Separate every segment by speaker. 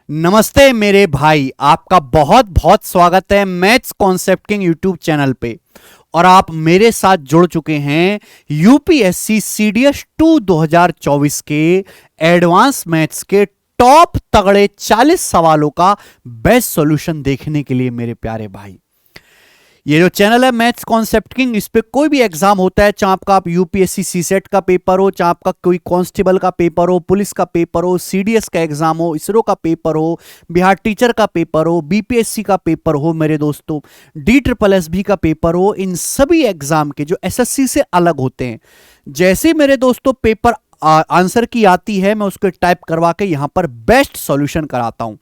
Speaker 1: नमस्ते मेरे भाई, आपका बहुत बहुत स्वागत है maths concept king YouTube channel पे। और आप मेरे साथ जुड़ चुके हैं यूपीएससी सीडीएस 2 2024 के एडवांस मैथ्स के टॉप तगड़े 40 सवालों का बेस्ट सॉल्यूशन देखने के लिए मेरे प्यारे भाई। ये जो चैनल है मैथ्स कॉन्सेप्ट किंग, इस पे कोई भी एग्जाम होता है, चाहे आपका आप यूपीएससी सीसेट का पेपर हो, चाहे आपका कोई कांस्टेबल का पेपर हो, पुलिस का पेपर हो, सीडीएस का एग्जाम हो, इसरो का पेपर हो, बिहार टीचर का पेपर हो, बीपीएससी का पेपर हो, मेरे दोस्तों डी ट्रिपल एस बी का पेपर हो, इन सभी एग्जाम के जो एसएससी से अलग होते हैं, जैसे मेरे दोस्तों पेपर आंसर की आती है, मैं उसको टाइप करवा के यहां पर बेस्ट सॉल्यूशन कराता हूं।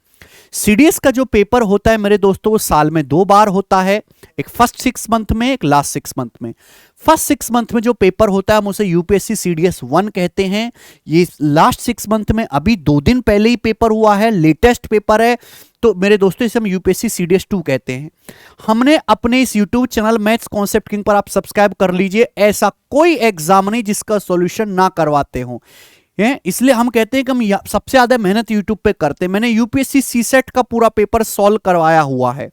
Speaker 1: सीडीएस का जो पेपर होता है मेरे दोस्तों, वो साल में 2 बार होता है, एक फर्स्ट 6 मंथ में, एक लास्ट 6 मंथ में। फर्स्ट 6 मंथ में जो पेपर होता है हम उसे यूपीएससी सीडीएस 1 कहते हैं। ये लास्ट 6 मंथ में अभी 2 दिन पहले ही पेपर हुआ है, लेटेस्ट पेपर है, तो मेरे दोस्तों इसे हम यूपीएससी सीडीएस 2 कहते हैं। हमने अपने इस YouTube channel maths concept king पर आप सब्सक्राइब कर लीजिए, ऐसा कोई एग्जाम नहीं जिसका सॉल्यूशन ना करवाते हो, इसलिए हम कहते हैं कि हम सबसे ज्यादा मेहनत यूट्यूब पे करते हैं। मैंने यूपीएससी सीसेट का पूरा पेपर सॉल्व करवाया हुआ है।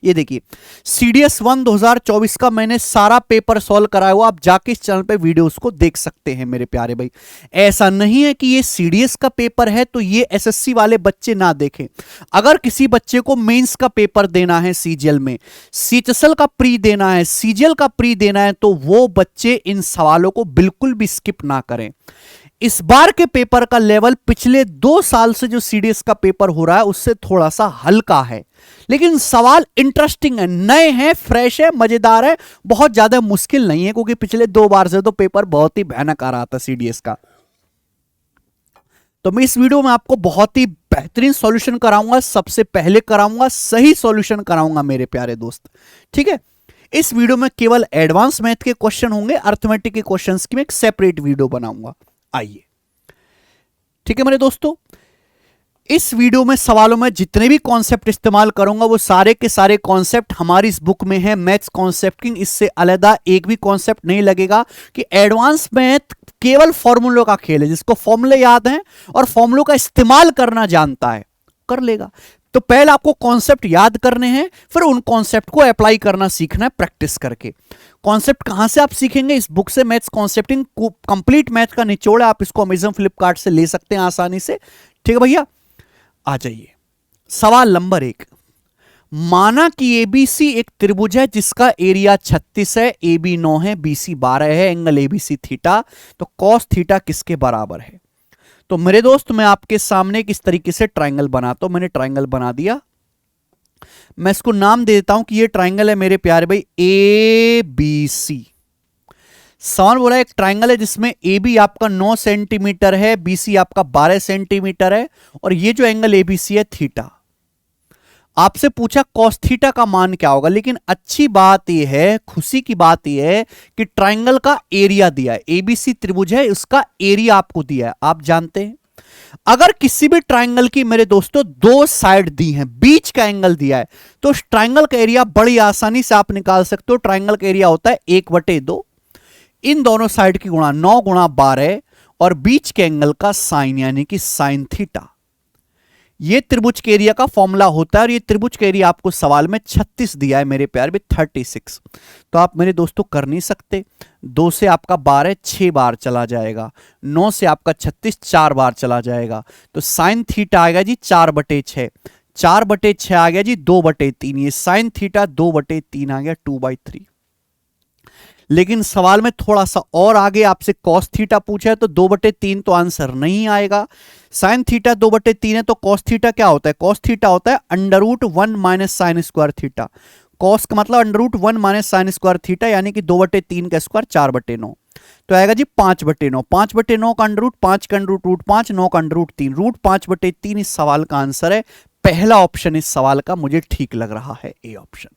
Speaker 1: ये देखिए सीडीएस 1 2024 का मैंने सारा पेपर सॉल्व कराया हुआ, आप जाके इस चैनल पे वीडियोस को देख सकते हैं मेरे प्यारे भाई। ऐसा नहीं है कि ये सीडीएस का पेपर है तो ये एसएससी वाले बच्चे ना देखें। अगर किसी बच्चे को मेंस का पेपर देना है, सीजीएल में सीएचएसएल का प्री देना है, सीजीएल का प्री देना है, तो वो बच्चे इन सवालों को बिल्कुल भी स्किप ना करें। इस बार के पेपर का लेवल पिछले 2 साल से जो सीडीएस का पेपर हो रहा है उससे थोड़ा सा हल्का है, लेकिन सवाल इंटरेस्टिंग है, नए हैं, फ्रेश है, मजेदार है, बहुत ज्यादा मुश्किल नहीं है, क्योंकि पिछले 2 बार से तो पेपर बहुत ही भयानक आ रहा था सीडीएस का। तो मैं इस वीडियो में आपको बहुत ही बेहतरीन सॉल्यूशन कराऊंगा, सबसे पहले कराऊंगा, सही सॉल्यूशन कराऊंगा मेरे प्यारे दोस्त, ठीक है। इस वीडियो में केवल एडवांस मैथ के क्वेश्चन होंगे, अर्थमेटिक के क्वेश्चंस की मैं एक सेपरेट वीडियो बनाऊंगा। आइए, ठीक है मेरे दोस्तों, इस वीडियो में सवालों में जितने भी कॉन्सेप्ट इस्तेमाल करूंगा वो सारे के सारे कॉन्सेप्ट हमारी इस बुक में है मैथ्स कॉन्सेप्ट किंग। इससे अलग एक भी कॉन्सेप्ट नहीं लगेगा कि एडवांस मैथ केवल फॉर्मूलों का खेल है, जिसको फॉर्मूले याद हैं और फॉर्मूलों का इस्तेमाल करना जानता है कर लेगा। तो पहले आपको कॉन्सेप्ट याद करने हैं, फिर उन कॉन्सेप्ट को अप्लाई करना सीखना है प्रैक्टिस करके। कॉन्सेप्ट कहां से आप सीखेंगे? इस बुक से मैथ्स कॉन्सेप्टिंग कंप्लीट मैथ का निचोड़ है, आप इसको अमेजन फ्लिपकार्ट से ले सकते हैं आसानी से, ठीक है भैया। आ जाइए, सवाल नंबर 1। माना कि एबीसी एक त्रिभुज है जिसका एरिया 36 है, एबी 9 है, बीसी 12 है, एंगल एबीसी थीटा, तो कॉस थीटा किसके बराबर है? तो मेरे दोस्त मैं आपके सामने किस तरीके से ट्राइंगल बनाता हूं, मैंने ट्राइंगल बना दिया, मैं इसको नाम दे देता हूं कि ये ट्राइंगल है मेरे प्यारे भाई ए बी सी। सवाल बोला एक ट्राइंगल है जिसमें ए बी आपका 9 सेंटीमीटर है, बी सी आपका 12 सेंटीमीटर है, और ये जो एंगल एबीसी है थीटा। आपसे पूछा कॉस थीटा का मान क्या होगा, लेकिन अच्छी बात यह है, खुशी की बात यह है कि ट्राइंगल का एरिया दिया है, एबीसी त्रिभुज है, उसका एरिया आपको दिया है। आप जानते हैं अगर किसी भी ट्राइंगल की मेरे दोस्तों 2 साइड दी हैं, बीच का एंगल दिया है, तो उस ट्राइंगल का एरिया बड़ी आसानी से आप निकाल सकते हो। ट्राइंगल का एरिया होता है 1/2, इन दोनों साइड की गुणा 9 गुणा 12, और बीच के एंगल का साइन यानी कि साइन थीटा। ये त्रिभुज के एरिया का फॉर्मूला होता है, और ये त्रिभुज के एरिया आपको सवाल में 36 दिया है मेरे प्यार में, 36। तो आप मेरे दोस्तों कर नहीं सकते, 2 से आपका 12 6 बार चला जाएगा, 9 से आपका 36 4 बार चला जाएगा, तो साइन थीटा आएगा जी 4/6, 4/6 आ गया जी 2/3, ये साइन थीटा 2/3 आ गया 2/3। लेकिन सवाल में थोड़ा सा और आगे आपसे कॉस थीटा पूछा है, तो 2/3 तो आंसर नहीं आएगा। साइन थीटा 2/3 है, तो कॉस थीटा क्या होता है? कॉस थीटा होता है √1 minus sign square theta. Cos का मतलब √1 माइनस साइन स्क्वायर थीटा, यानी कि 2/3 का स्क्वायर 4/9, तो आएगा जी 5/9। 5/9 का अंडर रूट 5 का अंडर रूट 5, 9 का अंडर रूट 3, √5/3 इस सवाल का आंसर है। पहला ऑप्शन इस सवाल का मुझे ठीक लग रहा है, ए ऑप्शन।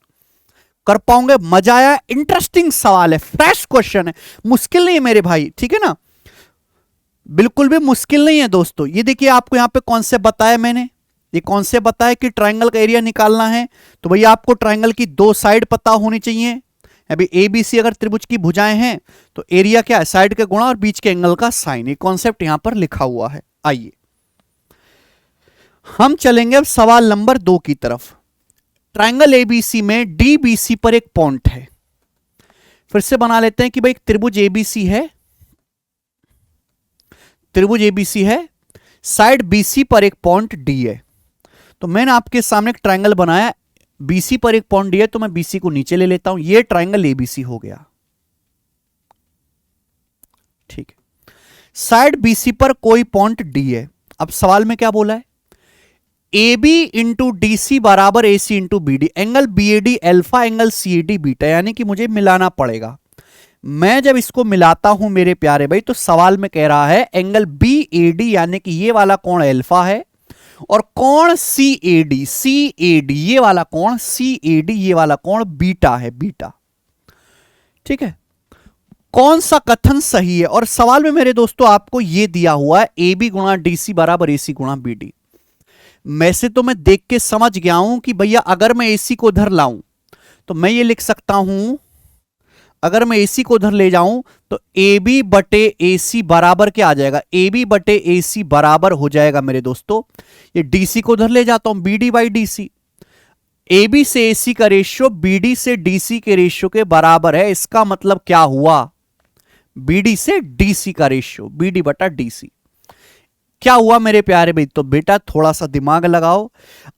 Speaker 1: कर पाओगे? मजा आया? इंटरेस्टिंग सवाल है, फ्रेश क्वेश्चन है, मुश्किल नहीं है मेरे भाई, ठीक है ना, बिल्कुल भी मुश्किल नहीं है दोस्तों। ये देखिए आपको यहां पे कॉन्सेप्ट बताया मैंने, ये कॉन्सेप्ट बताया कि ट्राइंगल का एरिया निकालना है, तो भैया आपको ट्राइंगल की 2 साइड पता होनी चाहिए। अभी ए बी सी अगर त्रिभुज की भुजाएं हैं तो एरिया क्या है? साइड का गुणा और बीच के एंगल का साइन। ये कॉन्सेप्ट यहां पर लिखा हुआ है। आइए हम चलेंगे अब सवाल नंबर 2 की तरफ। ट्रायंगल एबीसी में डीबीसी पर एक पॉइंट है। फिर से बना लेते हैं कि भाई एक त्रिभुज एबीसी है, त्रिभुज एबीसी है, साइड बीसी पर एक पॉइंट डी है। तो मैंने आपके सामने एक ट्रायंगल बनाया, बीसी पर एक पॉइंट डी है, तो मैं बीसी को नीचे ले लेता हूं, ये ट्रायंगल एबीसी हो गया। ठीक है, साइड बीसी पर कोई पॉइंट डी है। अब सवाल में क्या बोला है, A B into D C बराबर A C into B D, angle B A D alpha, angle C A D beta, यानी कि मुझे मिलाना पड़ेगा। मैं जब इसको मिलाता हूं मेरे प्यारे भाई, तो सवाल में कह रहा है एंगल बी ए डी यानी कि ये वाला कोण अल्फा है, और कोण सी A D, C A D ये वाला कोण सी ए डी ये वाला कोण बीटा है, बीटा। ठीक है, कौन सा कथन सही है? और सवाल में मेरे दोस्तों आपको यह दिया हुआ है ए बी गुणा डी सी बराबर ए सी गुणा बी डी। में से तो मैं देख के समझ गया हूं कि भैया अगर मैं एसी को उधर लाऊं तो मैं ये लिख सकता हूं, अगर मैं एसी को उधर ले जाऊं तो ए बी बटे ए सी बराबर क्या आ जाएगा, ए बी बटे ए सी बराबर हो जाएगा मेरे दोस्तों, ये डीसी को उधर ले जाता हूं B D by D C. A B से ए सी का रेशियो बी डी से डी सी के रेशियो के बराबर है। इसका मतलब क्या हुआ, बी डी से डी सी का रेशियो बी डी बटा डी सी। क्या हुआ मेरे प्यारे भाई? तो बेटा थोड़ा सा दिमाग लगाओ।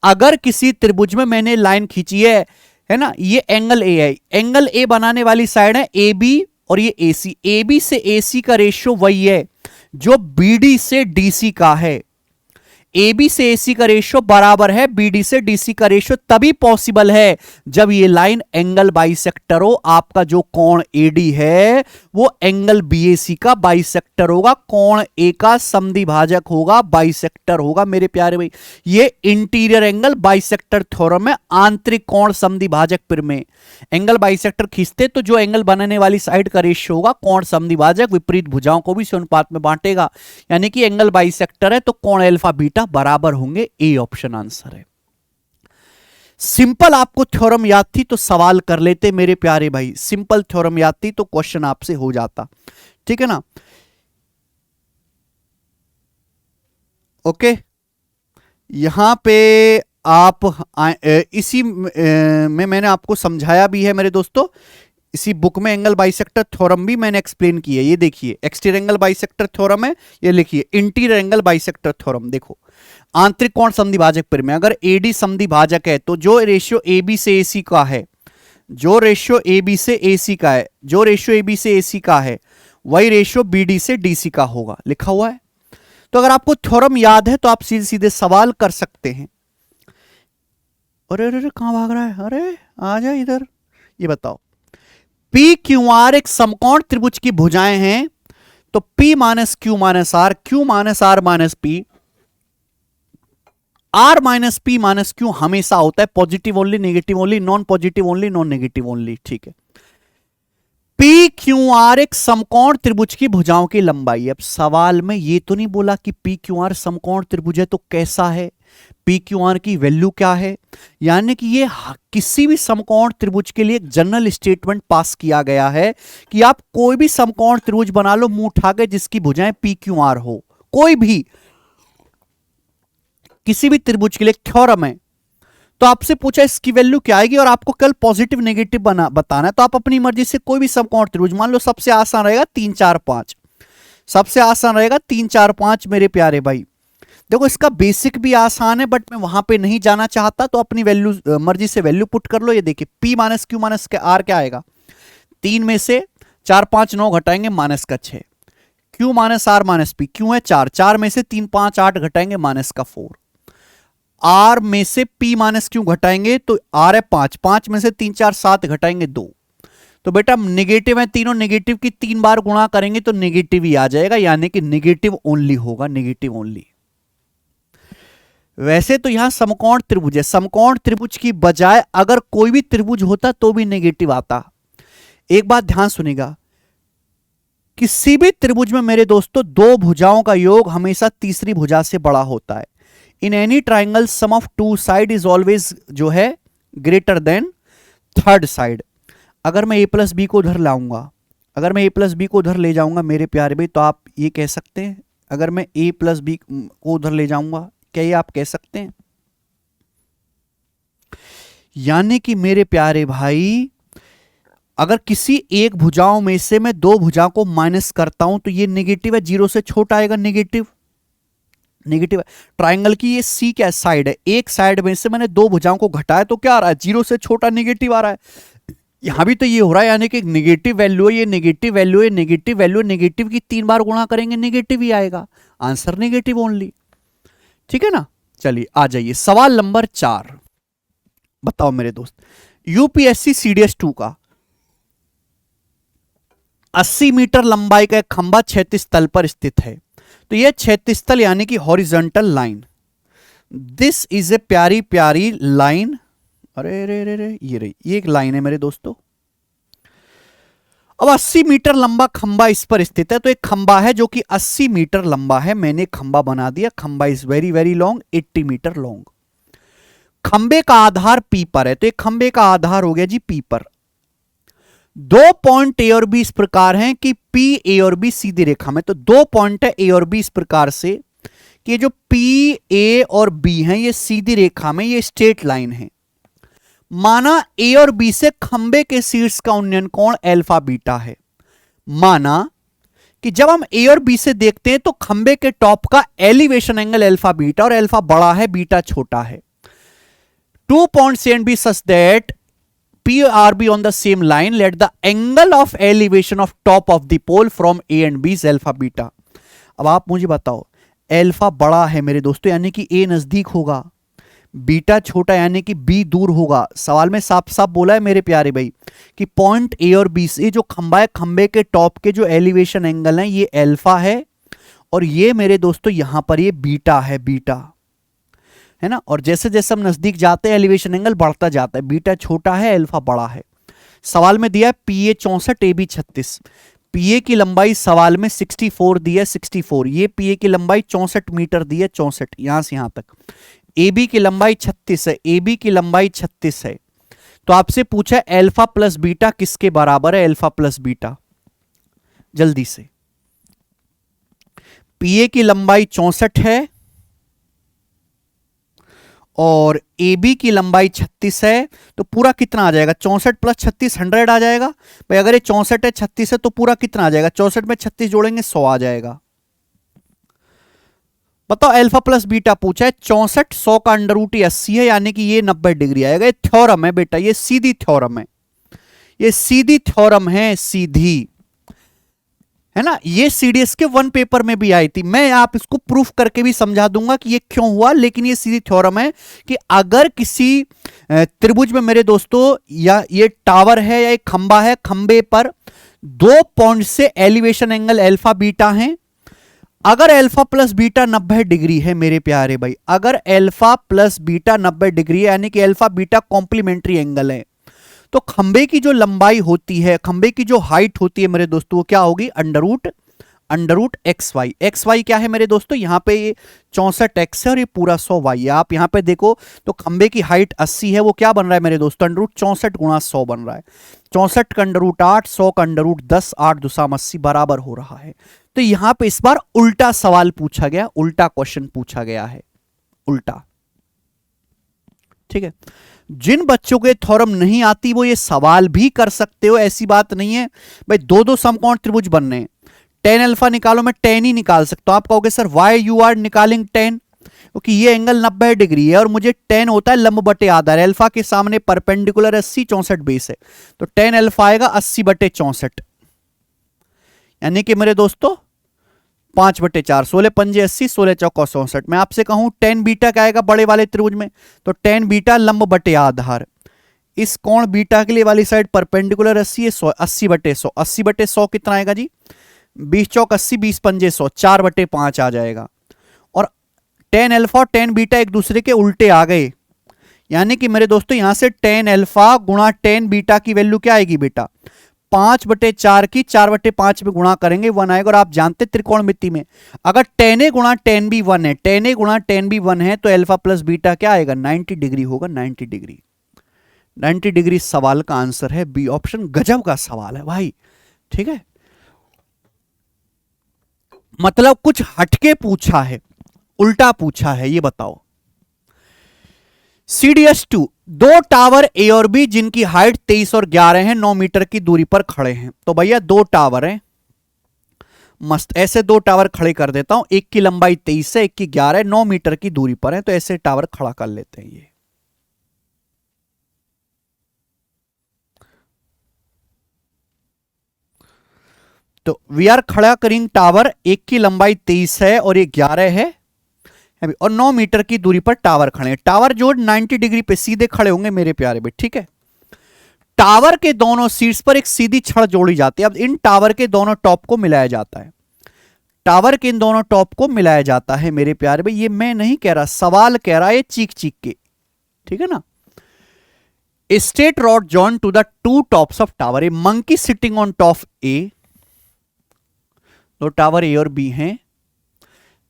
Speaker 1: अगर किसी त्रिभुज में मैंने लाइन खींची है ना, ये एंगल ए है, एंगल ए बनाने वाली साइड है ए बी और ये ए सी, ए बी से ए सी का रेशियो वही है जो बी डी से डी सी का है। ए बी से ए सी का रेशियो बराबर है बी डी से डी सी का रेशियो, तभी पॉसिबल है जब ये लाइन एंगल बाइसेक्टर हो। आपका जो कोण ए डी है वो एंगल बी ए सी का बाइसेक्टर होगा, कोण ए का समद्विभाजक होगा, बाइसेक्टर होगा मेरे प्यारे भाई। ये इंटीरियर एंगल बाइसेक्टर थ्योरम है, आंतरिक कोण समद्विभाजक प्रमेय। एंगल बाइसेक्टर खींचते तो जो एंगल बनाने वाली साइड का रेशियो होगा कोण समद्विभाजक विपरीत भुजाओं को भी इसी अनुपात में बांटेगा, यानी कि एंगल बाइसेक्टर है तो कोण अल्फा बीटा बराबर होंगे। ए ऑप्शन आंसर है। सिंपल आपको थ्योरम याद थी तो सवाल कर लेते मेरे प्यारे भाई, सिंपल थ्योरम याद थी तो क्वेश्चन आपसे हो जाता। ठीक है ना, ओके। यहां पे आप इसी में मैंने आपको समझाया भी है मेरे दोस्तों, इसी बुक में एंगल बाइसेक्टर थ्योरम भी मैंने एक्सप्लेन की है। ये देखिए एक्सटीरियर एंगल बाइसेक्टर थ्योरम है, ये लिखिए इंटीरियर एंगल बाइसेक्टर थ्योरम। देखो आंतरिक कोण समद्विभाजक प्रमेय, अगर एडी समद्विभाजक है तो जो रेशियो ए बी से ए सी का है, जो रेशियो ए बी से ए सी का है, जो रेशियो ए बी से ए सी का है वही रेशियो बी डी से डी सी का होगा, लिखा हुआ है। तो अगर आपको थ्योरम याद है तो आप सीधे सीधे सवाल कर सकते हैं। अरे अरे कहां भाग रहा है, अरे आ जा इधर। ये बताओ पी क्यू आर एक समकोण त्रिभुज की भुजाएं हैं, तो P minus Q minus R, Q minus R minus P, R minus P minus Q हमेशा होता है positive only, negative only, non positive only, non negative only. ठीक है, पी क्यू आर एक समकोण त्रिभुज की भुजाओं की लंबाई। अब सवाल में ये तो नहीं बोला कि पी क्यू आर समकोण त्रिभुज है तो कैसा है, पी क्यू आर की वैल्यू क्या है, यानी कि ये किसी भी समकोण त्रिभुज के लिए एक जनरल स्टेटमेंट पास किया गया है कि आप कोई भी समकोण त्रिभुज बना लो मुंह उठा के जिसकी भुजाएं पी क्यू आर हो, कोई भी किसी भी त्रिभुज के लिए थ्योरम है। तो आपसे पूछा इसकी वैल्यू क्या आएगी और आपको कल पॉजिटिव नेगेटिव बताना है, तो आप अपनी मर्जी से कोई भी समकोण त्रिभुज मान लो। सबसे आसान रहेगा 3 4 5, सबसे आसान रहेगा 3 4 5 मेरे प्यारे भाई। देखो इसका बेसिक भी आसान है बट मैं वहां पे नहीं जाना चाहता, तो अपनी वैल्यू मर्जी से वैल्यू पुट कर लो। ये देखिए पी माइनस क्यू माइनस के आर क्या आएगा, 3 में से 4 5 9 घटाएंगे माइनस का 6, Q minus R minus P, Q है 4, 4 में से 3 5 8 घटाएंगे माइनस का 4, आर में से पी माइनस क्यू घटाएंगे तो आर है 5, 5 में से 3 4 7 घटाएंगे 2। तो बेटा नेगेटिव है तीनों, नेगेटिव की 3 बार गुणा करेंगे तो नेगेटिव ही आ जाएगा, यानी कि नेगेटिव ओनली होगा, नेगेटिव ओनली। वैसे तो यहां समकोण त्रिभुज है, समकोण त्रिभुज की बजाय अगर कोई भी त्रिभुज होता तो भी नेगेटिव आता। एक बात ध्यान सुनिएगा, किसी भी त्रिभुज में मेरे दोस्तों 2 भुजाओं का योग हमेशा तीसरी भुजा से बड़ा होता है। In any triangle sum of 2 side is always जो है ग्रेटर देन थर्ड साइड। अगर मैं ए प्लस बी को उधर लाऊंगा, अगर मैं ए प्लस बी को उधर ले जाऊंगा मेरे प्यारे भाई, तो आप ये कह सकते हैं अगर मैं ए प्लस बी को उधर ले जाऊंगा क्या ये आप कह सकते हैं? यानी कि मेरे प्यारे भाई, अगर किसी एक भुजाओं में से मैं दो भुजा को माइनस करता हूं तो ये नेगेटिव है, जीरो से छोटा आएगा, नेगेटिव नेगेटिव है। ट्राइंगल की ये सी क्या साइड है, एक साइड में से मैंने दो भुजाओं को घटाया तो क्या आ रहा है, जीरो से छोटा नेगेटिव आ रहा है। यहां भी तो ये हो रहा है, यानी कि नेगेटिव वैल्यू है, ये नेगेटिव वैल्यू है, नेगेटिव वैल्यू, नेगेटिव की 3 बार गुणा करेंगे नेगेटिव ही आएगा, आंसर नेगेटिव ओनली। ठीक है ना। चलिए आ जाइए सवाल नंबर 4। बताओ मेरे दोस्त, यूपीएससी सीडीएस 2 का 80 मीटर लंबाई का एक खंभा क्षैतिज तल पर स्थित है। तो यह क्षैतिज तल यानी कि horizontal line, this is a प्यारी प्यारी लाइन। अरे रे रे रे, ये रही, ये एक लाइन है मेरे दोस्तों। अब 80 मीटर लंबा खंबा इस पर स्थित है। तो एक खंबा है जो कि 80 मीटर लंबा है, मैंने खंबा बना दिया। खंबा is very very long, 80 metre long. खंबे का आधार पी पर है। तो एक खंबे का आधार हो गया जी पी पर। दो पॉइंट ए और बी इस प्रकार हैं कि पी ए और बी सीधी रेखा में। तो दो पॉइंट है ए और बी इस प्रकार से कि ये जो पी ए और बी हैं ये सीधी रेखा में, ये स्ट्रेट लाइन है। माना ए और बी से खंबे के शीर्ष का उन्नयन कोण अल्फा बीटा है। माना कि जब हम ए और बी से देखते हैं तो खंबे के टॉप का एलिवेशन एंगल अल्फा बीटा, और अल्फा बड़ा है बीटा छोटा है। 2 points A and B such that P are B on the same line, let the angle of elevation of top of the pole from A and B is alpha beta। अब आप मुझे बताओ, alpha बड़ा है मेरे दोस्तों यानी कि A नजदीक होगा, बीटा छोटा यानी कि B दूर होगा। सवाल में साफ साफ बोला है मेरे प्यारे भाई कि पॉइंट A और B से जो खंबा है, खंबे के टॉप के जो एलिवेशन एंगल है ये अल्फा है, और ये मेरे दोस्तों यहां पर ये बीटा है, बीटा है ना। और जैसे जैसे हम नजदीक जाते हैं एलिवेशन एंगल बढ़ता जाता है, बीटा छोटा है अल्फा बड़ा है। सवाल में दिया है पीए 64 ए बी 36। पीए की लंबाई सवाल में 64 दी है, 64। ये पीए की लंबाई 64 मीटर दी है, 64 यहां से यहां तक। ए बी की लंबाई 36 है, ए बी की लंबाई 36 है। तो आपसे पूछा अल्फा प्लस बीटा किसके बराबर है, अल्फा प्लस बीटा, जल्दी से। पीए की लंबाई 64 है और ए बी की लंबाई 36 है, तो पूरा कितना आ जाएगा, 64 प्लस 36 100 आ जाएगा भाई। अगर ये 64 है 36 है तो पूरा कितना आ जाएगा, 64 में 36 जोड़ेंगे 100 आ जाएगा। बताओ अल्फा प्लस बीटा पूछा है, 64 100 का अंडर रूट 80 है यानी कि ये 90 डिग्री आएगा। ये थ्योरम है बेटा, ये सीधी थ्योरम है, ये सीधी थ्योरम है, सीधी है ना। ये सीडीएस के 1 पेपर में भी आई थी, मैं आप इसको प्रूफ करके भी समझा दूंगा कि ये क्यों हुआ, लेकिन ये सीधी थ्योरम है कि अगर किसी त्रिभुज में मेरे दोस्तों या ये टावर है या एक खंबा है, खंबे पर दो पॉइंट से एलिवेशन एंगल अल्फा बीटा है। अगर अल्फा प्लस बीटा 90 डिग्री है मेरे प्यारे भाई, अगर अल्फा प्लस बीटा 90 डिग्री है यानी कि अल्फा बीटा कॉम्प्लीमेंट्री एंगल है, तो खंबे की जो लंबाई होती है, खंबे की जो हाइट होती है मेरे दोस्तों, वो क्या होगी, under root X Y. X Y क्या है मेरे दोस्तों, यहां पे ये 64 एक्स है और ये पूरा 100 वाई है। आप यहां पे देखो तो खंबे की हाइट 80 है, वो क्या बन रहा है मेरे दोस्तों, अंडर रूट 64 गुणा 100 बन रहा है। 64 का अंडर रूट 8, 100 का अंडर रूट 10, 8 दूसरा 80 बराबर हो रहा है। तो यहां पे इस बार उल्टा सवाल पूछा गया, उल्टा क्वेश्चन पूछा गया है, उल्टा। ठीक है, जिन बच्चों को थ्योरम नहीं आती वो ये सवाल भी कर सकते हो, ऐसी बात नहीं है भाई। दो दो समकोण त्रिभुज बनने हैं, tan अल्फा निकालो, मैं tan ही निकाल सकता हूं। आप कहोगे सर वाई यू आर निकालिंग tan, क्योंकि ये एंगल 90 डिग्री है और मुझे tan होता है लंब बटे आधार, अल्फा के सामने परपेंडिकुलर 80 64 बेस है, तो tan अल्फा आएगा 80 बटे 64, यानी कि मेरे दोस्तों 5 बटे 4, 16 पंजे 80, 16 चौका 64। मैं आपसे कहूं tan बीटा क्या आएगा बड़े वाले त्रिभुज में, तो tan बीटा लंब बटे आधार, इस कोण बीटा के लिए वाली साइड परपेंडिकुलर 80 है, 80 बटे 100, 80 बटे 100 कितना आएगा जी, 20 चौक 80, 20 पंजे 100, 4 बटे 5 आ जाएगा। और tan अल्फा और tan बीटा एक दूसरे के उल्टे आ गए, यानी कि मेरे दोस्तों यहां से tan अल्फा गुणा tan बीटा की वैल्यू क्या आएगी बेटा, 5 बटे 4 की 4 बटे 5 में गुणा करेंगे 1 आएगा। और आप जानते त्रिकोणमिति में अगर tan a गुणा tan b 1 है, tan a गुणा tan b 1 है, तो अल्फा प्लस बीटा क्या आएगा, 90 डिग्री होगा, 90 डिग्री। 90 डिग्री सवाल का आंसर है बी ऑप्शन। गजब का सवाल है भाई, ठीक है, मतलब कुछ हटके पूछा है, उल्टा पूछा है, ये बताओ। CDS2 दो टावर ए और बी जिनकी हाइट 23 और 11 है, 9 मीटर की दूरी पर खड़े हैं। तो भैया दो टावर हैं, मस्त ऐसे दो टावर खड़े कर देता हूं। एक की लंबाई 23 है, एक की 11 है, 9 मीटर की दूरी पर है, तो ऐसे टावर खड़ा कर लेते हैं ये। तो वी आर खड़ा करेंगे टावर, एक की लंबाई 23 है और ये 11 है और 9 मीटर की दूरी पर टावर खड़े हैं। टावर जो 90 डिग्री पे सीधे खड़े होंगे मेरे प्यारे भाई, ठीक है। टावर के दोनों सीट्स पर एक सीधी छड़ जोड़ी जाती है। अब इन टावर के दोनों टॉप को मिलाया जाता है, टावर के इन दोनों टॉप को मिलाया जाता है मेरे प्यारे भाई। ये मैं नहीं कह रहा, सवाल कह रहा है चीख चीख के, ठीक है ना। Straight rod join to the two tops of tower, a monkey sitting on top a, दो टावर ए और बी हैं।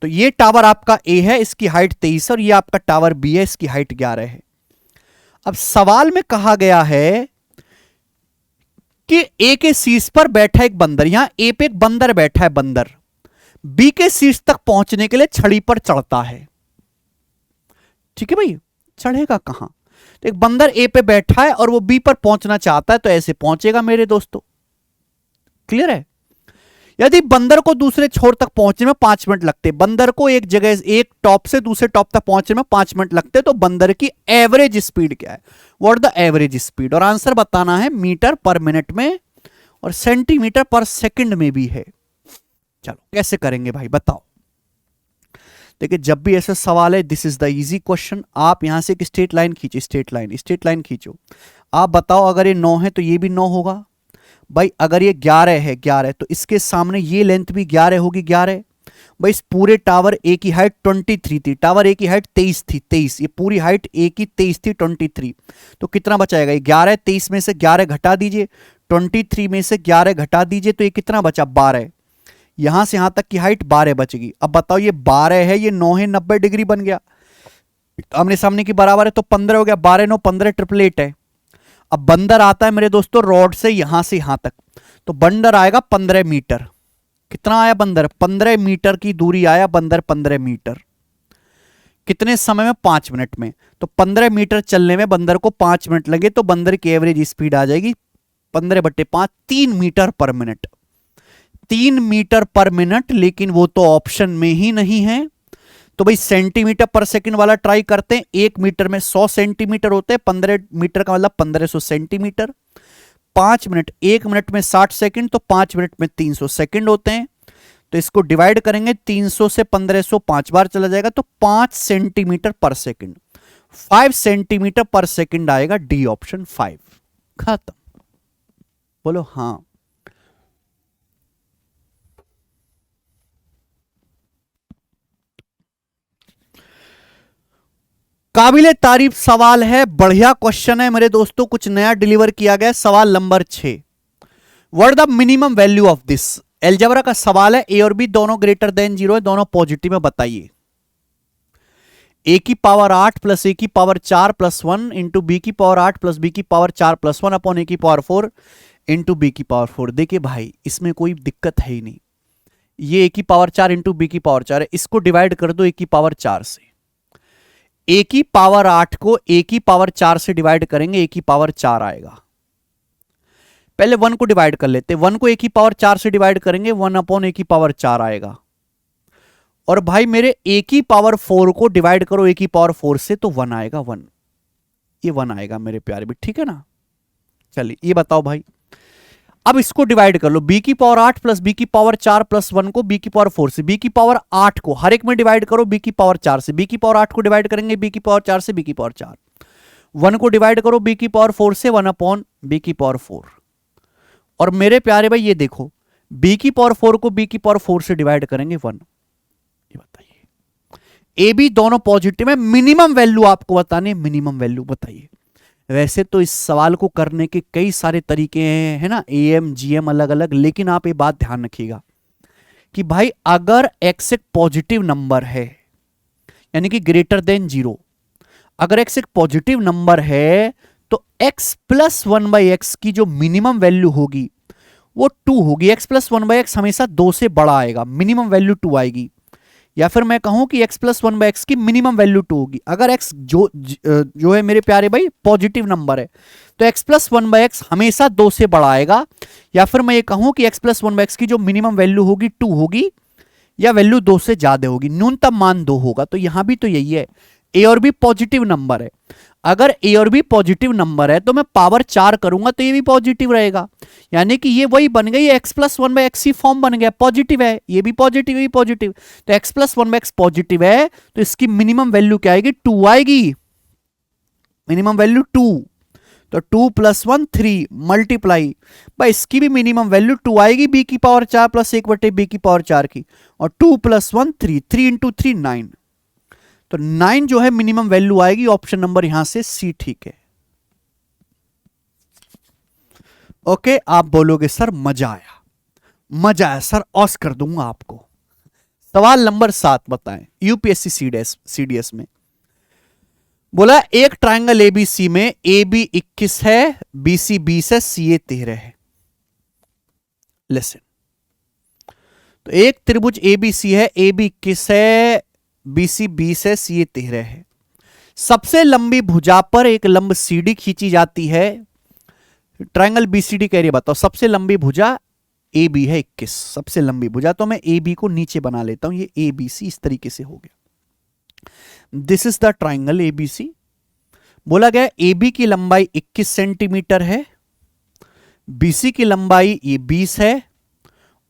Speaker 1: तो ये टावर आपका ए है, इसकी हाइट 23 और ये आपका टावर बी है, इसकी हाइट 11 है। अब सवाल में कहा गया है कि ए के शीर्ष पर बैठा एक बंदर, यहां ए पे एक बंदर बैठा है, बंदर बी के शीर्ष तक पहुंचने के लिए छड़ी पर चढ़ता है, ठीक है भाई। चढ़ेगा कहां? तो एक बंदर ए पे बैठा है और वो बी पर पहुंचना चाहता है, तो ऐसे पहुंचेगा मेरे दोस्तों, क्लियर है। यदि बंदर को दूसरे छोर तक पहुंचने में 5 मिनट लगते, बंदर को एक जगह एक टॉप से दूसरे टॉप तक पहुंचने में 5 मिनट लगते, तो बंदर की एवरेज स्पीड क्या है? What the average speed? और आंसर बताना है मीटर पर मिनट में और सेंटीमीटर पर सेकंड में भी है। चलो कैसे करेंगे भाई बताओ। देखिए जब भी ऐसा सवाल है, this is the easy question. आप यहां से एक स्ट्रेट लाइन खींचिए, स्ट्रेट लाइन खींचो। आप बताओ अगर ये 9 है तो ये भी 9 होगा भाई। अगर ये 11 है, 11 तो इसके सामने ये लेंथ भी 11 होगी, 11 भाई। इस पूरे टावर ए की हाइट 23 थी, टावर ए की हाइट 23 थी, 23, ये पूरी हाइट ए की 23 थी, 23। तो कितना बचाएगा? ये 11, 23 में से 11 घटा दीजिए, 23 में से 11 घटा दीजिए, तो ये कितना बचा? 12। यहां से यहां तक की हाइट 12 बचेगी। अब बताओ ये 12 है, ये 9 है, 90 डिग्री बन गया, आमने सामने की बराबर है, तो 15 हो गया। 12 9 15, 888 है। अब बंदर आता है मेरे दोस्तों रॉड से यहां से यहां तक, तो बंदर आएगा 15 मीटर। कितना आया बंदर? 15 मीटर की दूरी आया बंदर, 15 मीटर। कितने समय में? 5 मिनट में। तो 15 मीटर चलने में बंदर को 5 मिनट लगे, तो बंदर की एवरेज स्पीड आ जाएगी 15/5, 3 मीटर पर मिनट। 3 मीटर पर मिनट, लेकिन वो तो ऑप्शन में ही नहीं है। तो भाई सेंटीमीटर पर सेकंड वाला ट्राई करते हैं। 1 मीटर में 100 सेंटीमीटर होते हैं, 15 मीटर का मतलब 1500 सेंटीमीटर। 5 मिनट, 1 मिनट में 60 सेकंड, तो 5 मिनट में 300 सेकंड होते हैं। तो इसको डिवाइड करेंगे, 300 से 1500 5 बार चला जाएगा, तो 5 सेंटीमीटर पर सेकंड, 5 सेंटीमीटर पर सेकंड आएगा, डी ऑप्शन 5। खत्म। बोलो हाँ। काबिले तारीफ सवाल है, बढ़िया क्वेश्चन है मेरे दोस्तों, कुछ नया डिलीवर किया गया। सवाल number 6, what the minimum value of this? Algebra का सवाल है, ए और बी दोनों ग्रेटर देन 0 है, दोनों पॉजिटिव में, बताइए। ए की पावर 8 प्लस ए की पावर 4 प्लस 1 इंटू बी की पावर 8 प्लस बी की पावर 4 प्लस 1 अपॉन ए की पावर 4 इंटू बी की पावर 4। देखिए भाई इसमें कोई दिक्कत है ही नहीं, ये ए की पावर 4 इंटू बी की पावर 4 है, इसको डिवाइड कर दो ए की पावर 4 से। ए की पावर 8 को ए की पावर 4 से डिवाइड करेंगे, ए की पावर 4 आएगा। पहले 1 को डिवाइड कर लेते, 1 को ए की पावर 4 से डिवाइड करेंगे, 1 अपॉन ए की पावर 4 आएगा। और भाई मेरे ए की पावर 4 को डिवाइड करो ए की पावर 4 से, तो 1 आएगा, 1, ये 1 आएगा मेरे प्यारे भी, ठीक है ना। चलिए ये बताओ भाई, अब इसको डिवाइड कर लो, बी की पावर 8 प्लस बी की पावर 4 प्लस 1 को बी की पावर 4 से, बी की पावर 8 को हर एक में डिवाइड करो बी की पावर 4 से, बी की पावर 8 को डिवाइड करेंगे बी की पावर 4 से, बी की पावर 4, 1 को डिवाइड करो बी की पावर 4 से, 1 अपॉन बी की पावर 4। और मेरे प्यारे भाई ये देखो, बी की पावर 4 को बी की पावर 4 से डिवाइड करेंगे 1। ये बताइए, ए बी दोनों पॉजिटिव है, मिनिमम वैल्यू आपको बताने, मिनिमम वैल्यू बताइए। वैसे तो इस सवाल को करने के कई सारे तरीके हैं, है ना, एएम जीएम अलग अलग, लेकिन आप ये बात ध्यान रखिएगा कि भाई अगर x एक पॉजिटिव नंबर है, यानी कि ग्रेटर देन 0, अगर x एक पॉजिटिव नंबर है तो x प्लस 1/x की जो मिनिमम वैल्यू होगी वो 2 होगी। x प्लस 1/x हमेशा 2 से बड़ा आएगा, मिनिमम वैल्यू 2 आएगी। या फिर मैं कहूं कि x प्लस 1/x की मिनिमम वैल्यू 2 होगी। अगर x जो है मेरे प्यारे भाई पॉजिटिव नंबर है तो x प्लस 1/x हमेशा 2 से बड़ा आएगा, या फिर मैं ये कहूं कि x प्लस 1/x की जो मिनिमम वैल्यू होगी 2 होगी, या वैल्यू 2 से ज्यादा होगी, न्यूनतम मान 2 होगा। तो यहां भी तो यही है, ए और बी पॉजिटिव नंबर है। अगर ए और बी पॉजिटिव नंबर है तो मैं पावर 4 करूंगा तो ये भी पॉजिटिव रहेगा, यानी कि ये वही बन गई एक्स प्लस 1/x फॉर्म बन गया, पॉजिटिव है, ये भी पॉजिटिव, ये भी पॉजिटिव। तो एक्स प्लस 1/x पॉजिटिव है तो इसकी मिनिमम वैल्यू क्या आएगी, 2 आएगी, मिनिमम वैल्यू 2। तो 2 + 1 3 मल्टीप्लाई भाई इसकी भी मिनिमम वैल्यू 2 आएगी, बी की पावर 4 + 1 बटे बी की पावर 4 की, और 2 + 1 3, 3 × 3 9। तो 9 जो है मिनिमम वैल्यू आएगी, ऑप्शन नंबर यहां से सी ठीक है। ओके, आप बोलोगे सर मजा आया, मजा आया सर, ऑस कर दूंगा आपको। सवाल नंबर 7 बताएं, यूपीएससी सीडीएस में बोला एक ट्रायंगल एबीसी में ए बी 21 है, बीसी 20 है, सीए 13 है। लिसन, तो एक त्रिभुज एबीसी है, ए बी 21 है, बीसी 20 है, सीए 13 है। सबसे लंबी भुजा पर एक लंब सीडी खींची जाती है। ट्रायंगल बीसीडी का एरिया बताओ। सबसे लंबी भुजा ए बी है 21, सबसे लंबी भुजा, तो मैं ए बी को नीचे बना लेता हूं, ये ए बी सी इस तरीके से हो गया। This is the triangle ABC. बोला गया ए बी की लंबाई 21 सेंटीमीटर है, बीसी की लंबाई ये 20 है,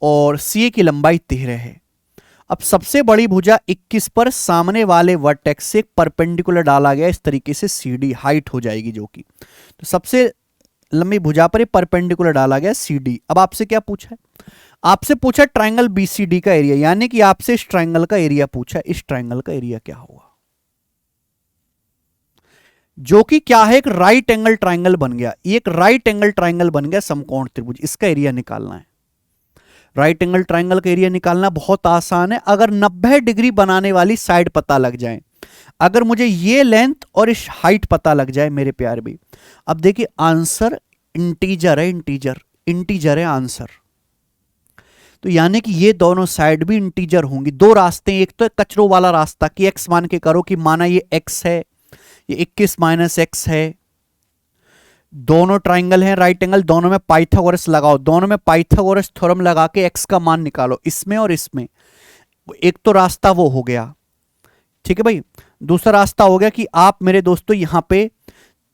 Speaker 1: और सीए की लंबाई 13 है। अब सबसे बड़ी भुजा 21 पर सामने वाले वर्टेक्स से परपेंडिकुलर डाला गया, इस तरीके से सीडी हाइट हो जाएगी जो कि, तो सबसे लंबी भुजा पर परपेंडिकुलर डाला गया सीडी। अब आपसे क्या पूछा है, आपसे पूछा ट्रायंगल बीसीडी का एरिया, यानी कि आपसे इस ट्रायंगल का एरिया पूछा, इस ट्रायंगल का एरिया क्या होगा, जो कि क्या है, एक राइट एंगल ट्रायंगल बन गया, एक राइट एंगल ट्रायंगल बन गया समकोण त्रिभुज, इसका एरिया निकालना है। राइट एंगल ट्रायंगल का एरिया निकालना बहुत आसान है, अगर 90 डिग्री बनाने वाली साइड पता लग जाए, अगर मुझे ये लेंथ और इस हाइट पता लग जाए मेरे प्यार भी। अब देखिए आंसर इंटीजर है, इंटीजर है आंसर, तो यानी कि ये दोनों साइड भी इंटीजर होंगी। दो रास्ते, एक तो कचरों वाला रास्ता कि x मान के करो कि माना ये x है, ये 21 - x है, दोनों ट्राइंगल हैं राइट एंगल, दोनों में पाइथागोरस लगाओ, दोनों में पाइथागोरस थ्योरम लगा के x का मान निकालो, इसमें और इसमें। एक तो रास्ता वो हो गया, ठीक है भाई। दूसरा रास्ता हो गया कि आप मेरे दोस्तों यहां पे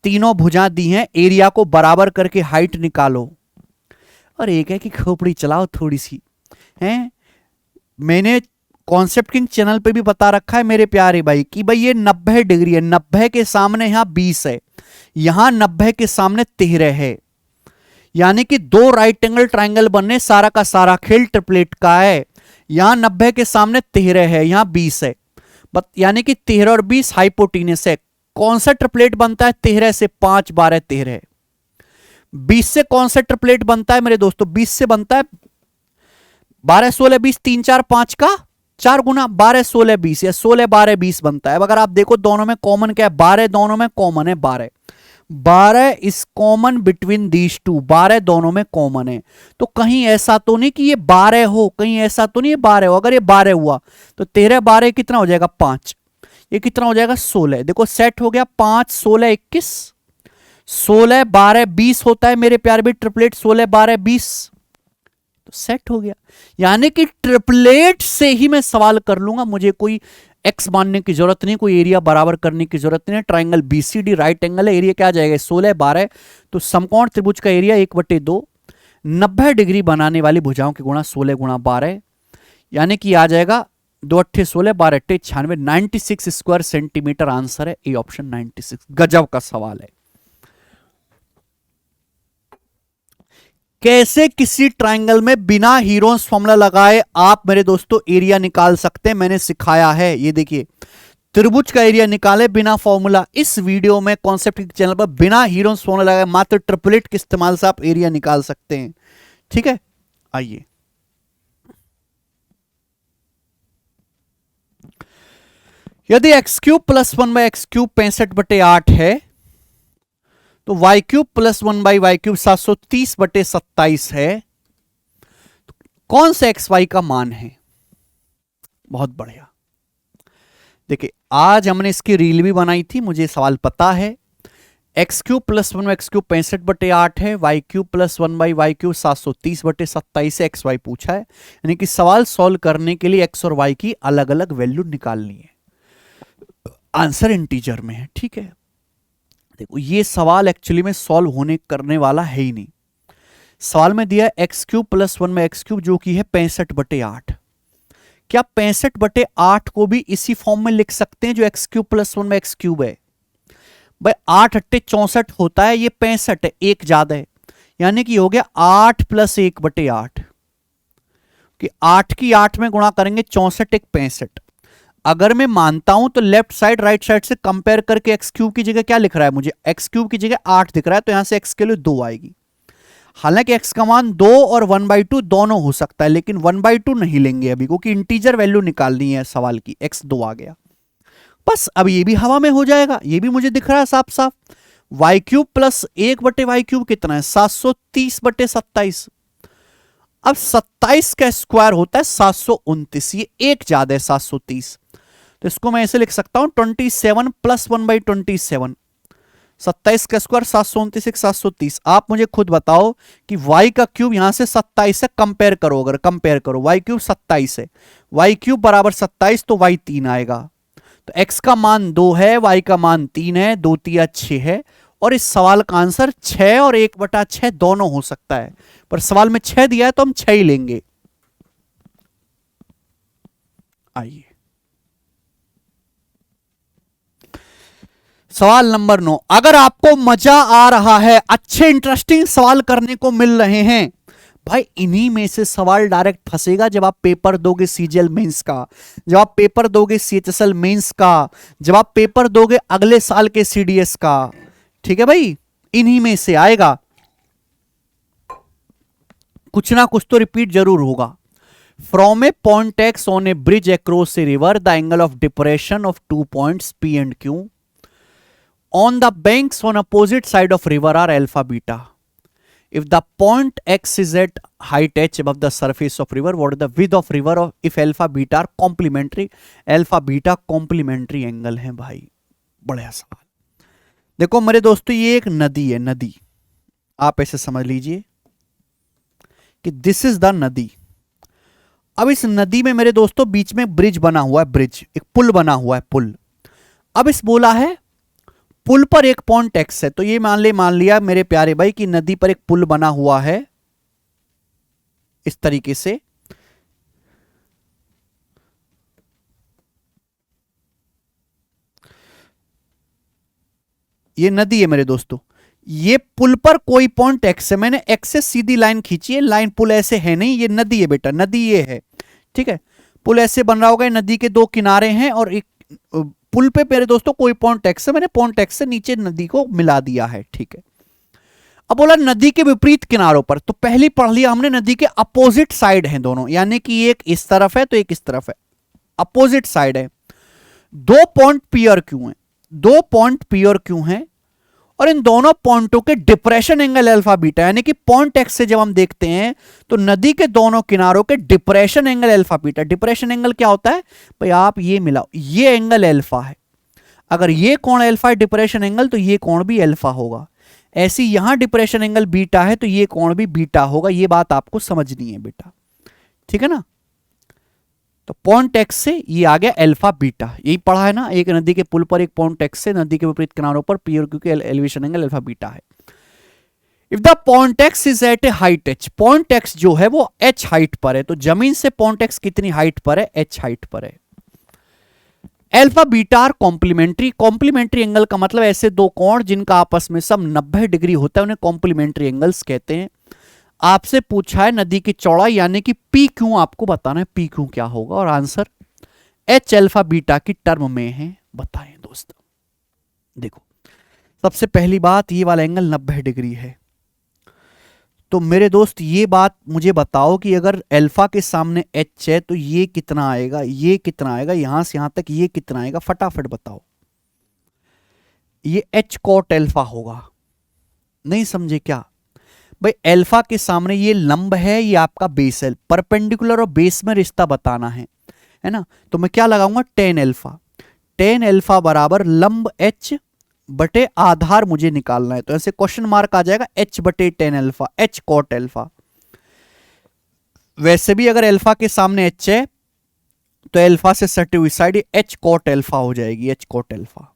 Speaker 1: तीनों भुजा दी हैं, एरिया को बराबर करके हाइट निकालो। और एक है कि खोपड़ी चलाओ थोड़ी सी हैं, मैंने कॉन्सेप्ट किंग चैनल पे भी बता रखा है मेरे प्यारे भाई कि भाई ये 90 डिग्री है, 90 के सामने यहां 20 है, यहां 90 के सामने 13 है, यानी कि दो राइट एंगल ट्रायंगल बनने, सारा का सारा खेल ट्रिपलेट का है। यहां 90 के सामने 13 है, यहां 20 है, यानी कि 13 और 20 हाइपोटेन्यूस है। कौन सा ट्रिपलेट बनता है, 13 से 5 12 13। 20 से कौन सा ट्रिपलेट बनता है मेरे दोस्तों, 20 से बनता है 12 16 20, 3 4 5 का 4 गुना 12 16 20, या 16 12 20 बनता है। अगर आप देखो दोनों में कॉमन क्या है, 12 दोनों में कॉमन है, 12 is common between these two, 12 दोनों में कॉमन है। तो कहीं ऐसा तो नहीं कि ये 12 हो, कहीं ऐसा तो नहीं ये 12 हो। अगर ये 12 हुआ तो 13 12 कितना हो जाएगा 5, ये कितना हो जाएगा 16। देखो सेट हो गया, 5 16 21, 16 12 20 होता है मेरे प्यारे भी ट्रिपलेट, 16 12 20, तो सेट हो गया। यानी कि ट्रिपलेट से ही मैं सवाल कर लूंगा, मुझे कोई एक्स मानने की जरूरत नहीं, कोई एरिया बराबर करने की जरूरत नहीं है। ट्राइंगल बीसीडी राइट एंगल है, एरिया क्या आ जाएगा 16 12, तो समकोण त्रिभुज का एरिया 1/2, 90 डिग्री बनाने वाली भुजाओं के गुणा 16 × 12, यानी कि आ जाएगा 2 8 16 12 8 96, 96 स्क्वायर सेंटीमीटर आंसर है ए ऑप्शन 96। गजब का सवाल है। कैसे किसी ट्रायंगल में बिना हीरोस फॉर्मूला लगाए आप मेरे दोस्तों एरिया निकाल सकते हैं, मैंने सिखाया है। ये देखिए त्रिभुज का एरिया निकाले बिना फॉर्मूला, इस वीडियो में कॉन्सेप्ट चैनल पर बिना हीरोस फॉर्मूला लगाए मात्र ट्रिपलेट के इस्तेमाल से आप एरिया निकाल सकते हैं, ठीक है। आइए यदि x³ + 1/x³ 65/8 है, तो y³ + 1/y³ 730/27 है, तो कौन सा xy का मान है। बहुत बढ़िया, देखिए आज हमने इसकी रील भी बनाई थी, मुझे सवाल पता है। X cube plus 1 x cube 65/8 है, वाई क्यूब प्लस 1/वाई क्यूब 730/27 है, एक्स वाई पूछा है। यानी कि सवाल सॉल्व करने के लिए एक्स और वाई की अलग अलग वैल्यू निकालनी है, आंसर इंटीजर में है। ठीक है, देखो ये सवाल एक्चुअली में सॉल्व होने करने वाला है ही नहीं। सवाल में दिया एक्स क्यूब प्लस 1 में एक्स क्यूब जो कि है 65/8। क्या 65/8 को भी इसी फॉर्म में लिख सकते हैं जो एक्स क्यूब प्लस 1 में एक्स क्यूब है? भाई 8 अट्टे 64 होता है, ये 65 है, एक ज्यादा है, यानी कि हो गया 8 + 1/8 कि 8 की 8 में गुणा करेंगे 64 एक 65। अगर मैं मानता हूं तो लेफ्ट साइड राइट साइड से कंपेयर करके एक्स क्यूब की जगह क्या लिख रहा है, मुझे एक्स क्यूब की जगह 8 दिख रहा है, तो यहां से एक्स के लिए 2 आएगी। हालांकि एक्स का मान 2 और 1/2 दोनों हो सकता है, लेकिन 1/2 नहीं लेंगे अभी, क्योंकि इंटीजर वैल्यू निकालनी है सवाल की। एक्स 2 आ गया, बस अब ये भी हवा में हो जाएगा, ये भी मुझे दिख रहा है साफ साफ। वाई क्यूब प्लस 1/वाई क्यूब कितना है, 730/27। अब 27 का स्क्वायर होता है 729, ये एक ज्यादा है 730, तो इसको मैं ऐसे लिख सकता हूं 27 + 1/27। 27 का स्क्वायर 729 730। आप मुझे खुद बताओ कि y का क्यूब यहां से 27 से कंपेयर करो, अगर कंपेयर करो y क्यूब 27 है, y क्यूब बराबर 27 तो y 3 आएगा। तो x का मान 2 है, y का मान 3 है, 2 3 6 है, और इस सवाल का आंसर 6 और 1/6 दोनों हो सकता है, पर सवाल में 6 दिया है तो हम 6 ही लेंगे। आइए सवाल नंबर 9। अगर आपको मजा आ रहा है, अच्छे इंटरेस्टिंग सवाल करने को मिल रहे हैं, भाई इन्हीं में से सवाल डायरेक्ट फंसेगा जब आप पेपर दोगे सीजीएल मेंस का, जब आप पेपर दोगे सीएचएसएल मेंस का, जब आप पेपर दोगे अगले साल के सीडीएस का। ठीक है भाई, इन्हीं में से आएगा, कुछ ना कुछ तो रिपीट जरूर होगा। From A point x on A bridge across a river, the angle of depression of 2 points P and Q on the banks on opposite side of river are alpha beta. If the point x is at height h above the surface of river, what is the width of river if alpha beta are complementary? alpha beta complementary angle है भाई, बढ़िया सवाल। देखो मेरे दोस्तों, ये एक नदी है, नदी आप ऐसे समझ लीजिए कि दिस इज द नदी। अब इस नदी में मेरे दोस्तों बीच में ब्रिज बना हुआ है, ब्रिज एक पुल बना हुआ है, पुल। अब इस बोला है पुल पर एक पॉइंट एक्स है, तो ये मान लिया मेरे प्यारे भाई कि नदी पर एक पुल बना हुआ है इस तरीके से। ये नदी है मेरे दोस्तों, ये पुल पर कोई पॉइंट एक्स है, मैंने एक्स से सीधी लाइन खींची है, लाइन पुल ऐसे है नहीं, ये नदी है बेटा, नदी ये है। ठीक है, पुल ऐसे बन रहा होगा, नदी के 2 किनारे हैं और एक पुल पे मेरे दोस्तों कोई पॉइंट एक्स है, मैंने पॉइंट एक्स से नीचे नदी को मिला दिया है। ठीक है, अब बोला नदी के विपरीत किनारों पर, तो पहले पढ़ लिया हमने नदी के अपोजिट साइड हैं दोनों, यानी कि एक इस तरफ है तो एक इस तरफ है, अपोजिट साइड है। 2 पॉइंट पी और क्यू हैं, 2 पॉइंट पी और क्यू हैं, और इन दोनों पॉइंटों के डिप्रेशन एंगल अल्फा बीटा, यानी कि पॉइंट एक्स से जब हम देखते हैं तो नदी के दोनों किनारों के depression angle alpha beta. Depression angle क्या होता है भाई, आप ये मिलाओ, ये एंगल अल्फा है, अगर ये कोण अल्फा है डिप्रेशन एंगल, तो ये कोण भी अल्फा होगा। ऐसी यहां डिप्रेशन एंगल बीटा है तो ये कोण भी बीटा होगा, ये बात आपको समझनी है बेटा। ठीक है ना, तो पॉइंट एक्स से ये आ गया अल्फा बीटा, यही पढ़ा है ना, एक नदी के पुल पर एक पॉइंट एक्स से नदी के विपरीत किनारों पर पी और क्यू के एलिवेशन एंगल अल्फा बीटा है। If the point X is at a height H, point X जो है वो एच हाइट पर है, तो जमीन से पॉइंट एक्स कितनी हाइट पर है, एच हाइट पर है। Alpha beta are complementary, complementary angle का मतलब ऐसे 2 कोण जिनका आपस में सब 90 डिग्री होता है, उन्हें कॉम्प्लीमेंट्री एंगल्स कहते हैं। आपसे पूछा है नदी की चौड़ाई यानी कि पी क्यू, आपको बताना है पी क्यू क्या होगा, और आंसर एच अल्फा बीटा की टर्म में है, बताएं दोस्तों। देखो सबसे पहली बात, ये वाला एंगल 90 डिग्री है, तो मेरे दोस्त ये बात मुझे बताओ कि अगर अल्फा के सामने एच है तो ये कितना आएगा, ये कितना आएगा, यहां से यहां तक ये कितना आएगा, फटाफट बताओ। ये एच कॉट अल्फा होगा, नहीं समझे क्या भाई? अल्फा के सामने ये लंब है, ये आपका बेस है, परपेंडिकुलर और बेस में रिश्ता बताना है ना, तो मैं क्या लगाऊंगा, टेन अल्फा। टेन अल्फा बराबर लंब एच बटे आधार मुझे निकालना है, तो ऐसे क्वेश्चन मार्क आ जाएगा एच बटे tan alpha, H cot alpha. वैसे भी अगर अल्फा के सामने एच है तो अल्फा से सटी हुई साइड एच कॉट अल्फा हो जाएगी, एच कॉट अल्फा।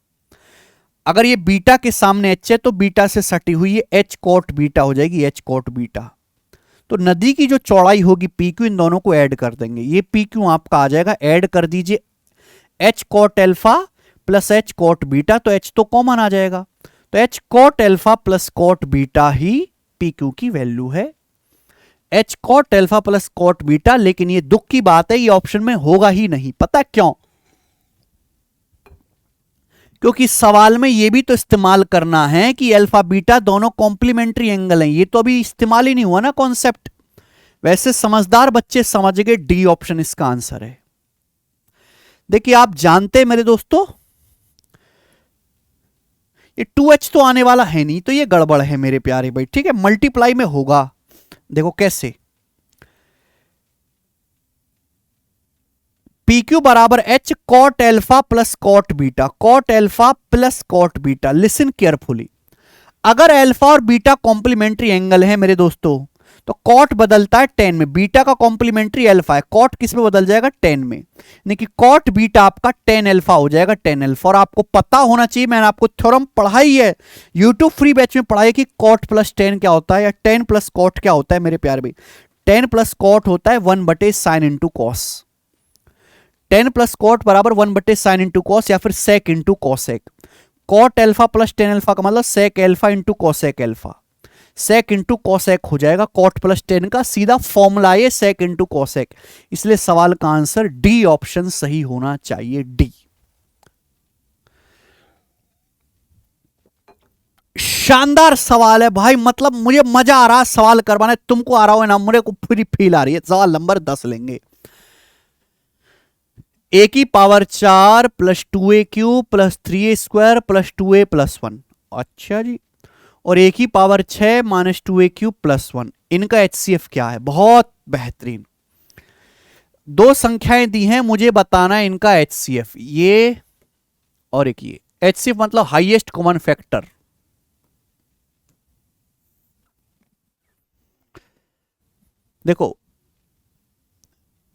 Speaker 1: अगर ये बीटा के सामने एच है तो बीटा से सटी हुई ये एच कॉट बीटा हो जाएगी, एच कॉट बीटा। तो नदी की जो चौड़ाई होगी पी क्यू, इन दोनों को ऐड कर देंगे, ये पी क्यू आपका आ जाएगा, ऐड कर दीजिए H cot alpha plus H cot beta, तो एच तो कॉमन आ जाएगा, तो H cot alpha plus cot beta ही पी क्यू की वैल्यू है, H cot alpha plus cot beta. लेकिन ये दुख की बात है, ये ऑप्शन में होगा ही नहीं, पता क्यों? क्योंकि सवाल में ये भी तो इस्तेमाल करना है कि अल्फा बीटा दोनों कॉम्प्लीमेंट्री एंगल हैं, ये तो अभी इस्तेमाल ही नहीं हुआ ना कॉन्सेप्ट। वैसे समझदार बच्चे समझ गए, डी ऑप्शन इसका आंसर है। देखिए आप जानते हैं मेरे दोस्तों, ये 2h तो आने वाला है नहीं, तो ये गड़बड़ है मेरे प्यारे भाई, ठीक है। मल्टीप्लाई में होगा, देखो कैसे, पी क्यू बराबर H cot alpha plus cot beta, cot alpha plus cot beta. Listen carefully, अगर एल्फा और बीटा कॉम्प्लीमेंट्री एंगल है मेरे दोस्तों, तो कॉट बदलता है टेन में, बीटा का कॉम्प्लीमेंट्री एल्फा है, कॉट किस में बदल जाएगा, टेन में, यानी कि कॉट बीटा आपका टेन एल्फा हो जाएगा, टेन एल्फा। और आपको पता होना चाहिए, मैंने आपको थ्योरम पढ़ाई है, यूट्यूब फ्री बैच में पढ़ाई कि कॉट प्लस टेन क्या होता है, या टेन प्लस कॉट क्या होता है मेरे प्यारे भाई। टेन प्लस कॉट होता है 1/sin into cos, 10 plus cot बराबर 1/sin इंटू कॉस, या फिर sec into cosec. Cot alpha plus tan alpha का मतलब sec alpha into cosec alpha, sec into cosec हो जाएगा कॉट प्लस टेन का, सीधा फॉर्मूला है सेक इंटू कॉसेक। इसलिए सवाल का आंसर डी ऑप्शन सही होना चाहिए, डी। शानदार सवाल है भाई, मतलब मुझे मजा आ रहा है सवाल करवाना, तुमको आ रहा हो ना, मुझे को पूरी फील आ रही है। सवाल नंबर 10 लेंगे, ए की power 4 plus 2a cube plus 3a square plus 2a plus 1। अच्छा जी, और ए की power 6 minus 2a cube plus 1, इनका HCF क्या है? बहुत बेहतरीन, दो संख्याएं दी हैं, मुझे बताना है इनका HCF, ये और एक ये। HCF मतलब हाईएस्ट कॉमन फैक्टर। देखो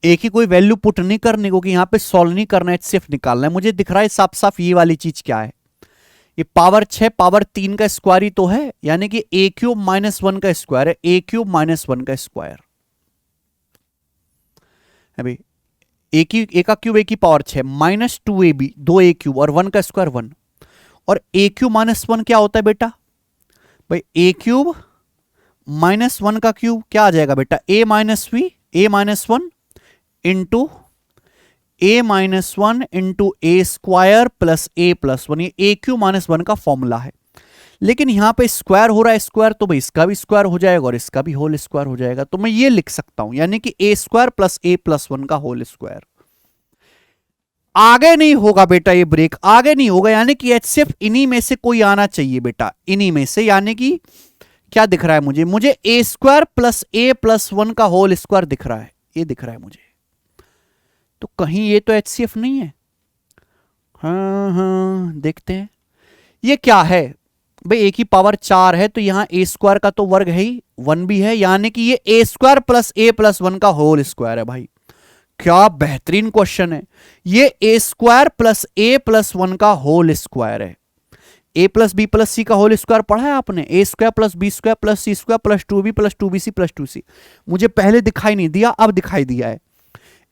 Speaker 1: एक ही कोई वैल्यू पुट नहीं करनी, क्योंकि यहां पे सॉल्व नहीं करना है, HCF निकालना है। मुझे दिख रहा है साफ साफ ये वाली चीज क्या है, ये पावर 6 पावर 3 का स्क्वायर ही तो है, यानी कि a क्यूब माइनस 1 का स्क्वायर है, a क्यूब माइनस 1 का स्क्वायर है भाई। ए का क्यूब a की power 6 minus 2ab 2a cube और 1 का स्क्वायर 1, और a क्यूब माइनस 1 क्या होता है बेटा भाई, a क्यूब माइनस 1 का क्यूब क्या आ जाएगा बेटा, a minus V, a minus 1 into a minus 1 into A square plus a plus 1, ये a क्यू माइनस 1 का फॉर्मूला है। लेकिन यहां पे स्क्वायर हो रहा है, स्क्वायर तो भाई इसका भी स्क्वायर हो जाएगा और इसका भी होल स्क्वायर हो जाएगा, तो मैं ये लिख सकता हूं, यानी कि a square plus a plus 1 का होल स्क्वायर। आगे नहीं होगा बेटा ये ब्रेक, आगे नहीं होगा, यानी कि HCF इन्हीं में से कोई आना चाहिए बेटा, इन्हीं में से। यानी कि क्या दिख रहा है मुझे a square plus a plus 1 का होल स्क्वायर दिख रहा है, ये दिख रहा है मुझे, तो कहीं ये तो HCF नहीं है। हाँ देखते हैं ये क्या है भाई, ए की पावर 4 है तो यहां a स्क्वायर का तो वर्ग है ही, 1 भी है, यानी कि ये a square plus a plus 1 का होल स्क्वायर है भाई। क्या बेहतरीन क्वेश्चन है, ये a square plus a plus 1 का होल स्क्वायर है। a plus B plus C का होल स्क्वायर पढ़ा है आपने, a square plus B square plus C square plus 2b plus 2bc plus 2c। मुझे पहले दिखाई नहीं दिया, अब दिखाई दिया है।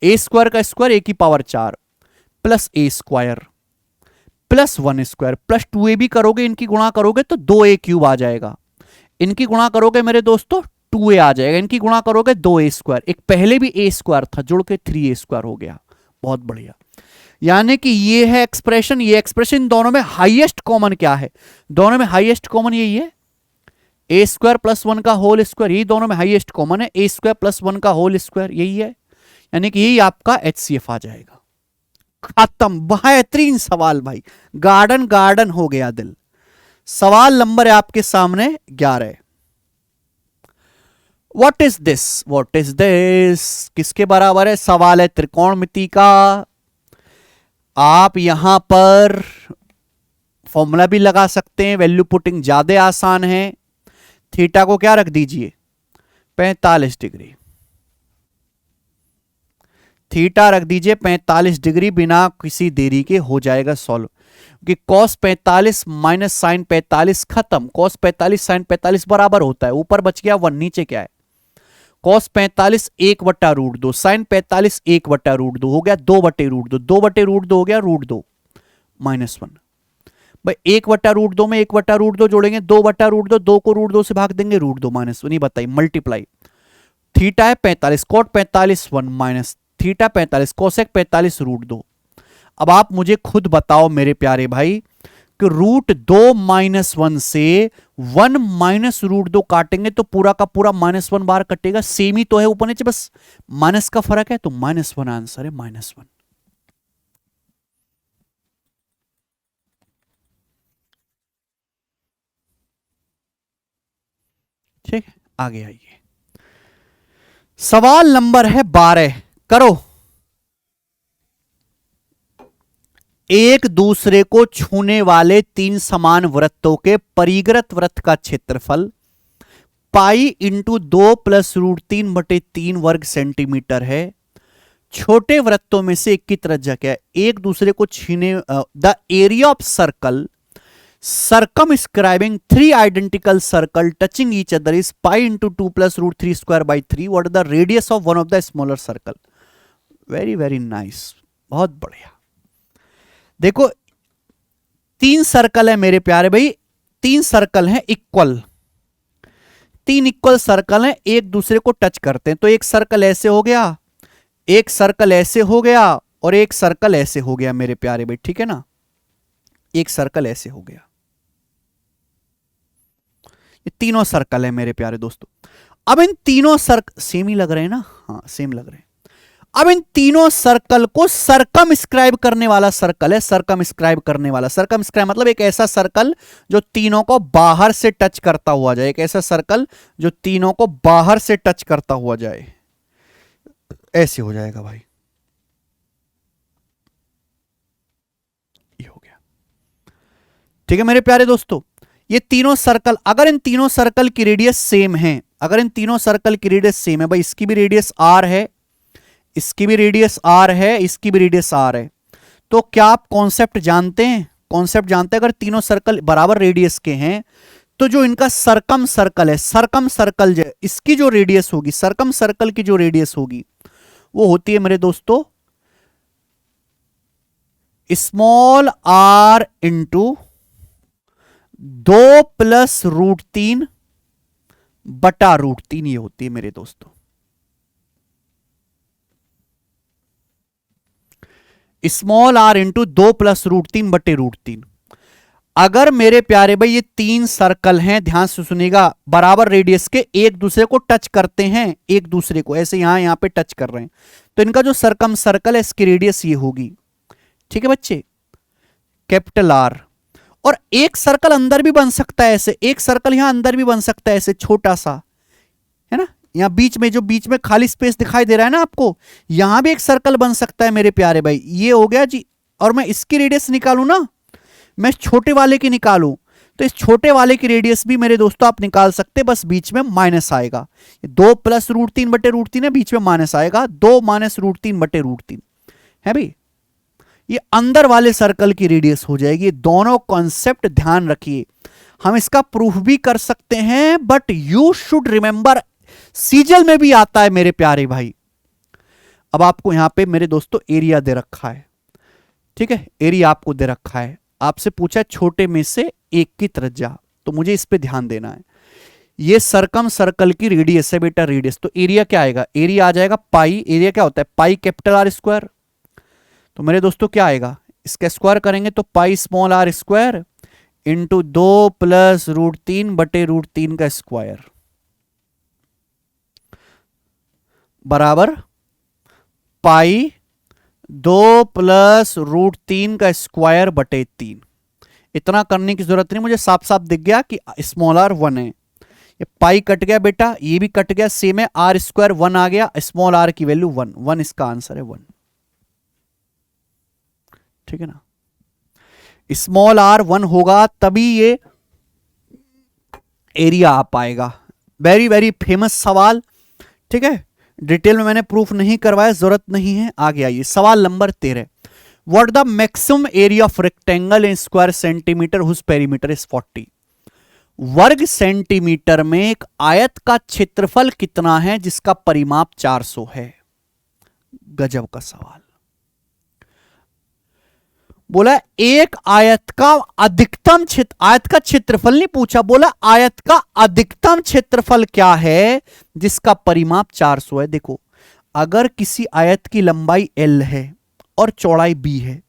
Speaker 1: ए स्क्वायर का स्क्वायर ए की power 4 plus a square plus 1 square plus 2a भी करोगे, इनकी गुणा करोगे तो 2a क्यूब आ जाएगा, इनकी गुणा करोगे मेरे दोस्तों 2a आ जाएगा, इनकी गुणा करोगे 2a स्क्वायर, एक पहले भी a स्क्वायर था जुड़ के 3a स्क्वायर हो गया। बहुत बढ़िया, यानी कि ये है एक्सप्रेशन, ये एक्सप्रेशन, दोनों में हाईएस्ट कॉमन क्या है, दोनों में हाईएस्ट कॉमन यही है, ए स्क्वायर प्लस 1 का होल स्क्वायर, यही दोनों में हाईएस्ट कॉमन है, ए स्क्वायर प्लस 1 का होल स्क्वायर यही है, यानी कि यही आपका HCF आ जाएगा। खत्म, बेहतरीन सवाल भाई, गार्डन गार्डन हो गया दिल। सवाल नंबर है आपके सामने 11, what is this, what is this, किसके बराबर है, सवाल है त्रिकोणमिति का। आप यहां पर फॉर्मूला भी लगा सकते हैं, वैल्यू पुटिंग ज्यादा आसान है। थीटा को क्या रख दीजिए 45 डिग्री, थीटा रख दीजिए 45 डिग्री, बिना किसी देरी के हो जाएगा सॉल्व। कि cos 45 माइनस साइन 45 खत्म, cos 45 साइन 45 बराबर होता है, ऊपर बच गया 1, नीचे क्या है cos 45 1/√2, साइन 45 1/√2 हो गया 2/√2, 2/√2 हो गया √2 -1। भाई 1/√2 में 1/√2 जोड़ेंगे 2/√2, 2 को √2 से भाग देंगे √2 -1, नहीं बताइए मल्टीप्लाई। थीटा है 45, कोट 45 1 माइनस थीटा 45, कोसेक 45 √2। अब आप मुझे खुद बताओ मेरे प्यारे भाई कि √2 -1 से 1 माइनस √2 काटेंगे तो पूरा का पूरा -1 बार कटेगा, सेम ही तो है ऊपर नीचे, बस माइनस का फर्क है, तो -1 आंसर है, -1। ठीक है, आगे आइए। सवाल नंबर है 12, करो। एक दूसरे को छूने वाले 3 समान वृत्तों के परिग्रत वृत्त का क्षेत्रफल पाई इंटू 2 + √3/3 वर्ग सेंटीमीटर है। छोटे वृत्तों में से एक की त्रिज्या क्या है? एक दूसरे को छीने the area of circle circumscribing 3 identical circle touching each other is pi into 2 + √3² / 3. What is the radius of one of the smaller circle? Very very nice, बहुत बढ़िया। देखो 3 सर्कल है मेरे प्यारे भाई, 3 सर्कल हैं इक्वल, 3 इक्वल सर्कल हैं, एक दूसरे को टच करते हैं। तो एक सर्कल ऐसे हो गया, एक सर्कल ऐसे हो गया और एक सर्कल ऐसे हो गया मेरे प्यारे भाई, ठीक है ना, एक सर्कल ऐसे हो गया। ये तीनों सर्कल है मेरे प्यारे दोस्तों। अब इन तीनों सर्कल सेम ही लग रहे हैं ना, हाँ सेम लग रहे हैं। अब इन तीनों सर्कल को सर्कमस्क्राइब करने वाला सर्कल है, सर्कमस्क्राइब करने वाला, सर्कमस्क्राइब मतलब एक ऐसा सर्कल जो तीनों को बाहर से टच करता हुआ जाए, एक ऐसा सर्कल जो तीनों को बाहर से टच करता हुआ जाए, ऐसे हो जाएगा भाई, ये हो गया। ठीक है मेरे प्यारे दोस्तों, ये तीनों सर्कल, अगर इन तीनों सर्कल की रेडियस सेम है, अगर इन तीनों सर्कल की रेडियस सेम है भाई, इसकी भी रेडियस r है, इसकी भी रेडियस r है, इसकी भी रेडियस r है, तो क्या आप कॉन्सेप्ट जानते हैं? कॉन्सेप्ट जानते हैं, अगर तीनों सर्कल बराबर रेडियस के हैं तो जो इनका सरकम सर्कल है, सरकम सर्कल जो इसकी जो रेडियस होगी, सरकम सर्कल की जो रेडियस होगी वो होती है मेरे दोस्तों स्मॉल r इंटू 2 + √3 बटा √3, ये होती है मेरे दोस्तों स्मॉल r इंटू 2 + √3 बटे √3। अगर मेरे प्यारे भाई ये 3 सर्कल हैं, ध्यान से सुनिएगा, बराबर रेडियस के, एक दूसरे को टच करते हैं, एक दूसरे को ऐसे यहां पे टच कर रहे हैं, तो इनका जो सरकम सर्कल है इसकी रेडियस ये होगी, ठीक है बच्चे, कैपिटल R। और एक सर्कल अंदर भी बन सकता है ऐसे, एक सर्कल यहां अंदर भी बन सकता है ऐसे, छोटा सा है ना, यहां बीच में, जो बीच में खाली स्पेस दिखाई दे रहा है ना आपको, यहां भी एक सर्कल बन सकता है मेरे प्यारे भाई, ये हो गया जी। और मैं इसकी रेडियस निकालूं ना, मैं छोटे वाले की निकालूं, तो इस छोटे वाले की रेडियस भी मेरे दोस्तों आप निकाल सकते, बस बीच में माइनस आएगा, 2 + √3 बटे √3 है, बीच में माइनस आएगा, 2 - √3 बटे √3 है भाई, ये अंदर वाले सर्कल की रेडियस हो जाएगी। दोनों कॉन्सेप्ट ध्यान रखिए, हम इसका प्रूफ भी कर सकते हैं, बट यू शुड रिमेंबर सीजल में भी आता है मेरे प्यारे भाई। अब आपको यहां पे मेरे दोस्तों एरिया दे रखा है, ठीक है, एरिया आपको दे रखा है, आपसे पूछा छोटे में से एक की त्रिज्या, तो मुझे इस पे ध्यान देना है। ये सरकम सर्कल की रेडियस है बेटा, रेडियस, तो एरिया क्या आएगा, एरिया आ जाएगा पाई, एरिया क्या होता है पाई कैपिटल R स्क्वायर, तो मेरे दोस्तों क्या आएगा, इसका स्क्वायर करेंगे तो pi small r square into 2 + √3 बटे √3 का स्क्वायर बराबर पाई 2 + √3 का स्क्वायर बटे 3। इतना करने की जरूरत नहीं, मुझे साफ साफ दिख गया कि स्मॉल r 1 है, ये पाई कट गया बेटा, ये भी कट गया, सेम है, R स्क्वायर 1 आ गया, स्मॉल r की वैल्यू 1, 1 इसका आंसर है 1। ठीक है ना, स्मॉल आर 1 होगा तभी ये एरिया आ पाएगा। वेरी वेरी फेमस सवाल, ठीक है, डिटेल में मैंने प्रूफ नहीं करवाया, जरूरत नहीं है। आगे आइए सवाल number 13। What the maximum area of rectangle in square centimetre whose perimeter is 40। वर्ग सेंटीमीटर में एक आयत का क्षेत्रफल कितना है जिसका परिमाप 400 है। गजब का सवाल। बोला एक आयत का अधिकतम क्षेत्र, आयत का क्षेत्रफल नहीं पूछा, बोला आयत का अधिकतम क्षेत्रफल क्या है जिसका परिमाप 400 है। देखो अगर किसी आयत की लंबाई L है और चौड़ाई B है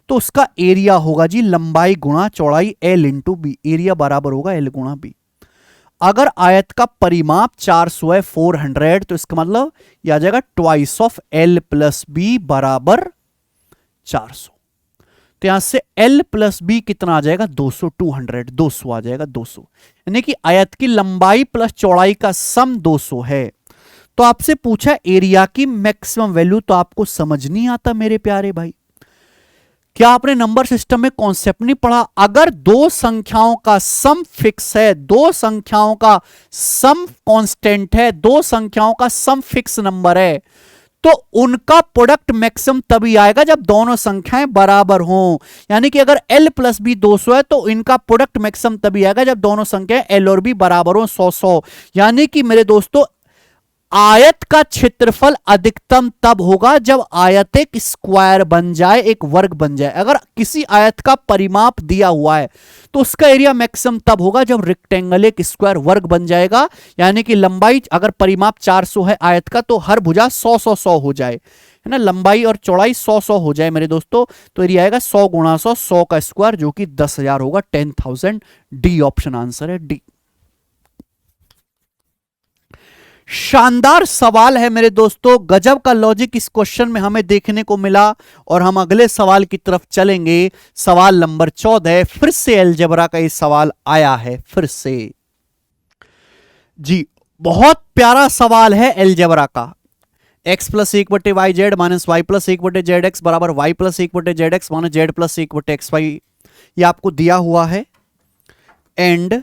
Speaker 1: तो उसका एरिया होगा जी लंबाई गुणा चौड़ाई L इंटू बी, एरिया बराबर होगा L गुणा B। अगर आयत का परिमाप 400 है 400, तो इसका मतलब यह आ जाएगा twice of L plus B बराबर 400। तो यहां से L प्लस B कितना आ जाएगा 200, 200 आ जाएगा 200, यानी कि आयत की लंबाई प्लस चौड़ाई का सम 200 है। तो आपसे पूछा एरिया की मैक्सिमम वैल्यू, तो आपको समझ नहीं आता मेरे प्यारे भाई। क्या आपने नंबर सिस्टम में कॉन्सेप्ट नहीं पढ़ा? अगर दो संख्याओं का सम फिक्स है, दो संख्याओं का सम कांस्टेंट है, दो संख्याओं का सम फिक्स नंबर है, तो उनका प्रोडक्ट मैक्सिमम तभी आएगा जब दोनों संख्याएं बराबर हों। यानी कि अगर L प्लस B 200 है तो इनका प्रोडक्ट मैक्सिमम तभी आएगा जब दोनों संख्याएं L और B बराबर हों 100-100। यानी कि मेरे दोस्तों आयत का क्षेत्रफल अधिकतम तब होगा जब आयत एक स्क्वायर बन जाए, एक वर्ग बन जाए। अगर किसी आयत का परिमाप दिया हुआ है तो उसका एरिया मैक्सिमम तब होगा जब रेक्टेंगल एक स्क्वायर वर्ग बन जाएगा। यानी कि लंबाई अगर परिमाप 400 है आयत का तो हर भुजा 100-100 हो जाए, है ना, लंबाई और चौड़ाई 100-100 हो जाए मेरे दोस्तों, तो एरिया आएगा 100 गुणा 100, 100 का स्क्वायर जो कि 10,000 होगा, 10,000। डी ऑप्शन आंसर है, डी। शानदार सवाल है मेरे दोस्तों, गजब का लॉजिक इस क्वेश्चन में हमें देखने को मिला। और हम अगले सवाल की तरफ चलेंगे। सवाल नंबर 14, फिर से अलजेब्रा का ये सवाल आया है फिर से जी, बहुत प्यारा सवाल है अलजेब्रा का। x plus 1/yz minus y plus 1/zx बराबर y plus 1/zx minus z plus 1/xy, ये आपको दिया हुआ है। एंड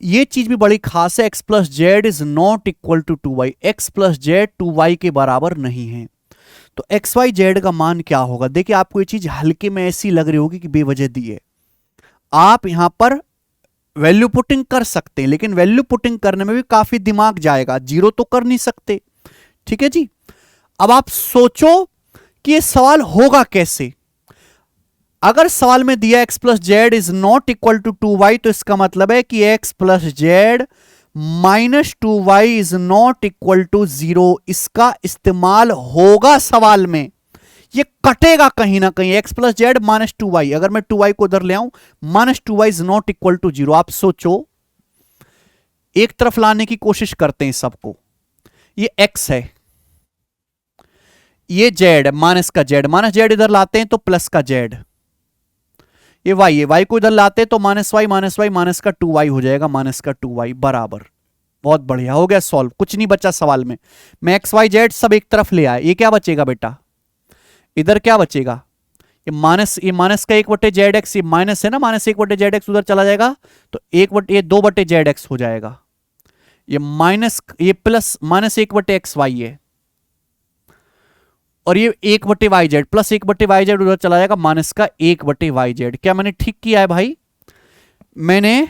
Speaker 1: ये चीज भी बड़ी खास है, x plus Z is not equal to 2y, x plus Z 2y के बराबर नहीं है। तो एक्स वाई जेड का मान क्या होगा? देखिए आपको ये चीज हल्के में ऐसी लग रही होगी कि बेवजह दी है, आप यहां पर वैल्यू पुटिंग कर सकते हैं, लेकिन वैल्यू पुटिंग करने में भी काफी दिमाग जाएगा, जीरो तो कर नहीं सकते। ठीक है जी, अब आप सोचो कि ये सवाल होगा कैसे। अगर सवाल में दिया x plus Z is not equal to 2y, तो इसका मतलब है कि x plus Z minus 2y is not equal to 0। इसका इस्तेमाल होगा सवाल में, ये कटेगा कहीं ना कहीं। x plus Z minus 2y, अगर मैं 2y को उधर ले आऊं, minus 2y is not equal to 0। आप सोचो, एक तरफ लाने की कोशिश करते हैं सबको। ये x है, ये z, माइनस का z, माइनस z इधर लाते हैं तो प्लस का z। ये y है, y को इधर लाते तो माइनस वाई माइनस का 2y हो जाएगा, माइनस का 2y बराबर। बहुत बढ़िया, हो गया सॉल्व, कुछ नहीं बचा सवाल में। मैं एक्स वाई जेड सब एक तरफ ले आए, ये क्या बचेगा बेटा? इधर क्या बचेगा? ये माइनस का 1/zx, ये माइनस है ना, माइनस 1/zx उधर चला जाएगा तो ये 2/zx हो जाएगा। ये माइनस, ये प्लस माइनस 1/xy है, और ये 1/yz प्लस 1/yz उधर चला जाएगा, माइनस का 1/yz। क्या मैंने ठीक किया है भाई? मैंने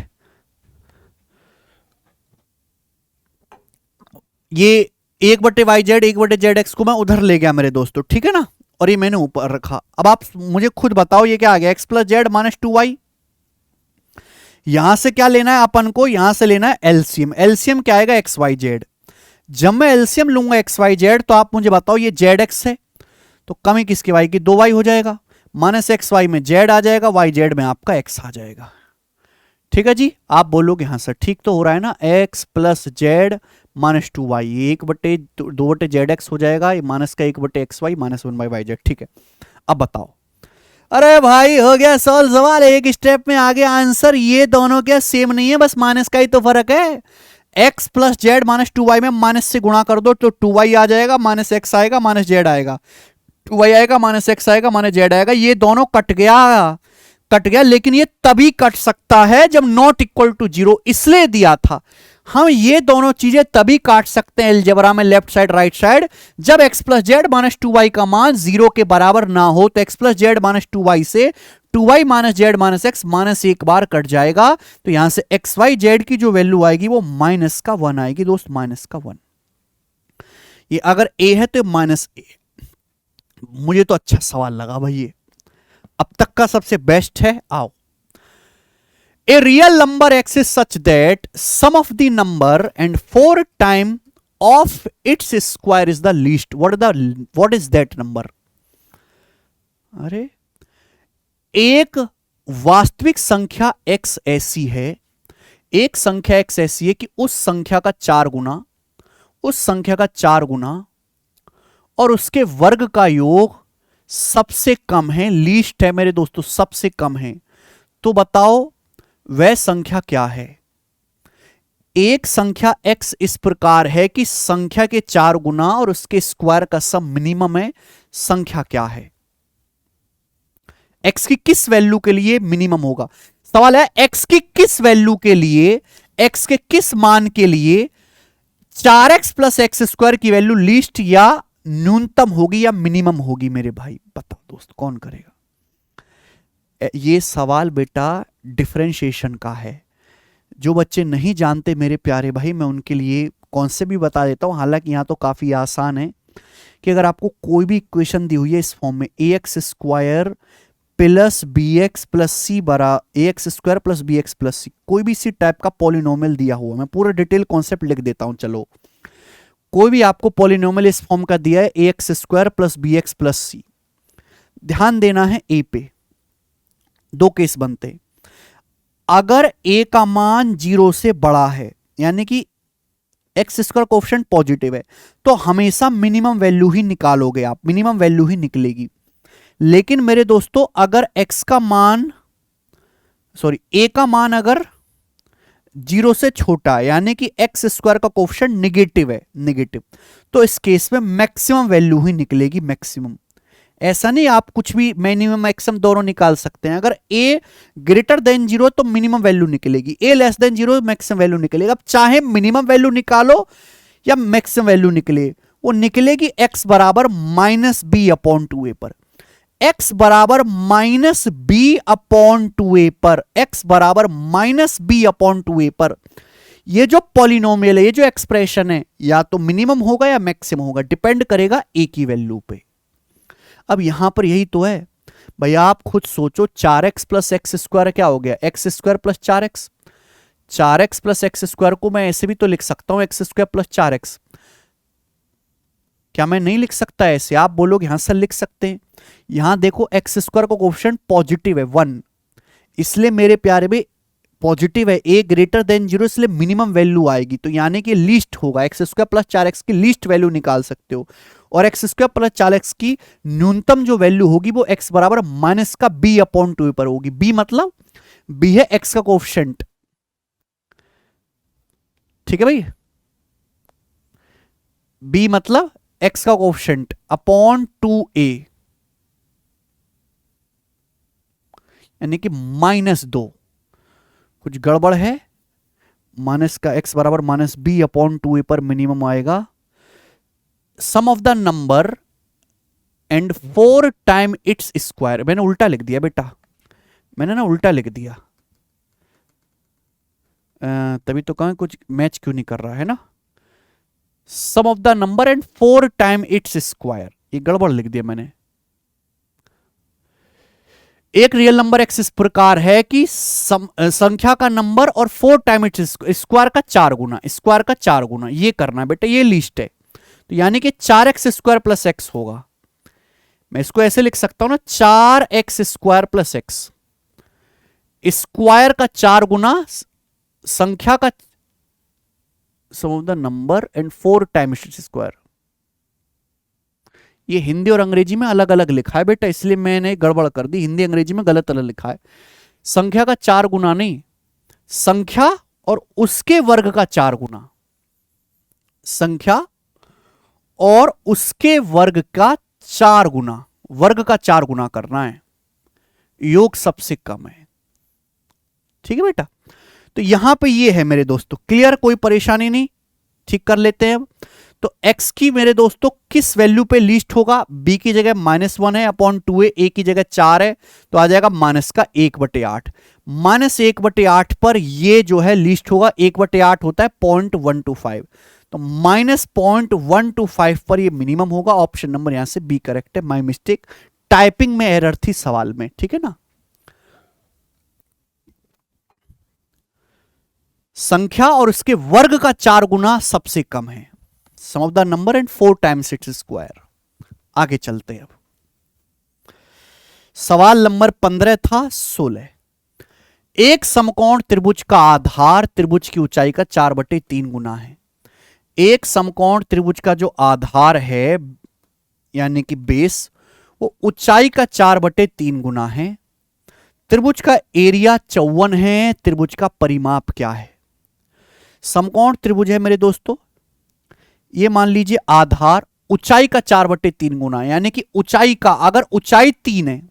Speaker 1: ये 1/yz 1/zx को मैं उधर ले गया मेरे दोस्तों, ठीक है ना, और ये मैंने ऊपर रखा। अब आप मुझे खुद बताओ ये क्या आ गया? x plus Z minus 2y। यहां से क्या लेना है अपन को? यहां से लेना है एलसीएम। एलसीएम क्या आएगा? X Y Z. जब मैं एलसीएम लूंगा एक्स वाई जेड, तो आप मुझे बताओ ये जेड एक्स है तो कमी किसकी? वाई की, 2y हो जाएगा, माइनस एक्स वाई में जेड आ जाएगा, वाई जेड में आपका एक्स आ जाएगा। ठीक है जी, आप बोलोगे हाँ सर ठीक तो हो रहा है ना, X plus Z minus 2y, 1/2/जेड एक्स हो जाएगा, ये माइनस का 1/xy माइनस 1/yz। ठीक है, अब बताओ। अरे भाई हो गया सॉल्व सवाल, एक स्टेप में आगे आंसर। ये दोनों क्या सेम नहीं है, बस माइनस का ही तो फर्क है। x plus Z minus 2y में माइनस से गुणा कर दो तो 2y आ जाएगा, माइनस एक्स आएगा, माइनस जेड आएगा। 2y आएगा, माइनस x आएगा, माइनस z आएगा। ये दोनों कट गया, लेकिन ये तभी कट सकता है जब नॉट इक्वल टू 0, इसलिए दिया था। हम ये दोनों चीजें तभी काट सकते हैं अलजेब्रा में, लेफ्ट साइड राइट साइड, जब x plus Z minus 2y का मान 0 के बराबर ना हो। तो x plus Z minus 2y से 2y minus Z minus x minus एक बार कट जाएगा। तो यहां से एक्स वाई जेड की जो वैल्यू आएगी वो माइनस का 1 आएगी दोस्त, माइनस का 1। ये अगर a है तो माइनस a। मुझे तो अच्छा सवाल लगा भाई, ये अब तक का सबसे बेस्ट है। आओ, a real number x is such that sum of the number and 4 time of its square is the least. What is that number? अरे, एक वास्तविक संख्या x ऐसी है, एक संख्या x ऐसी है कि उस संख्या का 4 गुना, उस संख्या का 4 गुना और उसके वर्ग का योग सबसे कम है, लीस्ट है मेरे दोस्तों, सबसे कम है। तो बताओ वह संख्या क्या है? एक संख्या x इस प्रकार है कि संख्या के 4 गुना और उसके स्क्वायर का सम मिनिमम है। संख्या क्या है? x की किस वैल्यू के लिए मिनिमम होगा? सवाल है x की किस वैल्यू के लिए, x के किस मान के लिए 4x प्लस एक्स स्क्वायर की वैल्यू लीस्ट या न्यूनतम होगी या मिनिमम होगी? मेरे भाई बताओ दोस्त, कौन करेगा? ये सवाल बेटा डिफरेंशिएशन का है। जो बच्चे नहीं जानते मेरे प्यारे भाई, मैं उनके लिए कॉन्सेप्ट भी बता देता हूं। हालांकि यहां तो काफी आसान है कि अगर आपको कोई भी इक्वेशन दी हुई है इस फॉर्म में, a x square plus b x plus c बरा a x square plus b x plus c, कोई भी इसी टाइप का पॉलिनोमियल दिया हुआ, मैं पूरा डिटेल कॉन्सेप्ट लिख देता हूं। चलो, कोई भी आपको पॉलिनोमियल इस फॉर्म का दिया है, a x square plus b x plus c, ध्यान देना है ए पे। दो केस बनते, अगर a का मान 0 से बड़ा है, यानी कि एक्स स्क्वायर कोएफिशिएंट पॉजिटिव है, तो हमेशा मिनिमम वैल्यू ही निकालोगे आप, मिनिमम वैल्यू ही निकलेगी। लेकिन मेरे दोस्तों अगर a का मान अगर 0 से छोटा है, यानी कि एक्स स्क्वायर का कोएफिशिएंट निगेटिव है, निगेटिव, तो इस केस में मैक्सिमम वैल्यू ही निकलेगी, मैक्सिमम। ऐसा नहीं आप कुछ भी मिनिमम मैक्सिमम दोनों निकाल सकते हैं। अगर a ग्रेटर देन 0 तो मिनिमम वैल्यू निकलेगी, a less than 0 maximum value निकलेगा। अब चाहे मिनिमम वैल्यू निकालो या मैक्सिमम वैल्यू निकले, वो निकलेगी x बराबर माइनस बी अपॉन 2a पर, x बराबर माइनस बी अपॉन 2a पर, x बराबर माइनस बी अपॉन 2a पर। ये जो पॉलिनोमियल है, ये जो एक्सप्रेशन है, या तो मिनिमम होगा या मैक्सिमम होगा, डिपेंड करेगा a की वैल्यू पे। अब यहां पर यही तो है भैया, आप खुद सोचो, 4x प्लस एक्स स्क्वायर क्या हो गया? X square plus 4x। 4x plus x square को मैं ऐसे भी तो लिख सकता हूं, एक्स स्क्वायर प्लस 4x। क्या मैं नहीं लिख सकता ऐसे? आप बोलोगे हाँ सर लिख सकते हैं। यहां देखो एक्स स्क्वायर का कोएफिशिएंट पॉजिटिव है 1, इसलिए मेरे प्यारे भी पॉजिटिव है, a ग्रेटर देन 0, इसलिए मिनिमम वैल्यू आएगी, तो यानी कि लीस्ट होगा। एक्स स्क्वायर प्लस 4x की लीस्ट वैल्यू निकाल सकते हो, और एक्स स्क्वायर प्लस 4x की न्यूनतम जो वैल्यू होगी वो x बराबर माइनस का b अपॉन 2 पर होगी। b मतलब b है x का कोएफिशिएंट, ठीक है भाई, b मतलब x का कोएफिशिएंट अपॉन 2a, यानी कि -2। कुछ गड़बड़ है? माइनस का x बराबर माइनस बी अपॉन 2a पर मिनिमम आएगा। Sum of the number and 4 time its square, मैंने उल्टा लिख दिया बेटा, मैंने ना उल्टा लिख दिया, तभी तो कहें कुछ मैच क्यों नहीं कर रहा है ना। Sum of the number and 4 time its square, ये गड़बड़ लिख दिया मैंने। एक रियल नंबर x इस प्रकार है कि संख्या का नंबर और 4 टाइम इट्स स्क्वायर का 4 गुना, स्क्वायर का 4 गुना, ये करना है बेटा, ये लिस्ट है। तो यानी कि 4x स्क्वायर प्लस एक्स होगा। मैं इसको ऐसे लिख सकता हूं ना, 4x square plus x, square का 4 गुना संख्या का sum of the number and 4 time its square. ये हिंदी और अंग्रेजी में अलग अलग लिखा है बेटा, इसलिए मैंने गड़बड़ कर दी, हिंदी अंग्रेजी में गलत अलग लिखा है। संख्या का 4 गुना नहीं, संख्या और उसके वर्ग का 4 गुना, संख्या और उसके वर्ग का 4 गुना, वर्ग का 4 गुना करना है, योग सबसे कम है। ठीक है बेटा, तो यहां पे ये है मेरे दोस्तों, क्लियर, कोई परेशानी नहीं, ठीक कर लेते हैं अब। तो x की मेरे दोस्तों किस वैल्यू पे लीस्ट होगा, b की जगह -1 है अपॉन 2 है, a की जगह 4 है, तो आ जाएगा माइनस का 1/8। -1/8 पर ये जो है लीस्ट होगा, 1/8 होता है 0.125, तो -0.125 पर ये मिनिमम होगा। ऑप्शन नंबर यहां से बी करेक्ट है, माई मिस्टेक, टाइपिंग में एरर थी सवाल में, ठीक है ना। संख्या और उसके वर्ग का 4 गुना सबसे कम है, sum of the number and 4 times its square. आगे चलते हैं अब, सवाल नंबर 15 था 16। एक समकोण त्रिभुज का आधार त्रिभुज की ऊंचाई का 4/3 गुना है। एक समकोण त्रिभुज का जो आधार है यानी कि बेस, वो ऊंचाई का 4/3 गुना है। त्रिभुज का एरिया 54 है, त्रिभुज का परिमाप क्या है। समकोण त्रिभुज है मेरे दोस्तों, ये मान लीजिए आधार, ऊंचाई का 4/3 गुना, यानी कि ऊंचाई का, अगर ऊंचाई 3 है,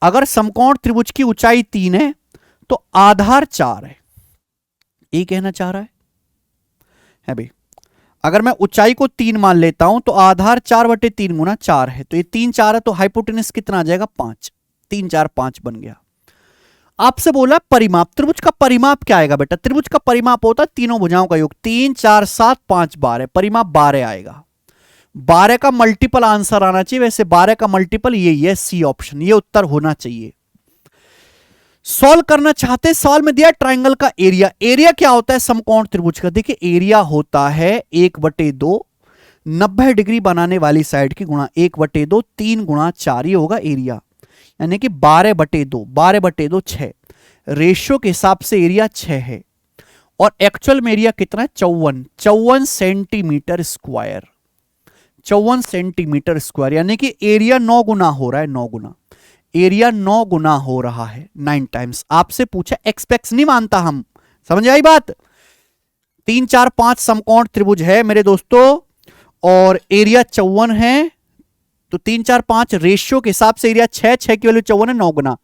Speaker 1: अगर समकोण त्रिभुज की ऊंचाई 3 है तो आधार 4 है, ये कहना चाह रहा है भाई। अगर मैं ऊंचाई को 3 मान लेता हूं तो आधार 4/3 गुना 4 है, तो ये 3 4 है, तो हाइपोटेनस कितना आ जाएगा 5, 3 4 5 बन गया। आपसे बोला परिमाप, त्रिभुज का परिमाप क्या आएगा बेटा, त्रिभुज का परिमाप होता है तीनों भुजाओं का योग, 3 4 7 5 12, परिमाप 12 आएगा। 12 का मल्टीपल आंसर आना चाहिए, वैसे 12 का मल्टीपल यही है, सी ऑप्शन, ये उत्तर होना चाहिए। सॉल्व करना चाहते, सवाल में दिया ट्राइंगल का एरिया। एरिया क्या होता है समकोण त्रिभुज का, देखिए एरिया होता है 1/2, 90 डिग्री बनाने वाली साइड की गुणा 1/2, 3 गुणा 4, ये होगा एरिया, यानी कि 12/2, 12/2 6, रेशियो के हिसाब से एरिया 6 है। और एक्चुअल में एरिया कितना है 54 सेंटीमीटर स्क्वायर, 54 सेंटीमीटर स्क्वायर, यानी कि एरिया 9 गुना हो रहा है, 9 गुना, एरिया 9 गुना हो रहा है, 9 टाइम्स। आपसे पूछा एक्सपेक्ट नहीं मानता हम, समझ आई बात। 3 4 5 समकोण त्रिभुज है मेरे दोस्तों और एरिया 54 है, तो 3 4 5 रेशियो के हिसाब से एरिया 6, 6 की वैल्यू 54 है, 9 गुना।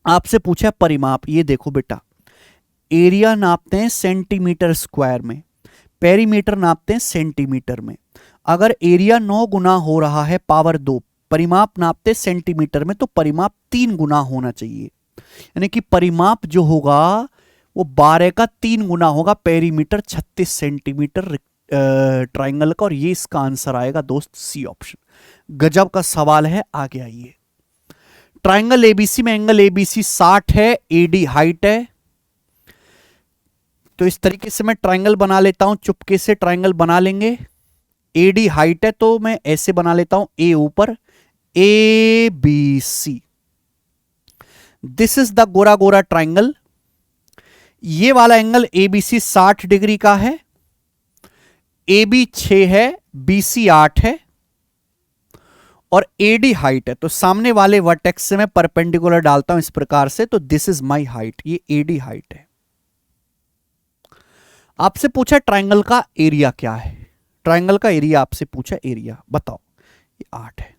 Speaker 1: आपसे पूछा परिमाप, ये देखो बेटा, एरिया नापते हैं सेंटीमीटर स्क्वायर में, पेरीमीटर नापते हैं सेंटीमीटर में। अगर एरिया 9 गुना हो रहा है पावर 2, परिमाप नापते सेंटीमीटर में, तो परिमाप 3 गुना होना चाहिए, यानी कि परिमाप जो होगा वो 12 का 3 गुना होगा, पेरीमीटर 36 सेंटीमीटर ट्राइंगल का, और ये इसका आंसर आएगा दोस्त सी ऑप्शन। गजब का सवाल है, आगे आइए। ट्राइंगल एबीसी में एंगल एबीसी 60 है, एडी हाइट है, तो इस तरीके से मैं ट्राइंगल बना लेता हूं, चुपके से ट्राइंगल बना लेंगे। एडी हाइट है तो मैं ऐसे बना लेता हूं, ए ऊपर, A B C, this is the गोरा गोरा ट्राइंगल। ये वाला एंगल एबीसी 60 डिग्री का है, ए बी 6 है, बीसी 8 है और एडी हाइट है, तो सामने वाले वर्टेक्स से मैं परपेंडिकुलर डालता हूं इस प्रकार से, तो दिस इज माई हाइट, ये एडी हाइट है। आपसे पूछा ट्राइंगल का एरिया क्या है, ट्राइंगल का एरिया आपसे पूछा, एरिया बताओ, ये 8 है,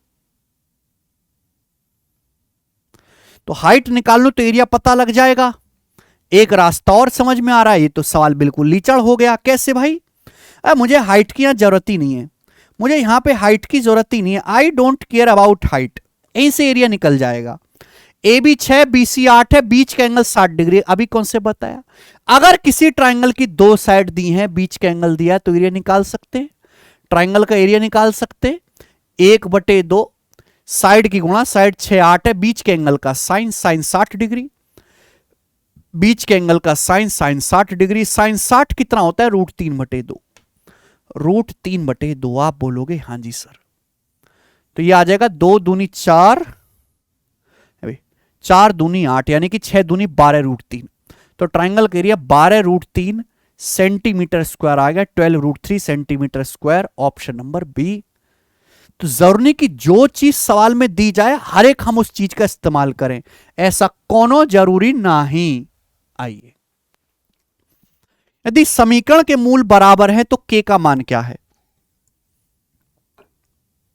Speaker 1: तो हाइट निकाल लो तो एरिया पता लग जाएगा। एक रास्ता और समझ में आ रहा है, ये तो सवाल बिल्कुल लीचड़ हो गया, कैसे भाई, मुझे हाइट की यहां जरूरत ही नहीं है, मुझे यहां पे हाइट की जरूरत ही नहीं है, I don't care about height, यहीं से एरिया निकल जाएगा। ए बी 6, बीसी 8 है, बीच का एंगल 60 डिग्री, अभी कौन से बताया। अगर किसी ट्राइंगल की 2 साइड दी हैं, बीच का एंगल दिया है, तो एरिया निकाल सकते हैं, ट्राइंगल का एरिया निकाल सकते हैं। 1/2 साइड की गुणा, साइड 6 8 है, बीच के एंगल का साइन, साइन 60 डिग्री, बीच के एंगल का साइन, साइन 60 डिग्री, साइन 60 कितना होता है √3/2, √3/2। आप बोलोगे हाँ जी सर, तो ये आ जाएगा 2 दूनी 4, 4 दूनी 8, यानी कि 6 दूनी 12√3, तो ट्राइंगल का एरिया 12√3 सेंटीमीटर स्क्वायर आ गया, 12√3 centimetre square, option number B. तो जरूरी की जो चीज सवाल में दी जाए हर एक हम उस चीज का इस्तेमाल करें, ऐसा कोनो जरूरी नहीं। आइए, यदि समीकरण के मूल बराबर है तो के का मान क्या है,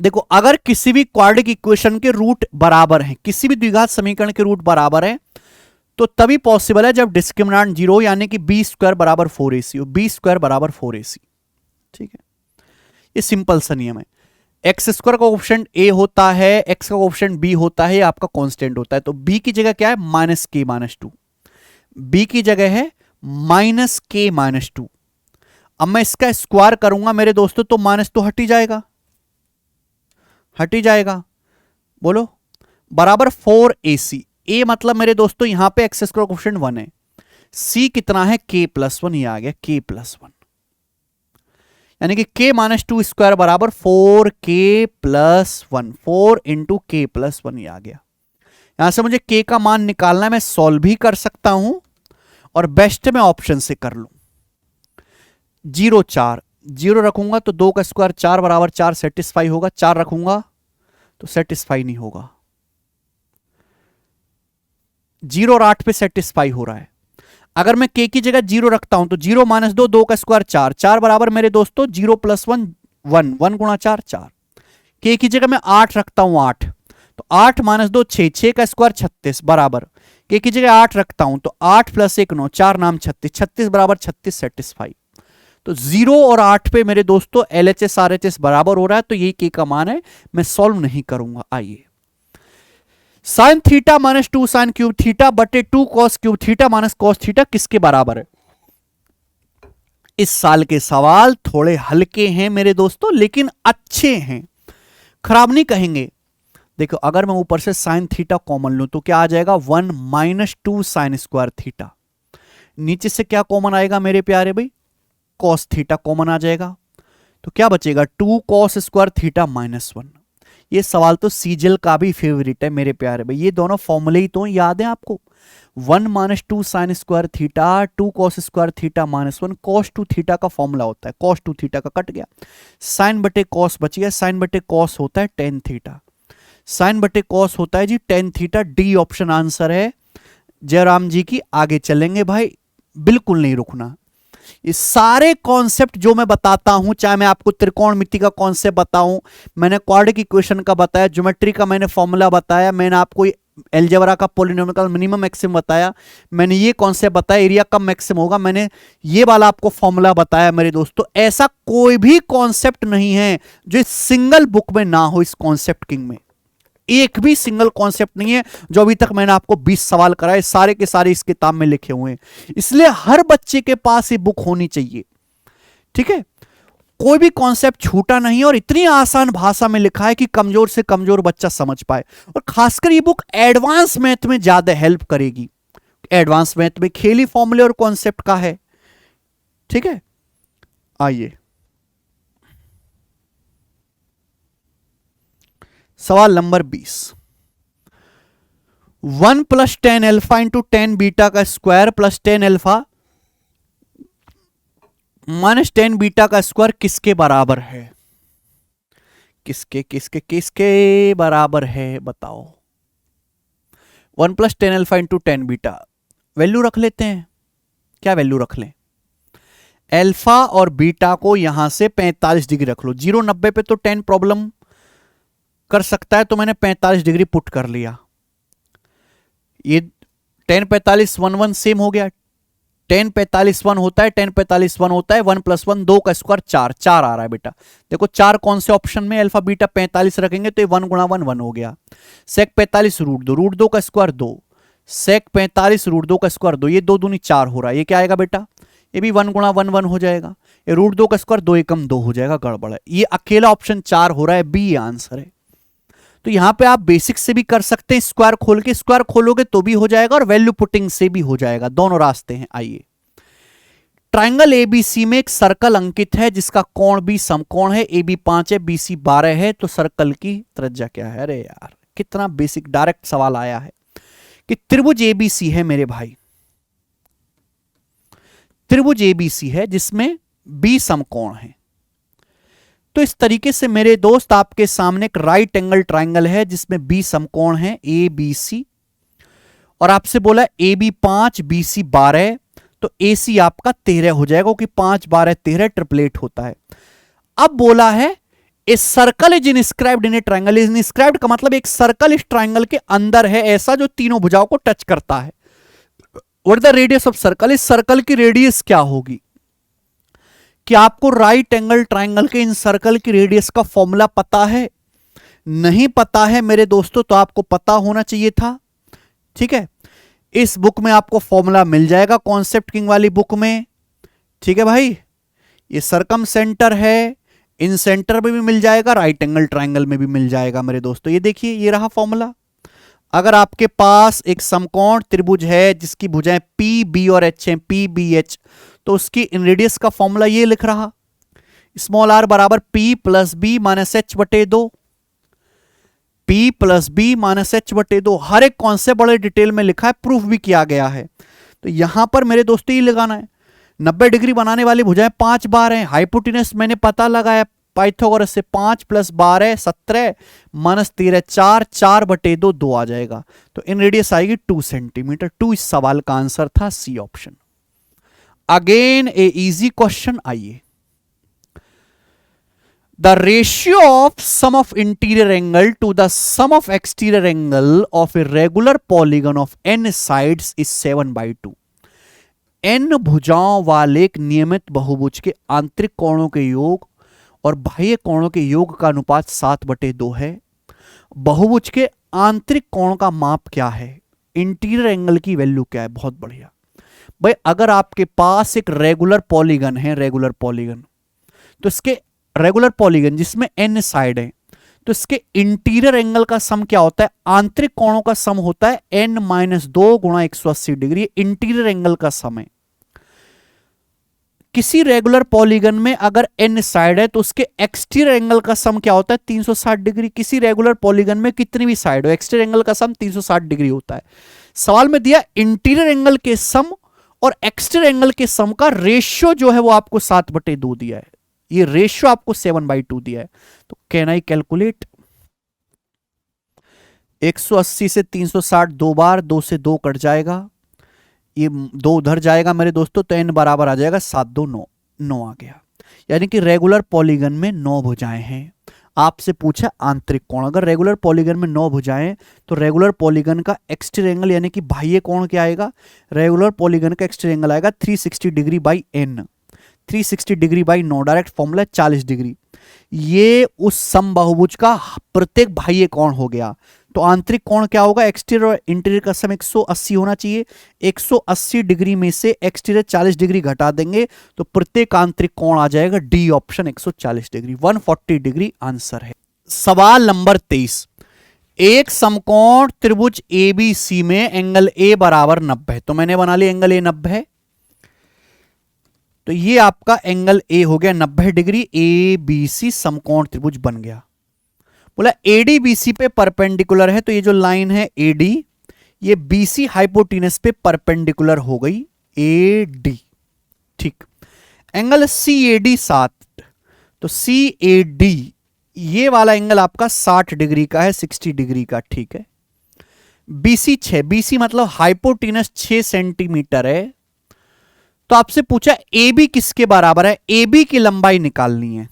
Speaker 1: देखो अगर किसी भी क्वाड्रेटिक इक्वेशन के रूट बराबर हैं, किसी भी द्विघात समीकरण के रूट बराबर हैं, तो तभी पॉसिबल है जब डिस्क्रिमिनेंट जीरो यानी कि बी स्क्वायर बराबर 4ac हो, बी स्क्वायर बराबर 4ac। ठीक है, ये सिंपल सा नियम है। एक्स स्क्वायर का कोएफिशिएंट ए होता है, एक्स का कोएफिशिएंट बी होता है, आपका कांस्टेंट होता है। तो बी की जगह क्या है, माइनस के माइनस टू, बी की जगह है माइनस के माइनस टू। अब मैं इसका स्क्वायर करूंगा मेरे दोस्तों, तो माइनस तो हट ही जाएगा, हट ही जाएगा, बोलो, बराबर 4ac। ए मतलब मेरे दोस्तों यहां पे एक्स स्क्वायर कोएफिशिएंट 1 है, सी कितना है के प्लस 1, ये आ गया के प्लस 1, यानी कि के माइनस टू स्क्वायर बराबर 4k प्लस 1, 4 इंटू के प्लस 1, ये आ गया। यहां से मुझे के का मान निकालना है, मैं सॉल्व भी कर सकता हूं और बेस्ट में ऑप्शन से कर लूं। 0 4, 0 रखूंगा तो 2 का स्क्वायर 4 बराबर 4 सेटिस्फाई होगा, 4 रखूंगा तो सेटिस्फाई नहीं होगा। 0 और 8 पे सेटिस्फाई हो रहा है। अगर मैं के की जगह 0 रखता हूं तो 0 माइनस 2, 2 का स्क्वायर 4, 4 बराबर मेरे दोस्तों 0 प्लस 1 1, 1 गुणा 4 4। के की जगह मैं 8 रखता हूं 8, तो 8 माइनस 2 6, 6 का स्क्वायर 36 बराबर के की जगह 8 रखता हूं तो 8 प्लस 1 9, 4 नाम 36, 36 बराबर 36 सेटिस्फाई। तो 0 और 8 पे मेरे दोस्तों LHS RHS बराबर हो रहा है, तो यही के का मान है, मैं सॉल्व नहीं करूंगा। आइए, sine theta minus 2 sine cube theta बटे 2 cos cube theta minus cos theta किसके बराबर है? इस साल के सवाल थोड़े हल्के हैं मेरे दोस्तों, लेकिन अच्छे हैं, खराब नहीं कहेंगे। देखो अगर मैं ऊपर से साइन थीटा कॉमन लूं तो क्या आ जाएगा, 1 माइनस 2 साइन स्क्वायर थीटा। नीचे से क्या कॉमन आएगा मेरे प्यारे भाई, कॉस थीटा कॉमन आ जाएगा, तो क्या बचेगा 2 कॉस स्क्वायर थीटा माइनस 1। ये सवाल तो सीजल का भी फेवरेट है मेरे प्यारे भाई, ये दोनों फॉर्मूले ही तो याद है आपको, 1 minus 2 sine square theta 2 cos square theta minus 1, cos 2 theta का फॉर्मूला होता है, कॉस 2 थीटा का कट गया, साइन बटे कॉस बच गया, साइन बटे कॉस होता है टेन थीटा, साइन बटे कॉस होता है जी tan theta. D option answer है जयराम जी की। आगे चलेंगे भाई, बिल्कुल नहीं रुकना। ये सारे कॉन्सेप्ट जो मैं बताता हूं, चाहे मैं आपको त्रिकोणमिति का कॉन्सेप्ट बताऊं, मैंने क्वाड्रेटिक इक्वेशन का बताया, ज्योमेट्री का मैंने फॉर्मूला बताया, मैंने आपको अलजेब्रा का पॉलिनोमियल मिनिमम मैक्सिमम बताया, मैंने ये कॉन्सेप्ट बताया एरिया कब मैक्सिमम होगा, मैंने ये वाला आपको फॉर्मूला बताया मेरे दोस्तों। ऐसा कोई भी कॉन्सेप्ट नहीं है जो सिंगल बुक में ना हो, इस कॉन्सेप्ट किंग में एक भी सिंगल कॉन्सेप्ट नहीं है जो अभी तक मैंने आपको 20 सवाल कराए, सारे के सारे इस किताब में लिखे हुए हैं। इसलिए हर बच्चे के पास ये बुक होनी चाहिए, ठीक है, कोई भी कॉन्सेप्ट छूटा नहीं, और इतनी आसान भाषा में लिखा है कि कमजोर से कमजोर बच्चा समझ पाए। और खासकर ये बुक एडवांस मैथ में ज्यादा हेल्प करेगी, एडवांस मैथ में खेली फॉर्मूले और कॉन्सेप्ट का है, ठीक है। आइए सवाल नंबर 20, 1 प्लस 10 एल्फा इंटू 10 बीटा का square plus 10 alpha minus 10 beta का स्क्वायर किसके बराबर है? किसके किसके किसके बराबर है बताओ। 1 plus 10 alpha into 10 beta, value रख लेते हैं, क्या वैल्यू रख लें? एल्फा और बीटा को यहां से 45 डिग्री रख लो, 0 90 पे तो 10 प्रॉब्लम कर सकता है, तो मैंने 45 डिग्री पुट कर लिया। ये 10 45 1 1 सेम हो गया, 10 45 1 होता है, 10 45 1 होता है, 1 प्लस 1 2 का स्क्वायर 4 4 आ रहा है बेटा। देखो 4 कौन से ऑप्शन में, अल्फा बीटा 45 रखेंगे तो ये 1 गुणा 1 1 हो गया, सेक 45 रूट 2 का स्क्वायर 2, सेक 45 रूट 2 का स्क्वायर 2, ये 2 दूनी 4 हो रहा है, ये क्या आएगा बेटा, ये भी 1 गुणा 1 1 हो जाएगा, ये रूट 2 का स्क्वायर 2 एकम 2 हो जाएगा, गड़बड़ है, ये अकेला ऑप्शन 4 हो रहा है, बी आंसर है। तो यहां पे आप बेसिक से भी कर सकते हैं, स्क्वायर खोल के, स्क्वायर खोलोगे तो भी हो जाएगा और वैल्यू पुटिंग से भी हो जाएगा, दोनों रास्ते हैं। आइए, ट्राइंगल एबीसी में एक सर्कल अंकित है जिसका कोण भी समकोण है, AB 5 है, BC 12 है, तो सर्कल की त्रिज्या क्या है? अरे यार कितना बेसिक डायरेक्ट सवाल आया है कि त्रिभुज एबीसी है मेरे भाई, त्रिभुज एबीसी है जिसमें B समकोण है। तो इस तरीके से मेरे दोस्त आपके सामने एक राइट एंगल ट्राइंगल है जिसमें B समकोण है ABC, और आपसे बोला AB 5 BC 12, तो AC आपका 13 हो जाएगा, क्योंकि 5 12 13 ट्रिपलेट होता है। अब बोला है a circle is inscribed in A triangle. Is inscribed का मतलब एक सर्कल इस ट्राइंगल के अंदर है ऐसा जो तीनों भुजाओं को टच करता है। What the radius of circle, इस सर्कल की रेडियस क्या होगी? क्या आपको राइट एंगल ट्राइंगल के इन सर्कल की रेडियस का फॉर्मूला पता है? नहीं पता है मेरे दोस्तों, तो आपको पता होना चाहिए था। ठीक है, इस बुक में आपको फॉर्मूला मिल जाएगा, कॉन्सेप्ट किंग वाली बुक में। ठीक है भाई, ये सरकम सेंटर है, इन सेंटर में भी मिल जाएगा, राइट एंगल ट्राइंगल में भी मिल जाएगा मेरे दोस्तों। ये देखिए, ये रहा फॉर्मूला। अगर आपके पास एक समकोण त्रिभुज है जिसकी भुजाएं पी बी और एच हैं, पी बी एच, तो उसकी इन रेडियस का फॉर्मूला ये लिख रहा, स्मॉल आर बराबर P plus B minus H बटे दो, P plus B minus H बटे दो। हर एक कॉन्सेप्ट बड़े डिटेल में लिखा है, प्रूफ भी किया गया है। तो यहां पर मेरे दोस्तों ये लगाना है, 90 डिग्री बनाने वाली भुजाएं 5 बार हैं। हाइपोटेनस मैंने पता लगाया पाइथागोरस से, 5 प्लस 12 17 माइनस 13 4, 4 बटे 2 2 आ जाएगा। तो इन रेडियस आएगी 2 सेंटीमीटर। 2 इस सवाल का आंसर था, C option. Again a easy question, आइए। The ratio of sum of interior angle to the sum of exterior angle of a regular polygon of n sides is 7/2. n भुजाओं वाले एक नियमित बहुभुज के आंतरिक कोणों के योग और बाह्य कोणों के योग का अनुपात 7/2 है। बहुभुज के आंतरिक कोण का माप क्या है? इंटीरियर एंगल की वैल्यू क्या है? बहुत बढ़िया भाई, अगर आपके पास एक रेगुलर पॉलीगन है, रेगुलर पॉलीगन, तो इसके रेगुलर पॉलीगन जिसमें n साइड है, तो इसके इंटीरियर एंगल का सम क्या होता है? आंतरिक कोणों का सम होता है n-2 गुणा 180 डिग्री। इंटीरियर एंगल का सम है। किसी रेगुलर पॉलीगन में अगर n साइड है तो उसके एक्सटीरियर एंगल का सम क्या होता है? 360 डिग्री। किसी रेगुलर पॉलीगन में कितनी भी साइड हो, एक्सटीरियर एंगल का सम 360 डिग्री होता है। सवाल में दिया इंटीरियर एंगल के सम और एक्सटीरियर एंगल के सम का रेशियो जो है वो आपको 7/2 दिया है। ये रेशियो आपको 7/2 दिया है। तो कैन आई कैलकुलेट? 180 से 360 दो बार, 2 से 2 कट जाएगा, ये 2 उधर जाएगा मेरे दोस्तों, तो n बराबर आ जाएगा 7 2 9, 9 आ गया। यानी कि रेगुलर पॉलीगन में 9 भुजाएं हैं। आपसे पूछा आंतरिक कोण, अगर रेगुलर पॉलीगन में 9 भुजाएं तो रेगुलर पॉलीगन का एक्सटीरियर एंगल यानी कि बाह्य कोण क्या आएगा? रेगुलर पॉलीगन का एक्सटीरियर एंगल आएगा 360 degree by n। 360 degree by 9, direct formula 40 degree. ये उस समबाहुभुज का प्रत्येक बाह्य कोण हो गया। तो आंतरिक कोण क्या होगा? एक्सटीरियर और इंटीरियर का सम 180 होना चाहिए। 180 डिग्री में से एक्सटीरियर 40 डिग्री घटा देंगे तो प्रत्येक आंतरिक कोण आ जाएगा D option 140 degree. 140 degree answer है। सवाल नंबर 23, एक समकोण त्रिभुज एबीसी में एंगल ए बराबर 90। तो मैंने बना लिया एंगल ए 90 है, तो ये आपका एंगल ए हो गया 90 डिग्री। ए बी सी समकोण त्रिभुज बन गया। बोला एडी बीसी पे परपेंडिकुलर है, तो ये जो लाइन है एडी, ये बीसी हाइपोटेनस पे परपेंडिकुलर हो गई एडी। ठीक, एंगल सी एडी 7, तो सी एडी ये वाला एंगल आपका 60 डिग्री का है, 60 डिग्री का। ठीक है, बीसी 6, बीसी मतलब हाइपोटेनस 6 सेंटीमीटर है। तो आपसे पूछा ए बी किसके बराबर है? ए बी की लंबाई निकालनी है।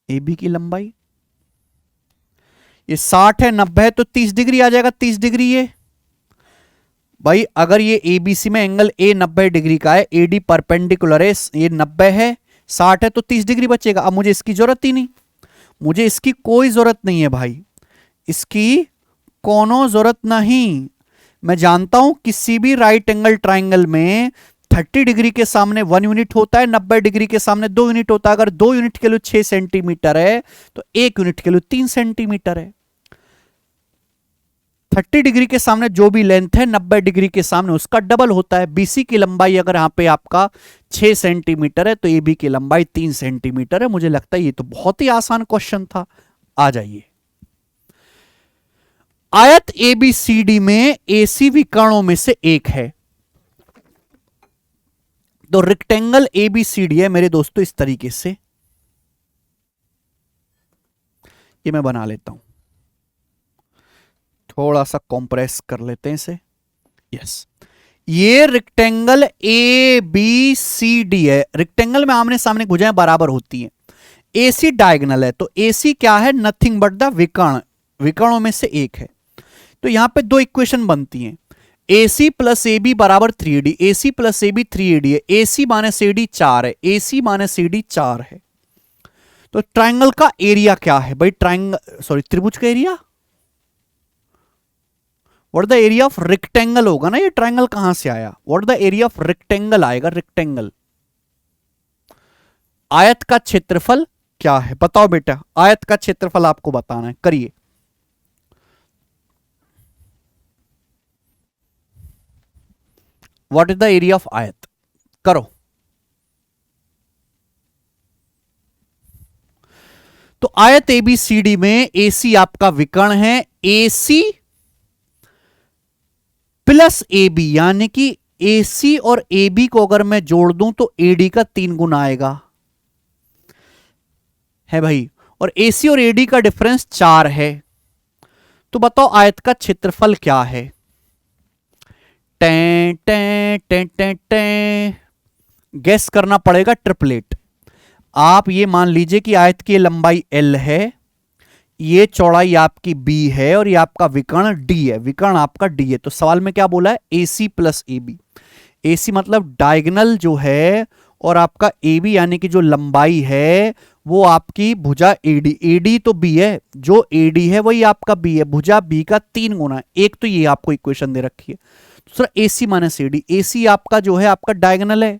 Speaker 1: ए बी की लंबाई ये 60 है, 90 है, तो 30 डिग्री आ जाएगा। 30 डिग्री ये भाई, अगर ये ए बी सी में एंगल ए 90 डिग्री का है, ए डी परपेंडिकुलर है, ये 90 है, 60 है, तो 30 डिग्री बचेगा। अब मुझे इसकी जरूरत ही नहीं, मुझे इसकी कोई जरूरत नहीं है भाई, इसकी कोनो जरूरत नहीं। मैं जानता हूं किसी भी राइट एंगल ट्राइंगल में 30 डिग्री के सामने 1 यूनिट होता है, 90 डिग्री के सामने 2 यूनिट होता है। अगर 2 यूनिट के लिए 6 सेंटीमीटर है तो 1 यूनिट के लिए 3 सेंटीमीटर है। 30 डिग्री के सामने जो भी लेंथ है 90 डिग्री के सामने उसका डबल होता है। बीसी की लंबाई अगर यहां पे आपका 6 सेंटीमीटर है तो ए बी की लंबाई 3 सेंटीमीटर है। मुझे लगता है ये तो बहुत ही आसान क्वेश्चन था। आ जाइए, आयत एबीसीडी में एसी विकर्णों में से एक है। तो रेक्टेंगल एबीसीडी है मेरे दोस्तों इस तरीके से, ये मैं बना लेता हूं, थोड़ा सा कंप्रेस कर लेते हैं इसे। यस, ये rectangle A B C D है। रेक्टेंगल में आमने सामने भुजाएं बराबर होती हैं। AC डायगोनल है, तो AC क्या है, नथिंग बट द विकर्ण, विकर्णों में से एक है। तो यहां पे दो इक्वेशन बनती हैं, AC प्लस AB बराबर 3AD, AC plus AB 3AD है, AC माइनस AD 4 है, AC माइनस AD 4 है। तो ट्राइंगल का एरिया क्या है भाई, त्रिभुज का area, what the area of rectangle होगा ना, ये ट्राइंगल कहां से आया, what the area of rectangle आएगा, रेक्टेंगल। आयत का क्षेत्रफल क्या है, बताओ बेटा, आयत का क्षेत्रफल आपको बताना है, करिए। What is the area of आयत, करो। तो आयत ABCD में AC आपका विकर्ण है, AC प्लस AB, यानी कि AC और AB को अगर मैं जोड़ दूं तो AD का 3 गुना आएगा, है भाई, और AC और AD का डिफरेंस 4 है। तो बताओ आयत का क्षेत्रफल क्या है, टें टें टें टें टें, गैस करना पड़ेगा ट्रिपलेट। आप ये मान लीजिए कि आयत की लंबाई L है, ये चौड़ाई आपकी B है, और ये आपका विकर्ण D है, विकर्ण आपका D है। तो सवाल में क्या बोला है, AC प्लस AB, AC मतलब डायगोनल जो है, और आपका AB यानी कि जो लंबाई है वो आपकी भुजा AD, AD तो B है, जो AD है वही आपका B है, भुजा B का 3 गुना है। एक तो ये आपको इक्वेशन दे रखी है, दूसरा AC माइनस AD, AC आपका जो है आपका डायगोनल है,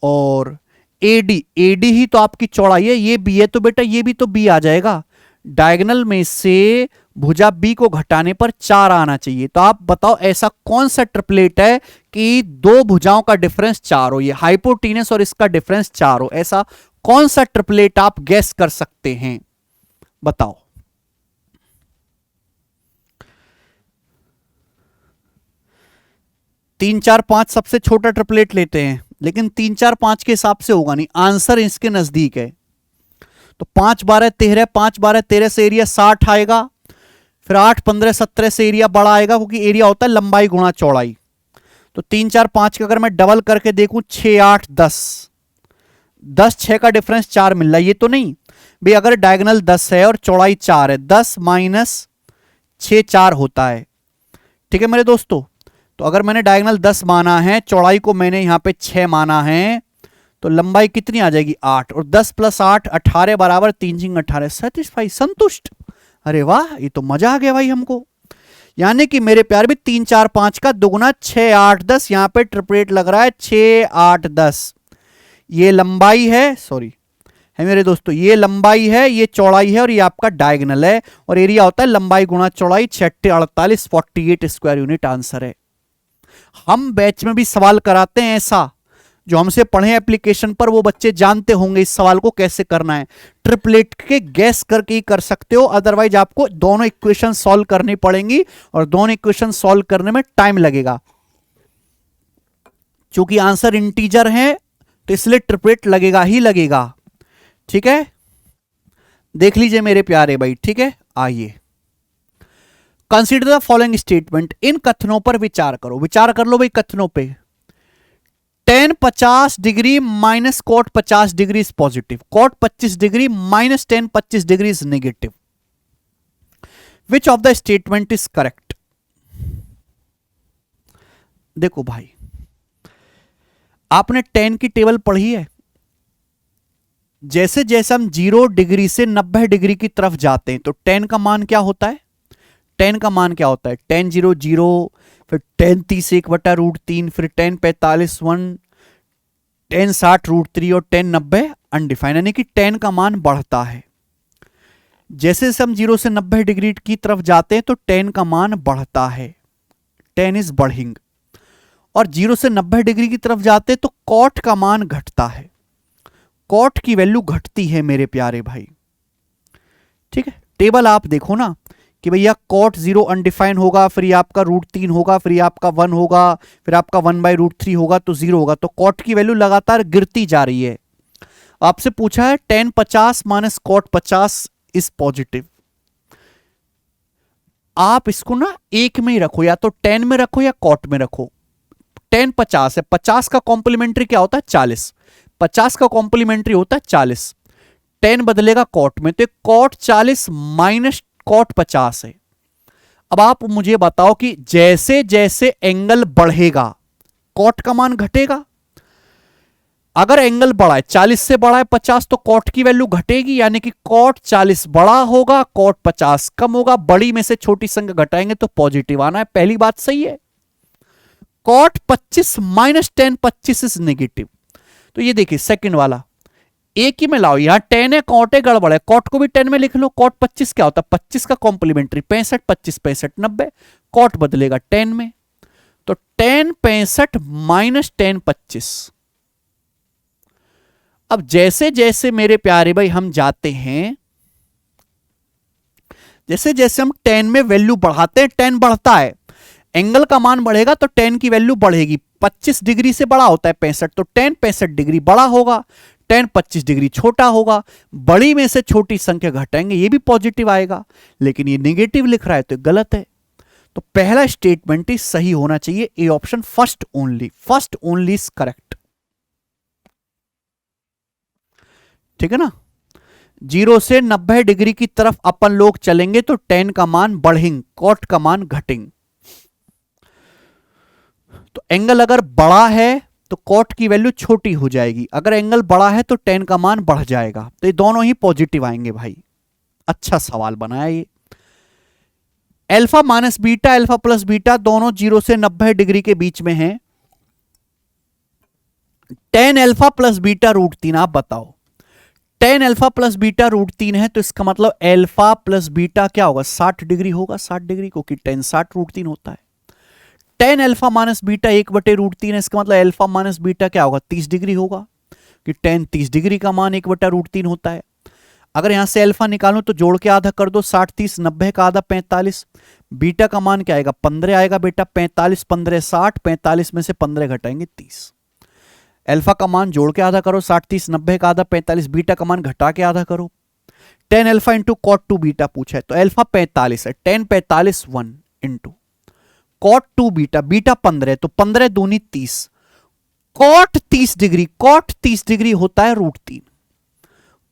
Speaker 1: और AD ही तो आपकी चौड़ाई है, ये B है तो बेटा ये भी तो B आ जाएगा, डायगोनल में से भुजा B को घटाने पर 4 आना चाहिए। तो आप बताओ ऐसा कौन सा ट्रिपलेट है कि दो भुजाओं का डिफरेंस 4 हो, ये हाइपोटेनस और इसका डिफरेंस 4 हो, ऐसा कौन सा ट्रिपलेट आप गैस कर सकते हैं, बताओ। तीन चार पांच सबसे छोटा ट्रिपलेट लेते हैं, लेकिन 3 4 5 के हिसाब से होगा नहीं, आंसर इसके नजदीक है। तो 5 12 13, 5 12 13 से एरिया 60 आएगा, फिर 8 15 17 से एरिया बड़ा आएगा, क्योंकि एरिया होता है लंबाई गुणा चौड़ाई। तो 3 4 5 का अगर मैं डबल करके देखूं, 6 8 10, 10 6 का डिफरेंस 4 मिल रहा है, ये तो नहीं भाई, अगर डायगोनल 10 है और चौड़ाई 4 है, 10 माइनस 6 4 होता है, ठीक है मेरे दोस्तों। तो अगर मैंने डायगोनल 10 माना है, चौड़ाई को मैंने यहां पे 6 माना है, तो लंबाई कितनी आ जाएगी 8, और 10 प्लस 8 18 बराबर 3 जिंग 18, सेटिस्फाई, संतुष्ट। अरे वाह, ये तो मजा आ गया भाई हमको। यानी कि मेरे प्यार भी 3 4 5 का दुगुना 6 8 10, यहां पे ट्रिपलेट लग रहा है 6 8 10, ये लंबाई है, सॉरी है मेरे दोस्तों, ये लंबाई है, ये चौड़ाई है, और ये आपका डायगोनल है, और एरिया होता है लंबाई गुणा चौड़ाई, 6 48 48 स्क्वायर यूनिट आंसर है। हम बैच में भी सवाल कराते हैं ऐसा, जो हमसे पढ़े एप्लीकेशन पर वो बच्चे जानते होंगे इस सवाल को कैसे करना है, ट्रिपलेट के गैस करके ही कर सकते हो, अदरवाइज आपको दोनों इक्वेशन सॉल्व करनी पड़ेंगी, और दोनों इक्वेशन सॉल्व करने में टाइम लगेगा। चूंकि आंसर इंटीजर है तो इसलिए ट्रिपलेट लगेगा ही लगेगा, ठीक है। देख लीजिए मेरे प्यारे भाई, ठीक है, आइए। कंसीडर द फॉलोइंग स्टेटमेंट, इन कथनों पर विचार करो, विचार कर लो भाई कथनों पे। tan 50 degree minus cot 50 degree is positive, cot 25 degree minus tan 25 degree is negative, which of the statement is correct. देखो भाई, आपने tan की टेबल पढ़ी है, जैसे जैसे हम 0 डिग्री से 90 डिग्री की तरफ जाते हैं तो tan का मान क्या होता है, tan का मान क्या होता है, tan 0 0, फिर tan 30 1/√3, फिर tan 45 1, tan 60 √3 और tan 90 अनडिफाइंड, यानी कि tan का मान बढ़ता है। जैसे जैसे हम 0 से 90 डिग्री की तरफ जाते हैं तो tan का मान बढ़ता है, tan इज बढ़िंग, और 0 से 90 डिग्री की तरफ जाते हैं तो cot का मान घटता है, cot की वैल्यू घटती है मेरे प्यारे भाई, ठीक है। टेबल आप देखो ना कि भैया cot 0 अनडिफाइंड होगा, फिर ये आपका √3 होगा, फिर ये आपका 1 होगा, फिर आपका 1/√3 होगा, तो 0 होगा, तो cot की वैल्यू लगातार गिरती जा रही है। आपसे पूछा है tan 50 minus cot 50 is positive, आप इसको ना एक में ही रखो, या तो tan में रखो या cot में रखो। tan 50 है, 50 का कॉम्प्लीमेंट्री क्या होता है 40, 50 का कॉम्प्लीमेंट्री होता है 40, टेन बदलेगा कॉट में, तो कॉट 40 माइनस कॉट 50 है। अब आप मुझे बताओ कि जैसे जैसे एंगल बढ़ेगा कॉट का मान घटेगा। अगर एंगल बढ़ा है 40 से बड़ा है 50 तो कॉट की वैल्यू घटेगी, यानी कि कॉट 40 बड़ा होगा कॉट 50 कम होगा। बड़ी में से छोटी संख्या घटाएंगे तो पॉजिटिव आना है, पहली बात सही है। Cot 25 minus tan 25 is negative. तो ये देखिए सेकंड वाला एक ही में लाओ, यहां 10 है कॉट है गड़बड़ है, कॉट को भी 10 में लिख लो। कॉट 25 क्या होता है 25 का कॉम्प्लीमेंट्री 65 25 65 90, कॉट बदलेगा 10 में, तो 10 65 माइनस 10 25। अब जैसे जैसे मेरे प्यारे भाई हम जाते हैं, जैसे जैसे हम 10 में वैल्यू बढ़ाते हैं 10 बढ़ता है, एंगल का मान बढ़ेगा तो 10 की वैल्यू बढ़ेगी। 25 डिग्री से बड़ा होता है 65, तो 10 65 डिग्री बड़ा होगा, 10 25 डिग्री छोटा होगा। बड़ी में से छोटी संख्या घटाएंगे ये भी पॉजिटिव आएगा, लेकिन ये नेगेटिव लिख रहा है तो गलत है। तो पहला स्टेटमेंट ही सही होना चाहिए, A option first only is correct. ठीक है ना। 0 से 90 डिग्री की तरफ अपन लोग चलेंगे तो 10 का मान बढ़ेंगे, कॉट का मान घटेंगे। तो एंगल अगर बड़ा है तो कॉट की वैल्यू छोटी हो जाएगी, अगर एंगल बड़ा है तो 10 का मान बढ़ जाएगा। तो ये दोनों ही पॉजिटिव आएंगे भाई। अच्छा सवाल बनाया ये। Alpha minus beta alpha plus beta दोनों 0 से 90 डिग्री के बीच में हैं। 10 अल्फा प्लस बीटा √3, आप बताओ 10 अल्फा प्लस बीटा √3 है तो इसका मतलब अल्फा प्लस बीटा क्या होगा 60 डिग्री होगा, 60 डिग्री, क्योंकि 10 60 √3 होता है। 10 अल्फा माइनस बीटा 1/√3 है, इसका मतलब अल्फा माइनस बीटा क्या होगा 30 डिग्री होगा, कि 10 30 डिग्री का मान 1/√3 होता है। अगर यहां से अल्फा निकालूं तो जोड़ के आधा कर दो, 60 30 90 का आधा 45, बीटा का मान क्या आएगा 15 आएगा बेटा, 45 15 60, 45 में से 15 घटाएंगे 30। अल्फा का मान जोड़ के आधा करो, 60 30 90 का आधा 45, बीटा का मान घटा के आधा करो। 10 अल्फा इंटू कॉट 2 बीटा पूछा है तो अल्फा 45 है, 10 45 1 इंटू कॉट 2 बीटा, बीटा 15 है तो 15 दूनी 30, कॉट 30 डिग्री, कॉट 30 डिग्री होता है √3,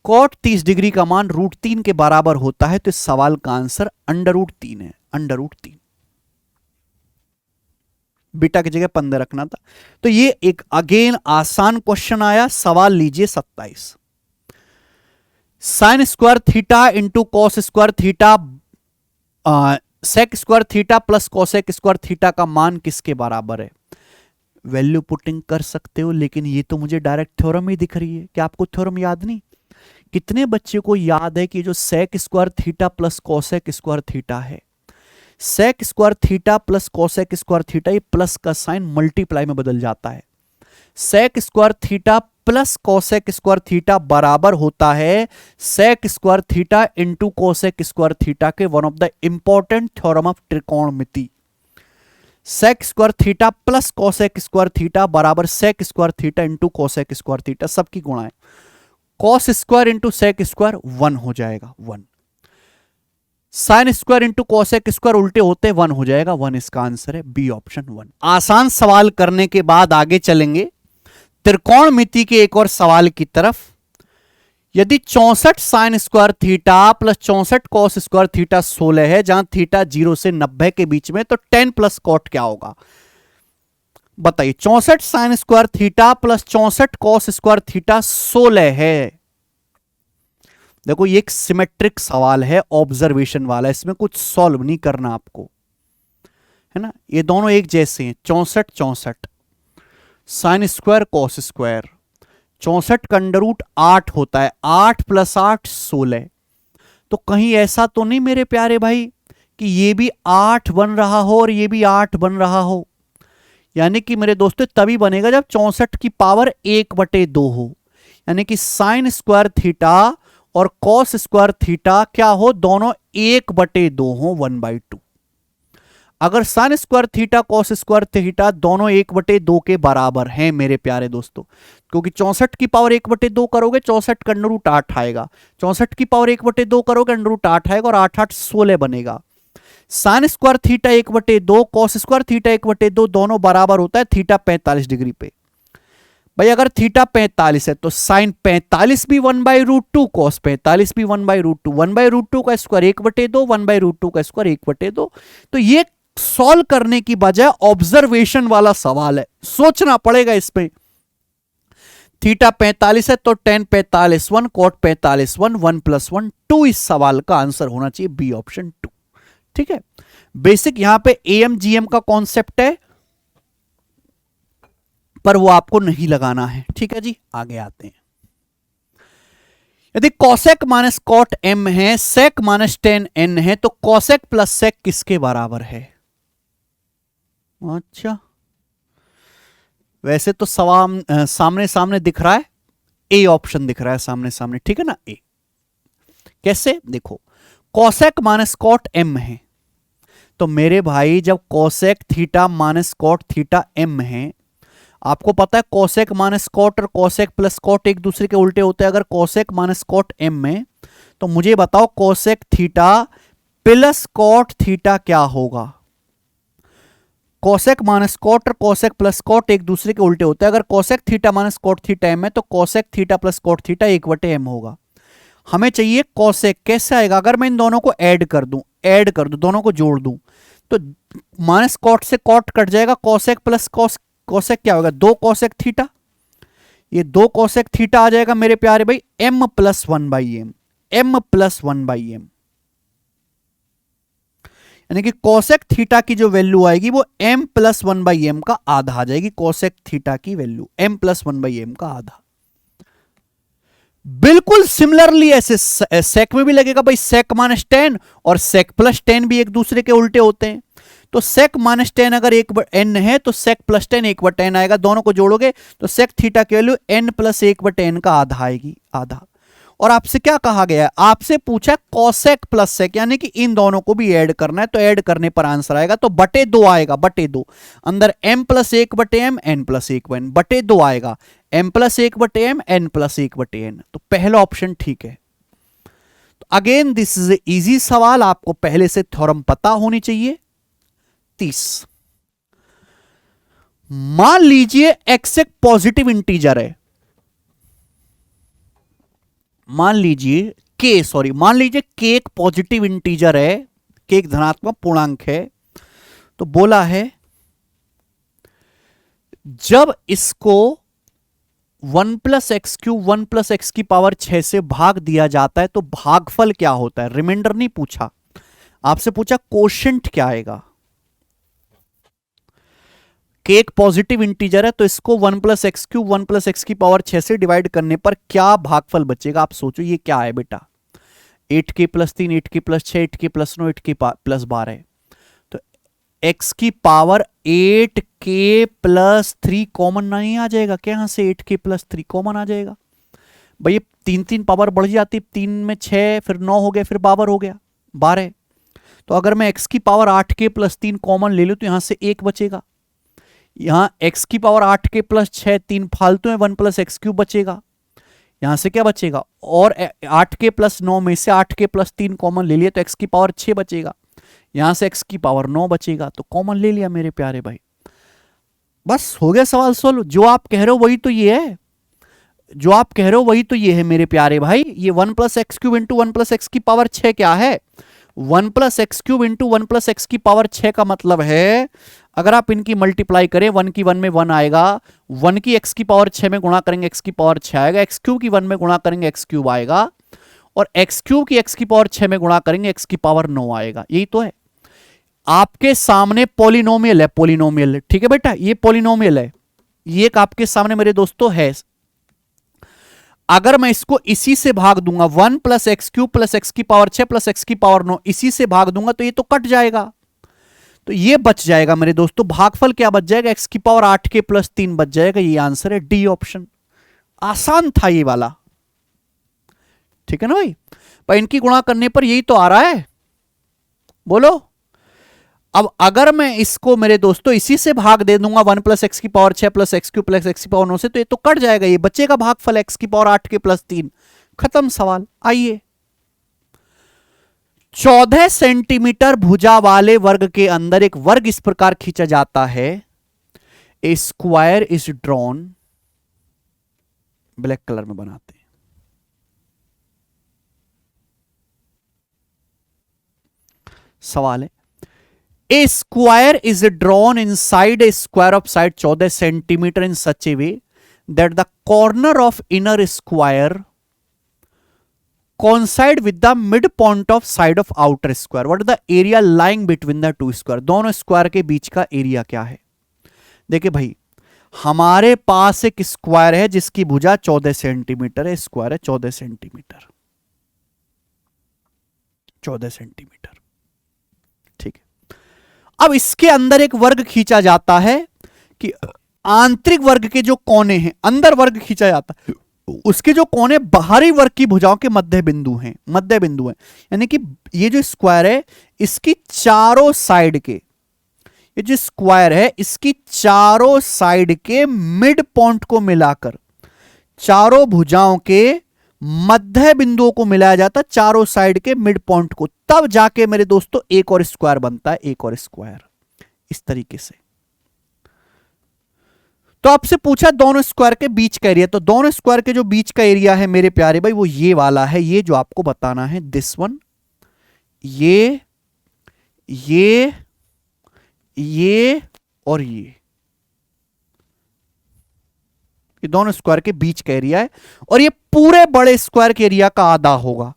Speaker 1: कॉट 30 डिग्री का मान √3 के बराबर होता है, तो इस सवाल का आंसर √3 है, √3। बीटा की जगह 15 रखना था। तो ये एक अगेन आसान क्वेश्चन आया। सवाल लीजिए 27, sine square theta into cos square theta sec square theta plus cosec square theta का मान किसके बराबर है। वैल्यू पुटिंग कर सकते हो, लेकिन ये तो मुझे डायरेक्ट थ्योरम ही दिख रही है। क्या आपको थ्योरम याद नहीं? कितने बच्चे को याद है कि जो sec square theta plus cosec square theta है, sec square theta plus cosec square theta, ये प्लस का साइन मल्टीप्लाई में बदल जाता है। Sec square theta plus cosec square theta बराबर होता है sec square theta into cosec square theta के, one of the important theorem of त्रिकोणमिति। Sec square theta plus cosec square theta बराबर sec square theta into cosec square theta, सबकी गुणा है। Cos square into sec square 1 हो जाएगा 1, sine square into cosec square उल्टे होते 1 हो जाएगा 1, इसका आंसर है बी ऑप्शन 1। आसान सवाल करने के बाद आगे चलेंगे त्रिकोणमिति के एक और सवाल की तरफ। यदि 64 sign square theta plus 64 cos square theta 16 है, जहां थीटा 0 से 90 के बीच में, तो 10 प्लस कॉट क्या होगा बताइए। 64 sign square theta plus 64 cos square theta 16 है। देखो ये एक सिमेट्रिक सवाल है, ऑब्जर्वेशन वाला, इसमें कुछ सॉल्व नहीं करना आपको, है ना। ये दोनों एक जैसे हैं, 64 64 साइन स्क्वायर कॉस स्क्वायर, 64 का अंडर रूट 8 होता है, 8 प्लस 8 16। तो कहीं ऐसा तो नहीं मेरे प्यारे भाई कि ये भी 8 बन रहा हो और ये भी 8 बन रहा हो, यानी कि मेरे दोस्तों तभी बनेगा जब 64 की पावर 1/2 हो, यानी कि साइन स्क्वायर थीटा और कॉस स्क्वायर थीटा क्या हो, दोनों 1/2 हो, 1/2। अगर sign square theta cos square theta दोनों 1/2 के बराबर हैं मेरे प्यारे दोस्तों, क्योंकि 64 की पावर 1/2 करोगे 64 का अंडर रूट 8 आएगा, 64 की पावर 1/2 करोगे अंडर रूट 8 आएगा और 8 8 16 बनेगा। Sign square theta 1/2 cos square theta 1/2 दोनों बराबर होता है थीटा 45 डिग्री पे। भाई अगर थीटा 45 है तो साइन 45 भी 1/√2, कॉस 45 भी 1/√2, 1/√2 का स्क्वायर 1/2, 1/√2 का स्क्वायर 1/2। तो ये सॉल्व करने की बजाय ऑब्जर्वेशन वाला सवाल है, सोचना पड़ेगा इसमें। थीटा 45 है तो tan 45 1, cot 45 1, 1 + 1 2 इस सवाल का आंसर होना चाहिए बी ऑप्शन 2। ठीक है, बेसिक यहां पे एम जीएम का कॉन्सेप्ट है, पर वो आपको नहीं लगाना है। ठीक है जी, आगे आते हैं। यदि कॉसेक माइनस कॉट एम है, सेक माइनस टेन एन है, तो कॉसेक प्लस सेक किसके बराबर है? अच्छा, वैसे तो सामने सामने दिख रहा है, ए ऑप्शन दिख रहा है सामने सामने, ठीक है ना, ए। कैसे? देखो, कॉसेक माइनस कॉट एम है, तो मेरे भाई जब cosec theta minus cot theta M है, आपको पता है कॉसेक माइनस कॉट और कॉसेक प्लस कॉट एक दूसरे के उल्टे होते हैं। अगर कॉसेक माइनस कॉट एम में, तो मुझे बताओ cosec theta plus cot theta क्या होगा? कॉसेक माइनस कॉट और कॉसेक प्लस कॉट एक दूसरे के उल्टे होते हैं। अगर cosec theta minus cot theta M है, तो cosec theta plus cot theta 1/m होगा। हमें चाहिए कॉसेक, कैसे आएगा? अगर मैं इन दोनों को ऐड कर दूं, दोनों को जोड़ दूं, तो माइनस कॉट से कॉट कट जाएगा, कॉसेक प्लस कॉसेक क्या होगा? 2 कॉसेक थीटा, ये 2 कॉसेक थीटा आ जाएगा मेरे प्यारे भाई m + 1/m, m + 1/m, यानी कि कॉसेक थीटा की जो वैल्यू आएगी वो m + 1/m का आधा आ जाएगी। कॉसेक थीटा की वैल्यू m + 1/m का आधा। बिल्कुल सिमिलरली ऐसे सेक में भी लगेगा भाई, सेक माइनस टेन और सेक प्लस टेन भी एक दूसरे के उल्टे होते हैं। तो सेक माइनस टेन अगर 1/n है, तो सेक प्लस टेन 1/n आएगा, दोनों को जोड़ोगे तो सेक थीटा की वैल्यू n + 1/n का आधा आएगी, आधा। और आपसे क्या कहा गया है? आपसे पूछा कॉसेक प्लस सेक, यानी कि इन दोनों को भी ऐड करना है, तो ऐड करने पर आंसर आएगा, तो /2 आएगा, /2 अंदर m + 1/m n + 1/n, /2 आएगा, m + 1/m n + 1/n। तो पहला ऑप्शन ठीक है। तो अगेन दिस इज इजी सवाल, आपको पहले से थ्योरम पता होनी चाहिए। 30, मान लीजिए x एक पॉजिटिव इंटीजर है, मान लीजिए k एक पॉजिटिव इंटीजर है, k एक धनात्मक पूर्णांक है। तो बोला है जब इसको 1 + x³ 1 + x⁻6 से भाग दिया जाता है तो भागफल क्या होता है? रिमाइंडर नहीं पूछा, आपसे पूछा कोशेंट क्या आएगा। k एक पॉजिटिव इंटीजर है, तो इसको 1 + x³ 1 + x⁻6 से डिवाइड करने पर क्या भागफल बचेगा? आप सोचो ये क्या है बेटा? 8k + 3, 8k + 6, 8k + 9, 8k + 12। तो x⁻8k + 3 कॉमन नहीं आ जाएगा क्या? यहां से 8k + 3 कॉमन आ जाएगा भाई, ये 3 पावर बढ़ जाती, 3 में 6, फिर 9 हो गया, फिर पावर हो गया 12। तो अगर मैं x⁻8k + 3 कॉमन ले लूं तो यहां से 1 बचेगा, यहां x⁻8k + 6 3 फालतू है, 1 + x³ बचेगा, यहां से क्या बचेगा? और 8k + 9 में से 8k + 3 कॉमन ले लिया तो x⁻6 बचेगा, यहां से x⁻9 बचेगा, तो कॉमन ले लिया मेरे प्यारे भाई। बस हो गया सवाल सोल्व। जो आप कह रहे हो वही तो ये है, जो आप कह रहे हो वही तो ये है मेरे प्यारे भाई। ये 1 + x³ × 1 + x⁻6 क्या है? 1 + x³ × 1 + x⁻6 का मतलब है, अगर आप इनकी मल्टीप्लाई करें, 1 की 1 में 1 आएगा, 1 की x⁻6 में गुणा करेंगे x⁻6 आएगा, x³ की 1 में गुणा करेंगे x³ आएगा, और x³ की x⁻6 में गुणा करेंगे x⁻9 आएगा। यही तो है, आपके सामने पॉलिनोमियल है, पॉलिनोमियल, ठीक है बेटा, ये पॉलिनोमियल है, ये एक आपके सामने मेरे दोस्तों है। अगर मैं इसको इसी से भाग दूंगा, 1 + x³ + x⁻6 + x⁻9, इसी से भाग दूंगा तो ये तो कट जाएगा, तो ये बच जाएगा मेरे दोस्तों। भागफल क्या बच जाएगा? x⁻8k + 3 बच जाएगा। ये आंसर है डी ऑप्शन। आसान था ये वाला, ठीक है ना भाई? पर इनकी गुणा करने पर यही तो आ रहा है, बोलो। अब अगर मैं इसको मेरे दोस्तों इसी से भाग दे दूंगा, 1 + x⁻6 + x³ + x⁻9 से, तो ये तो कट जाएगा, ये बचेगा भागफल x⁻8k + 3। खत्म सवाल। आइए, 14 सेंटीमीटर भुजा वाले वर्ग के अंदर एक वर्ग इस प्रकार खींचा जाता है। A square is drawn black colour में बनाते हैं। सवाल है, a square is drawn inside a square of side 14 centimetre in such a way that the corner of inner square coincide with the midpoint of side of outer square. What is the area lying between the two square? दोनों square के बीच का area क्या है? देखिए भाई, हमारे पास एक square है जिसकी भुजा 14 सेंटीमीटर है, स्क्वायर है 14 सेंटीमीटर, 14 सेंटीमीटर, ठीक है। अब इसके अंदर एक वर्ग खींचा जाता है कि आंतरिक वर्ग के जो कोने हैं, अंदर वर्ग खींचा जाता है, उसके जो कोने बाहरी वर्ग की भुजाओं के मध्य बिंदु हैं, मध्य बिंदु हैं। यानी कि ये जो स्क्वायर है इसकी चारों साइड के, ये जो स्क्वायर है इसकी चारों साइड के मिड पॉइंट को मिलाकर चारों भुजाओं के मध्य बिंदुओं को मिलाया जाता है, चारों साइड के मिड पॉइंट को, तब जाके मेरे दोस्तों एक और स्क्वायर बनता है, एक और स्क्वायर, इस तरीके से। तो आपसे पूछा दोनों स्क्वायर के बीच का एरिया, तो दोनों स्क्वायर के जो बीच का एरिया है मेरे प्यारे भाई वो ये वाला है, ये जो आपको बताना है, दिस वन, ये और ये दोनों स्क्वायर के बीच का एरिया है, और ये पूरे बड़े स्क्वायर के एरिया का आधा होगा।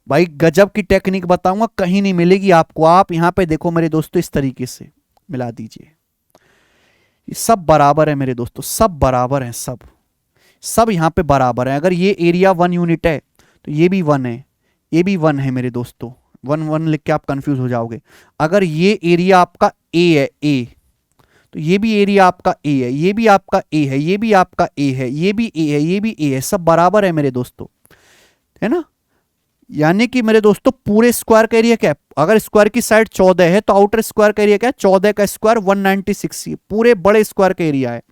Speaker 1: भाई गजब की टेक्निक बताऊंगा, कहीं नहीं मिलेगी आपको। आप यहां पे देखो मेरे दोस्तों, इस तरीके से मिला दीजिए, ये सब बराबर है मेरे दोस्तों, सब बराबर है, सब यहां पे बराबर है। अगर ये एरिया 1 यूनिट है तो ये भी 1 है, ये भी 1 है मेरे दोस्तों, 1 1 लिख के आप कंफ्यूज हो जाओगे। अगर ये एरिया आपका ए है, ए, तो ये भी एरिया आपका ए है, ये भी आपका ए है, ये भी आपका ए है, ये भी ए है, ये भी ए है, सब बराबर है मेरे दोस्तों, है ना। यानी कि मेरे दोस्तों पूरे स्क्वायर का एरिया क्या है? अगर स्क्वायर की साइड 14 है तो आउटर स्क्वायर का एरिया क्या है? 14 का स्क्वायर 196। पूरे बड़े स्क्वायर का एरिया है।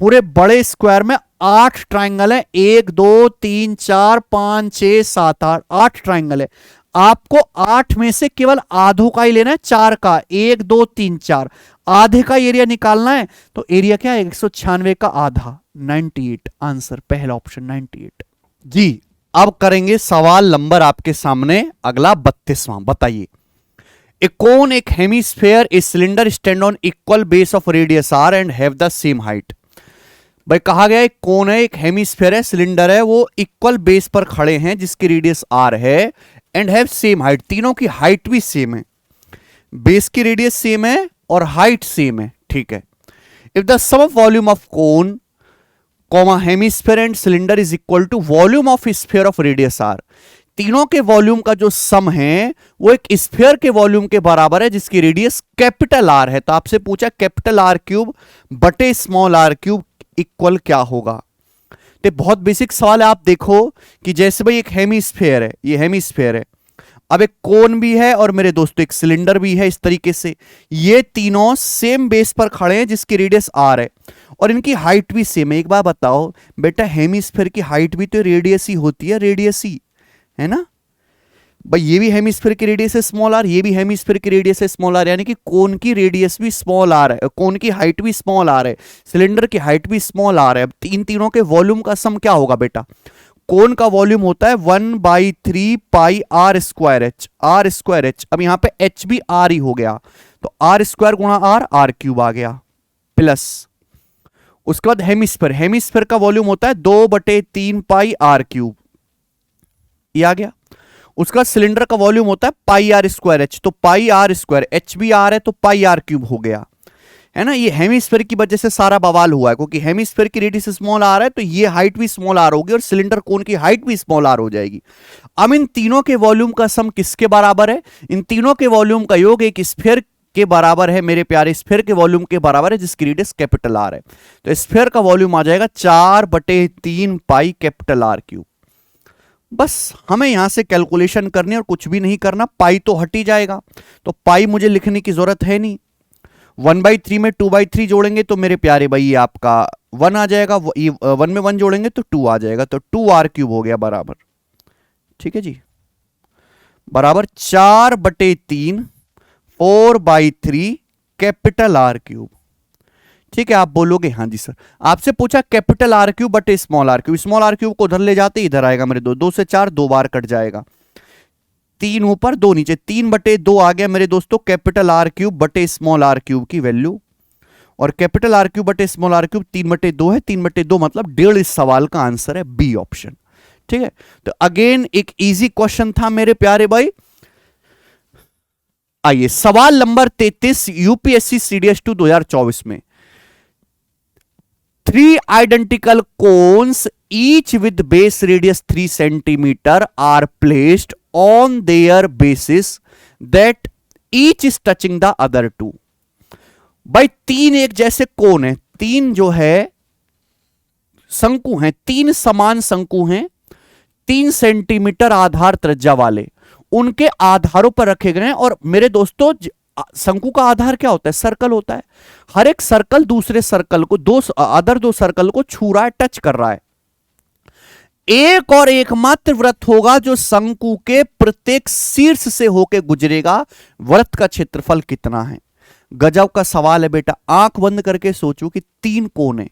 Speaker 1: पूरे बड़े स्क्वायर में 8 ट्राइंगल है, 1 2 3 4 5 6 7 8, 8 ट्राइंगल है। आपको 8 में से केवल आधों का ही लेना है, 4 का, 1 2 3 4, आधे का एरिया निकालना है। तो एरिया क्या है? 196 का आधा, 98। आंसर पहला ऑप्शन 98 जी। अब करेंगे सवाल नंबर आपके सामने अगला 32वां। बताइए, ए कोन, एक hemisphere, a cylinder stand on equal base of radius R and have the same height. भाई कहा गया एक कोन है, एक हेमीस्फेयर है, सिलेंडर है, वो इक्वल बेस पर खड़े हैं जिसकी रेडियस आर है, एंड हैव सेम हाइट, तीनों की हाइट भी सेम है, बेस की रेडियस सेम है और हाइट सेम है, ठीक है। If the sum of volume of cone comma hemisphere and cylinder is equal to volume of sphere of radius R, तीनों के वॉल्यूम का जो सम है वो एक स्फीयर के वॉल्यूम के बराबर है जिसकी रेडियस कैपिटल आर है। तो आपसे पूछा कैपिटल आर क्यूब बटे स्मॉल आर क्यूब इक्वल क्या होगा। तो बहुत बेसिक सवाल है। आप देखो कि जैसे भाई एक हेमीस्फेयर है, ये हेमीस्फेयर है, अब एक कोन भी है और मेरे दोस्तों एक सिलेंडर भी है। इस तरीके से ये तीनों सेम बेस पर खड़े हैं जिसकी रेडियस आर है और इनकी हाइट भी सेम है। एक बार बताओ बेटा, हेमीस्फीयर की हाइट भी तो रेडियस ही होती है, रेडियस ही है ना भाई। ये भी हेमीस्फीयर की रेडियस है स्मॉल आर, ये भी हेमीस्फीयर की रेडियस है स्मॉल आर, यानी कि कोन की रेडियस भी स्मॉल आर है, कोन की हाइट भी स्मॉल आर है, सिलेंडर की हाइट भी स्मॉल आर है। अब तीनों के वॉल्यूम का सम क्या होगा बेटा? कोन का वॉल्यूम होता है 1/3 pi r square h, r square h. अब यहां पे एच भी आर ही हो गया, तो आर स्क्वायर गुणा आर, आर क्यूब आ गया, प्लस उसके बाद हेमीस्फीयर, हेमीस्फीयर का वॉल्यूम होता है 2/3 पाई आर क्यूब, ये आ गया। उसका सिलेंडर का वॉल्यूम होता है पाई आर स्क्वायर एच, तो पाई आर स्क्वायर, एच भी आर है तो पाई आर क्यूब हो गया, है ना। ये हेमीस्फीयर की वजह से सारा बवाल हुआ है, क्योंकि हेमीस्फीयर की रेडियस स्मॉल आर है तो ये हाइट भी स्मॉल आर होगी और सिलेंडर कोन की हाइट भी स्मॉल आर हो जाएगी। अब इन तीनों के वॉल्यूम का सम किसके बराबर है? इन तीनों के वॉल्यूम का योग एक स्फीयर के बराबर है मेरे प्यारे, स्फीयर के वॉल्यूम के बराबर है जिसकी रेडियस कैपिटल आर है। तो स्फीयर का वॉल्यूम आ जाएगा 4/3 पाई कैपिटल आर क्यूब। बस हमें यहां से कैलकुलेशन करनी और कुछ भी नहीं करना, पाई तो हट ही जाएगा, तो पाई मुझे लिखने की जरूरत है नहीं। 1/3 में 2/3 जोड़ेंगे तो मेरे प्यारे भाई ये आपका 1 आ जाएगा, 1 में 1 जोड़ेंगे तो 2 आ जाएगा, तो 2 आर क्यूब हो गया बराबर, ठीक है जी, बराबर 4/3 4/3 कैपिटल आर क्यूब, ठीक है, आप बोलोगे हाँ जी सर। आपसे पूछा कैपिटल आर क्यूब बटे small R cube, small R cube को उधर ले जाते इधर आएगा मेरे दो, 2 से 4 2 बार कट जाएगा, 3 ऊपर 2 नीचे, 3/2 आ गया मेरे दोस्तों कैपिटल आर क्यूब बटे स्मॉल आर क्यूब की वैल्यू। और कैपिटल आर क्यूब बटे स्मॉल आर क्यूब 3/2 है, 3/2 मतलब 1.5। इस सवाल का आंसर है बी ऑप्शन। ठीक है, तो अगेन एक इजी क्वेश्चन था मेरे प्यारे भाई। आइए सवाल नंबर 33 यूपीएससी सीडीएस 2 2024 में 3 identical cones each with base radius 3 centimeter are placed on their bases that each is touching the other two। भाई 3 एक जैसे कोन है, 3 जो है शंकु हैं, 3 समान शंकु हैं 3 सेंटीमीटर आधार त्रिज्या वाले, उनके आधारों पर रखे गए हैं। और मेरे दोस्तों शंकु का आधार क्या होता है? सर्कल होता है। हर एक सर्कल दूसरे सर्कल को अदर दो सर्कल को छू रहा है, टच कर रहा है। एक और एकमात्र वृत्त होगा जो शंकु के प्रत्येक शीर्ष से होकर गुजरेगा। वृत्त का क्षेत्रफल कितना है? गजब का सवाल है बेटा। आंख बंद करके सोचो कि 3 कोण है,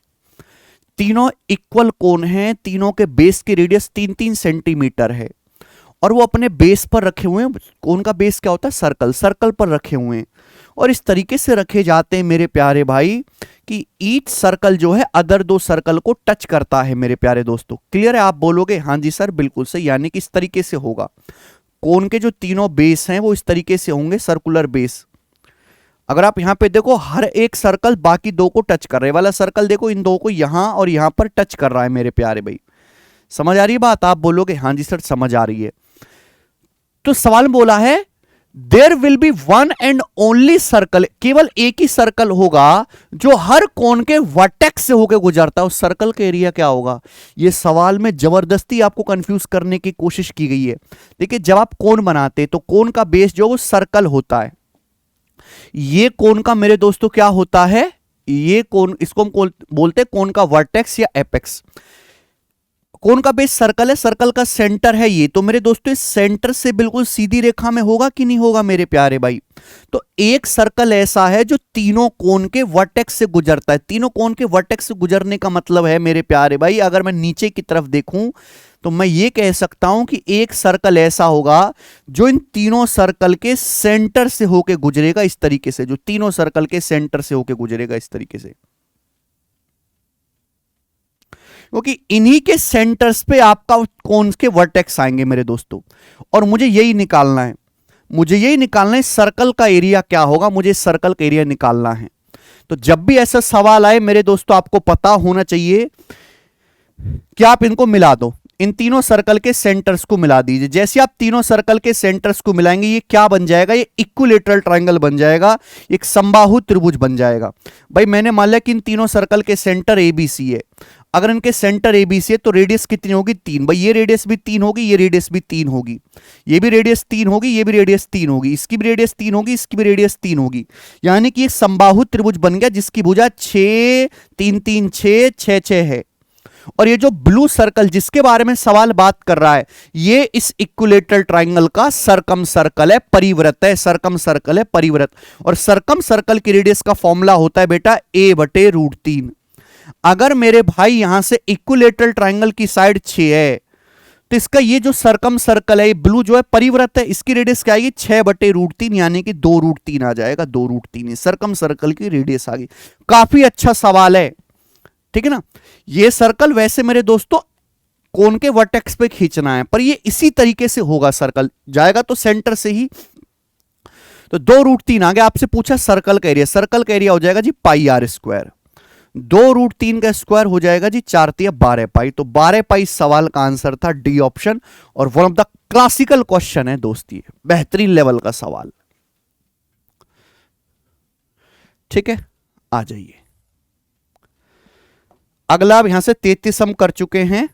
Speaker 1: तीनों इक्वल कोण हैं, तीनों के बेस की रेडियस 3-3 सेंटीमीटर है और वो अपने बेस पर रखे हुए हैं। कोण का बेस क्या होता है? सर्कल, सर्कल पर रखे हुए हैं और इस तरीके से रखे जाते हैं मेरे प्यारे भाई कि ईच सर्कल जो है अदर दो सर्कल को टच करता है मेरे प्यारे दोस्तों। क्लियर है? आप बोलोगे हाँ जी सर बिल्कुल सही, यानी कि इस तरीके से होगा। कोण के जो तीनों बेस हैं वो इस तरीके से होंगे, सर्कुलर बेस। अगर आप यहां पे देखो हर एक सर्कल बाकी दो को टच कर रहे, वाला सर्कल देखो इन दो को यहां और यहां पर टच कर रहा है मेरे प्यारे भाई। समझ आ रही है बात? आप बोलोगे हाँ जी सर समझ आ रही है। तो सवाल में बोला है there will be one and only circle, केवल एक ही सर्कल होगा जो हर कोण के वर्टेक्स से होकर गुजरता है। उस सर्कल का एरिया क्या होगा? यह सवाल में जबरदस्ती आपको कंफ्यूज करने की कोशिश की गई है। देखिए जब आप कोण बनाते तो कोण का बेस जो वो सर्कल होता है, ये कोण का मेरे दोस्तों क्या होता है? ये कोण, इसको हम बोलते हैं कोण का वर्टेक्स या एपेक्स। कोण का बेस सर्कल है, सर्कल का सेंटर है ये, तो मेरे दोस्तों इस सेंटर से बिल्कुल सीधी रेखा में होगा कि नहीं होगा मेरे प्यारे भाई? तो एक सर्कल ऐसा है जो तीनों कोण के वर्टेक्स से गुजरता है। तीनों कोण के वर्टेक्स से गुजरने का मतलब है मेरे प्यारे भाई, अगर मैं नीचे की तरफ देखूं तो मैं ये कह सकता हूं कि एक सर्कल ऐसा होगा जो इन तीनों सर्कल के सेंटर से होकर गुजरेगा इस तरीके से, जो तीनों सर्कल के सेंटर से होकर गुजरेगा इस तरीके से, क्योंकि इन्हीं के सेंटर्स पे आपका कोण के वर्टेक्स आएंगे मेरे दोस्तों। और मुझे यही निकालना है, मुझे यही निकालना है सर्कल का एरिया क्या होगा, मुझे सर्कल का एरिया निकालना है। तो जब भी ऐसा सवाल आए मेरे दोस्तों आपको पता होना चाहिए कि आप इनको मिला दो, इन तीनों सर्कल के सेंटर्स को मिला दीजिए। जैसे आप तीनों सर्कल के सेंटर्स को मिलाएंगे ये क्या बन जाएगा? ये इक्विलेटरल ट्रायंगल बन जाएगा, एक समबाहु त्रिभुज बन जाएगा। भाई मैंने मान लिया कि इन तीनों सर्कल के सेंटर एबीसी है, अगर इनके सेंटर एबीसी है तो रेडियस कितनी होगी? 3। भाई ये रेडियस भी 3 होगी, ये रेडियस भी 3 होगी, ये भी रेडियस 3 होगी, ये भी रेडियस 3 होगी, इसकी भी रेडियस 3 होगी, इसकी भी रेडियस 3 होगी। यानी कि एक समबाहु त्रिभुज बन गया जिसकी भुजा 6 3 3 6 6 6 है। और ये जो ब्लू सर्कल जिसके बारे में सवाल बात कर रहा है ये इस इक्विलेटरल ट्रायंगल का सरकम सर्कल है, परिवृत्त है, सरकम सर्कल है, परिवृत्त। और सरकम सर्कल की रेडियस का फॉर्मूला होता है बेटा a/√3। अगर मेरे भाई यहां से इक्विलेटरल ट्रायंगल की साइड 6 है तो इसका ये जो सरकम सर्कल है, ब्लू जो है परिवृत्त है, इसकी रेडियस क्या आएगी? 6/√3 यानी कि 2√3 आ जाएगा, 2√3 सरकम सर्कल की रेडियस आ गई। काफी अच्छा सवाल है, ठीक है ना। ये सर्कल वैसे मेरे दोस्तों कोण के वर्टेक्स पे खींचना है, पर ये इसी तरीके से होगा, सर्कल जाएगा तो सेंटर से ही। तो 2√3 आ गया। आपसे पूछा सर्कल का एरिया, सर्कल का एरिया हो जाएगा जी πr²। 2√3 का स्क्वायर हो जाएगा जी 4×3 12 पाई। तो 12 पाई सवाल का आंसर था डी ऑप्शन। और one of the classical question है दोस्ती, बेहतरीन लेवल का सवाल। ठीक है, आ जाइए अगला। अब यहां से 33 हम कर चुके हैं।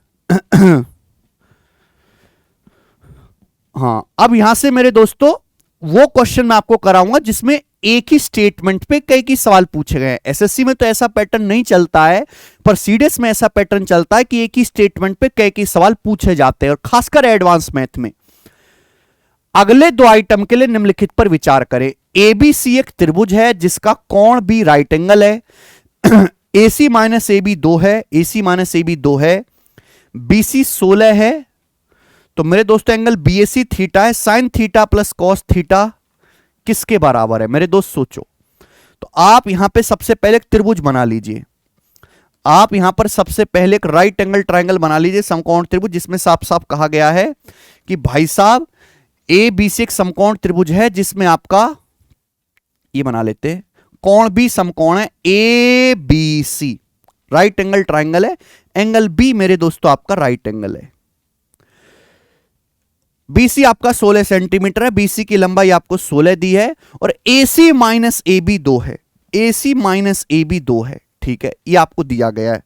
Speaker 1: हाँ, अब यहां से मेरे दोस्तों वो क्वेश्चन मैं आपको कराऊंगा जिसमें एक ही स्टेटमेंट पे कई सवाल पूछे गए हैं। एसएससी में तो ऐसा पैटर्न नहीं चलता है, पर सीडीएस में ऐसा पैटर्न चलता है कि एक ही स्टेटमेंट पे कई सवाल पूछे जाते हैं, और खासकर एडवांस मैथ में। अगले 2 आइटम के लिए निम्नलिखित पर विचार करें। एबीसी एक त्रिभुज है जिसका कोण भी राइट एंगल है। AC माइनस ए बी 2 है, AC माइनस ए बी 2 है, BC 16 है, तो मेरे दोस्तों एंगल BAC थीटा है। Sine theta plus cos theta किसके बराबर है मेरे दोस्त, सोचो। तो आप यहां पे सबसे पहले एक त्रिभुज बना लीजिए, आप यहां पर सबसे पहले एक राइट एंगल ट्रायंगल बना लीजिए, समकोण त्रिभुज, जिसमें साफ साफ कहा गया है कि भाई साहब ABC एक समकोण त्रिभुज है जिसमें आपका ये बना लेते हैं, कोण भी समकोण है, ABC राइट एंगल ट्रायंगल है, एंगल B मेरे दोस्तों आपका राइट एंगल है। BC आपका 16 सेंटीमीटर है, BC की लंबाई आपको 16 दी है, और AC माइनस AB 2 है, AC माइनस AB 2 है, ठीक है, ये आपको दिया गया है।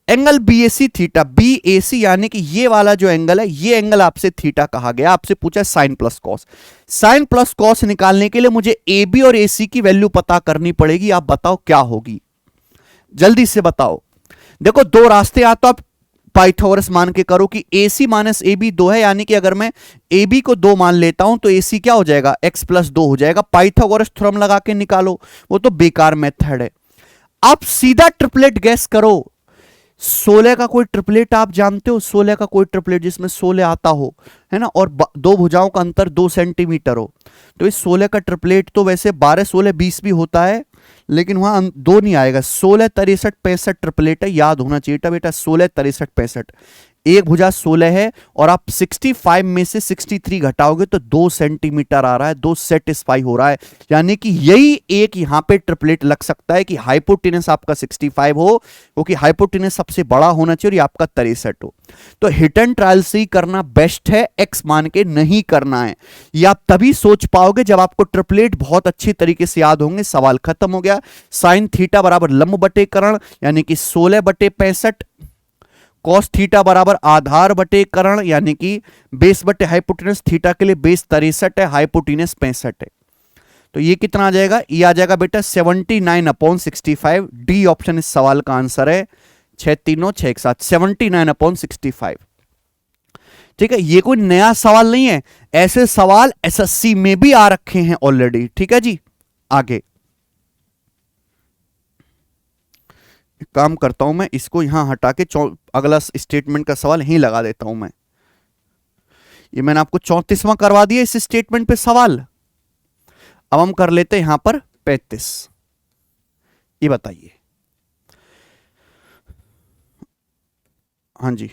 Speaker 1: एंगल BAC थीटा, BAC यानी कि ये वाला जो एंगल है, ये एंगल आपसे थीटा कहा गया, आपसे पूछा sine plus cos. Sine plus cos निकालने के लिए मुझे AB और AC की वैल्यू पता करनी पड़ेगी, आप बताओ क्या होगी, जल्दी से बताओ। देखो दो रास्ते, या तो आप पाइथागोरस मान के करो कि AC माइनस AB 2 है, यानी कि अगर मैं AB को 2 मान लेता हूं तो AC क्या हो जाएगा, x प्लस 2 हो जाएगा। पाइथागोरस थ्योरम लगा के निकालो, वो तो बेकार मेथड है। आप सीधा ट्रिपलेट गैस करो, 16 का कोई ट्रिपलेट आप जानते हो, 16 का कोई ट्रिपलेट जिसमें 16 आता हो, है ना, और दो भुजाओं का अंतर 2 सेंटीमीटर हो, तो इस 16 का ट्रिपलेट तो वैसे 12 16 20 भी होता है, लेकिन वहां 2 नहीं आएगा। 16 63 65 ट्रिपलेट है, याद होना चाहिए बेटा, 16 63 65, एक भुजा 16 है, और आप 65 में से 63 घटाओगे तो 2 सेंटीमीटर आ रहा है, 2 सेटिस्फाई हो रहा है, यानी कि यही एक यहां पे ट्रिपलेट लग सकता है कि हाइपोटेनस आपका 65 हो, क्योंकि हाइपोटेनस सबसे बड़ा होना चाहिए और ये आपका 63 हो। तो हिट एंड ट्रायल से ही करना बेस्ट है, एक्स मान के नहीं करना है। ये आप तभी सोच पाओगे जब आपको ट्रिपलेट बहुत अच्छी तरीके से याद होंगे। सवाल खत्म हो गया। साइन थीटा बराबर लंब बटे कर्ण, यानी कि 16 बटे 65, कॉस थीटा बराबर आधार बटे कर्ण, यानी कि बेस बटे हाइपोटेनस, थीटा के लिए बेस 63 है, हाइपोटेनस 65 है। तो ये कितना आ जाएगा, ये आ जाएगा बेटा 79/65। डी ऑप्शन इस सवाल का आंसर है, 6 3 6 7, 79/65। ठीक है, ये कोई नया सवाल नहीं है, ऐसे सवाल एसएससी में भी आ रखे हैं ऑलरेडी। ठीक है जी, आगे एक काम करता हूं मैं, इसको यहां हटा के अगला स्टेटमेंट का सवाल यहीं लगा देता हूं मैं। ये मैंने आपको 34वां करवा दिया इस स्टेटमेंट पे सवाल। अब हम कर लेते हैं यहां पर 35। ये बताइए, हाँ जी,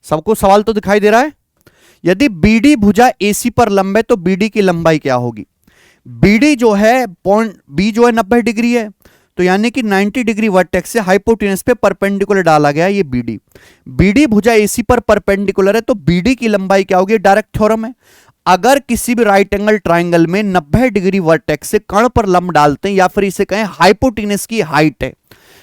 Speaker 1: सबको सवाल तो दिखाई दे रहा है। यदि BD भुजा AC पर लंब है तो BD की लंबाई क्या होगी। BD जो है पॉइंट B जो है 90 डिग्री है, तो यानी कि 90 डिग्री वर्टेक्स से हाइपोटेनस पे परपेंडिकुलर डाला गया है ये BD। BD भुजा AC पर परपेंडिकुलर है तो BD की लंबाई क्या होगी, डायरेक्ट थ्योरम है। अगर किसी भी राइट एंगल ट्राइंगल में 90 डिग्री वर्टेक्स से कर्ण पर लंब डालते हैं, या फिर इसे कहें हाइपोटेनस की हाइट है,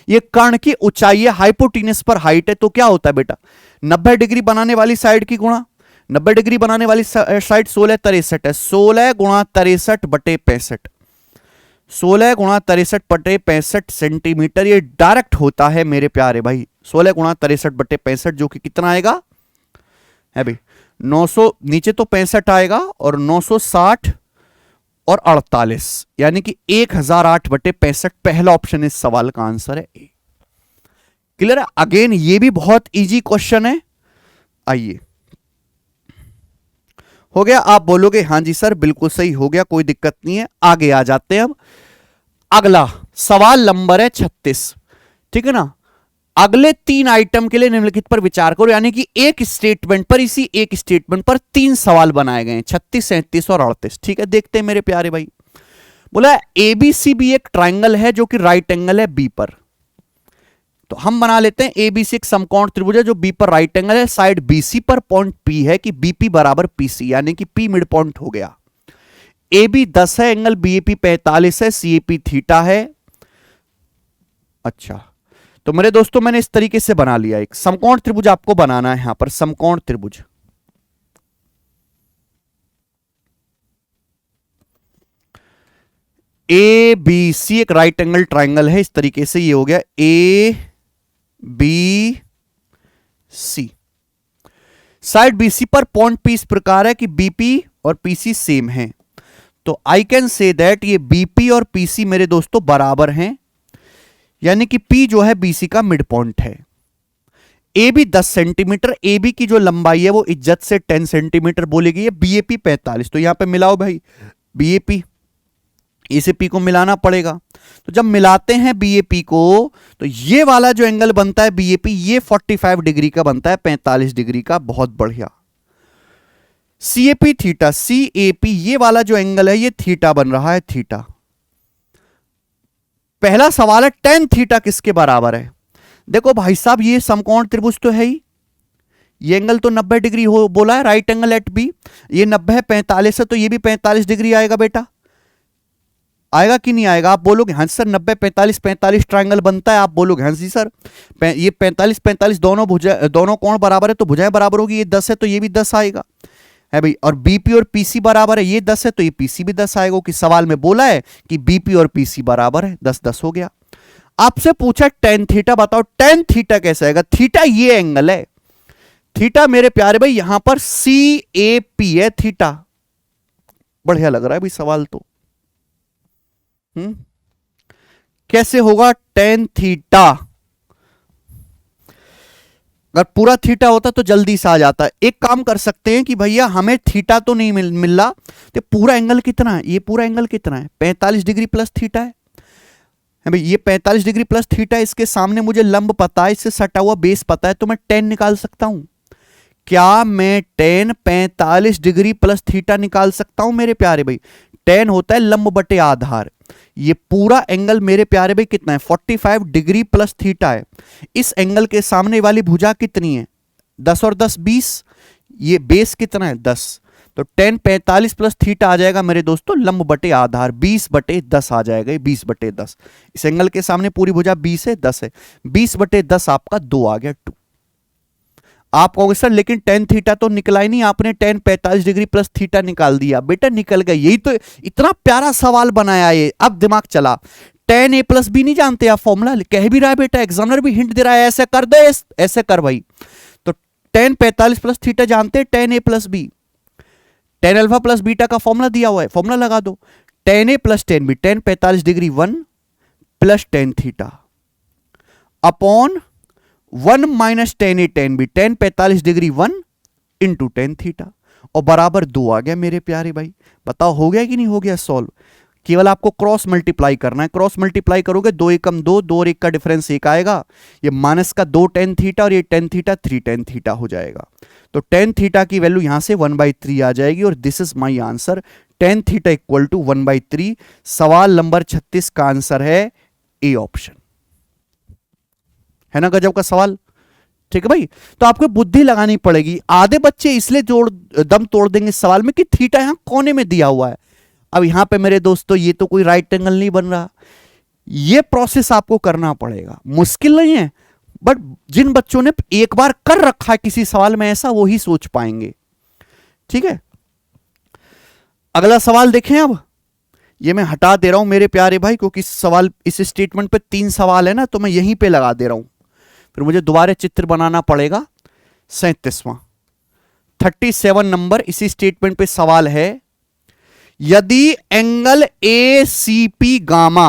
Speaker 1: ये कर्ण की ऊंचाई है, हाइपोटेनस पर हाइट है, तो क्या होता है बेटा, 90 डिग्री बनाने वाली साइड की गुणा 90 डिग्री बनाने वाली साइड 16 63 है, 16 गुणा 63 बटे 65, 16 गुणा 63 बटे 65 सेंटीमीटर, ये डायरेक्ट होता है मेरे प्यारे भाई 16 गुणा 63 बटे 65, जो कि कितना आएगा है भाई 900, नीचे तो 65 आएगा, और 960 और 48, यानी कि 1008 बटे 65। पहला ऑप्शन इस सवाल का आंसर है ए। क्लियर है। अगेन ये भी बहुत इजी क्वेश्चन है। आइए, हो गया, आप बोलोगे हां जी सर बिल्कुल सही हो गया, कोई दिक्कत नहीं है। आगे आ जाते हैं। अब अगला सवाल नंबर है 36। ठीक है ना। अगले 3 आइटम के लिए निम्नलिखित पर विचार करो, यानी कि एक स्टेटमेंट पर, इसी एक स्टेटमेंट पर 3 सवाल बनाए गए हैं, 36 37 और 38। ठीक है, देखते हैं मेरे प्यारे भाई। बोला ABCB एक ट्राइंगल है जो कि राइट एंगल है B पर। तो हम बना लेते हैं ABC एक समकोण त्रिभुज है जो B पर राइट एंगल है, साइड BC पर पॉइंट P है कि BP बराबर PC, यानी कि P मिड पॉइंट हो गया। AB 10 है, एंगल BAP 45 है, CAP थीटा है। अच्छा, तो मेरे दोस्तों मैंने इस तरीके से बना लिया, एक समकोण त्रिभुज आपको बनाना है यहां पर, समकोण त्रिभुज। ABC एक राइट एंगल ट्राइंगल है, इस तरीके से ये हो गया ABC। साइड BC पर पॉइंट P इस प्रकार है कि BP और PC सेम है, तो आई कैन से दैट ये बीपी और पीसी मेरे दोस्तों बराबर हैं, यानी कि पी जो है बीसी का मिड पॉइंट है। A B 10 centimetre, A B की जो लंबाई है वो इज्जत से 10 सेंटीमीटर बोली गई है, बीएपी 45। तो यहां पे मिलाओ भाई बीएपी, ए से पी को मिलाना पड़ेगा। तो जब मिलाते हैं बीएपी को तो ये वाला जो एंगल बनता है बीएपी ये 45 डिग्री का बनता है, 45 डिग्री का। बहुत बढ़िया। सीएपी थीटा, सीएपी ये वाला जो एंगल है ये थीटा बन रहा है, थीटा। पहला सवाल है tan थीटा किसके बराबर है। देखो भाई साहब ये समकोण त्रिभुज तो है ही, ये एंगल तो 90 डिग्री हो बोला है, राइट एंगल एट बी। ये 90 है, 45 है, तो ये भी 45 डिग्री आएगा बेटा। आएगा कि नहीं आएगा? आप बोलोगे हाँ सर 90 45 45 ट्रायंगल बनता है, आप बोलोगे हाँ जी सर ये 45 45 दोनों भुजा दोनों कोण बराबर है तो भुजाएं बराबर होगी, ये 10 है तो ये भी 10 आएगा है भाई। और बीपी और पीसी बराबर है, ये 10 है तो ये पीसी भी 10 आएगा, कि सवाल में बोला है कि बीपी और पीसी बराबर है, 10 10 हो गया। आपसे पूछा tan थीटा बताओ, tan थीटा कैसे आएगा? थीटा ये एंगल है, थीटा मेरे प्यारे भाई यहां पर CAP है थीटा। बढ़िया लग रहा है भाई सवाल तो। कैसे होगा tan थीटा? अगर पूरा थीटा होता तो जल्दी से आ जाता। एक काम कर सकते हैं कि भैया हमें थीटा तो नहीं मिल रहा, तो पूरा एंगल कितना है? ये पूरा एंगल कितना है? 45 डिग्री प्लस थीटा है भाई, ये 45 डिग्री प्लस थीटा। इसके सामने मुझे लंब पता है, इससे सटा हुआ बेस पता है, तो मैं tan निकाल सकता हूं। क्या मैं tan 45 डिग्री प्लस थीटा निकाल सकता हूं मेरे प्यारे भाई? tan होता है लंब बटे आधार। ये पूरा एंगल मेरे प्यारे भाई कितना है? 45 डिग्री प्लस थीटा है। इस एंगल के सामने वाली भुजा कितनी है? 10 और 10 20। ये बेस कितना है? 10। तो tan 45 प्लस थीटा आ जाएगा मेरे दोस्तों लंब बटे आधार, 20 बटे 10 आ जाएगा, 20 बटे 10। इस एंगल के सामने पूरी भुजा 20 है, 10 है, 20 बटे 10 आपका 2 आ गया, 2। आप कहोगे सर लेकिन tan थीटा तो निकला ही नहीं, आपने tan 45 डिग्री प्लस थीटा निकाल दिया। बेटा निकल गया, यही तो इतना प्यारा सवाल बनाया ये। अब दिमाग चला। tan a प्लस बी नहीं जानते आप फॉर्मूला? कह भी रहा है बेटा, एग्जामिनर भी हिंट दे रहा है, ऐसे कर दे, ऐसे कर भाई। तो tan 45 प्लस थीटा जानते हैं, tan a plus B, tan alpha plus beta का फॉर्मूला दिया हुआ है, फॉर्मूला लगा दो। tan a plus tan b, tan 45 degree 1 plus tan theta upon 1 minus tan a tan b, tan 45 degree 1 into tan theta, और बराबर 2 आ गया मेरे प्यारे भाई। बताओ हो गया कि नहीं हो गया सॉल्व? केवल आपको क्रॉस मल्टीप्लाई करना है, क्रॉस मल्टीप्लाई करोगे 2 एकम 2, 2 और 1 का डिफरेंस 1 आएगा, ये माइनस का 2 tan थीटा और ये tan थीटा 3 tan थीटा हो जाएगा। तो tan थीटा की वैल्यू यहां से 1/3 आ जाएगी, और this is my answer, tan theta equal to 1/3। सवाल नंबर 36 का आंसर है ए ऑप्शन। है ना गजब का सवाल? ठीक है भाई, तो आपको बुद्धि लगानी पड़ेगी। आधे बच्चे इसलिए दम तोड़ देंगे इस सवाल में कि थीटा यहां कोने में दिया हुआ है। अब यहां पे मेरे दोस्तों ये तो कोई राइट एंगल नहीं बन रहा, ये प्रोसेस आपको करना पड़ेगा। मुश्किल नहीं है, बट जिन बच्चों ने एक बार कर रखा है किसी सवाल में ऐसा, वो ही सोच पाएंगे। ठीक है, अगला सवाल देखें। अब ये मैं हटा दे रहा हूं मेरे प्यारे भाई, क्योंकि सवाल इस स्टेटमेंट पे 3 सवाल है ना, तो मैं यहीं पे लगा दे रहा हूं, फिर मुझे दोबारा चित्र बनाना पड़ेगा। 37वां 37 नंबर इसी स्टेटमेंट पे सवाल है, यदि एंगल ACP गामा,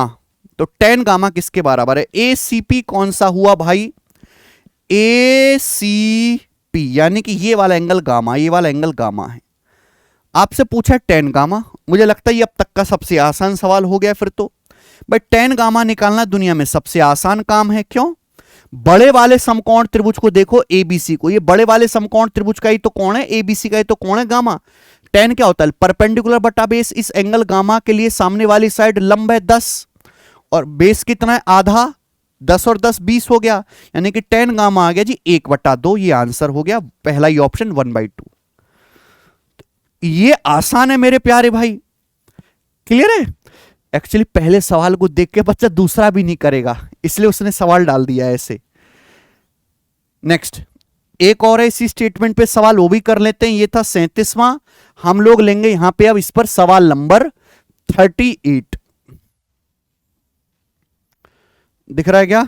Speaker 1: तो tan गामा किसके बराबर है? ACP कौन सा हुआ भाई? ACP यानी कि ये वाला एंगल गामा, ये वाला एंगल गामा है। आपसे पूछा tan गामा, मुझे लगता है ये अब तक का सबसे आसान सवाल हो गया फिर तो। बट tan गामा निकालना दुनिया में सबसे आसान काम है। क्यों? बड़े वाले समकोण त्रिभुज को देखो, ABC को, ये बड़े वाले समकोण त्रिभुज का ही तो कोण है, ABC का ही तो कोण है गामा। tan क्या होता है? परपेंडिकुलर बटा बेस। इस एंगल गामा के लिए सामने वाली साइड लंब है 10, और बेस कितना है? आधा। 10 और 10 20 हो गया, यानी कि tan गामा आ गया जी 1/2। ये आंसर हो गया पहला ही ऑप्शन 1/2। ये आसान है मेरे प्यारे भाई, क्लियर है? एक्चुअली पहले सवाल को देख के बच्चा दूसरा भी नहीं करेगा, इसलिए उसने सवाल डाल दिया ऐसे। नेक्स्ट एक और है इसी स्टेटमेंट पे सवाल, वो भी कर लेते हैं। ये था 37वां, हम लोग लेंगे यहां पे अब इस पर सवाल नंबर 38। दिख रहा है क्या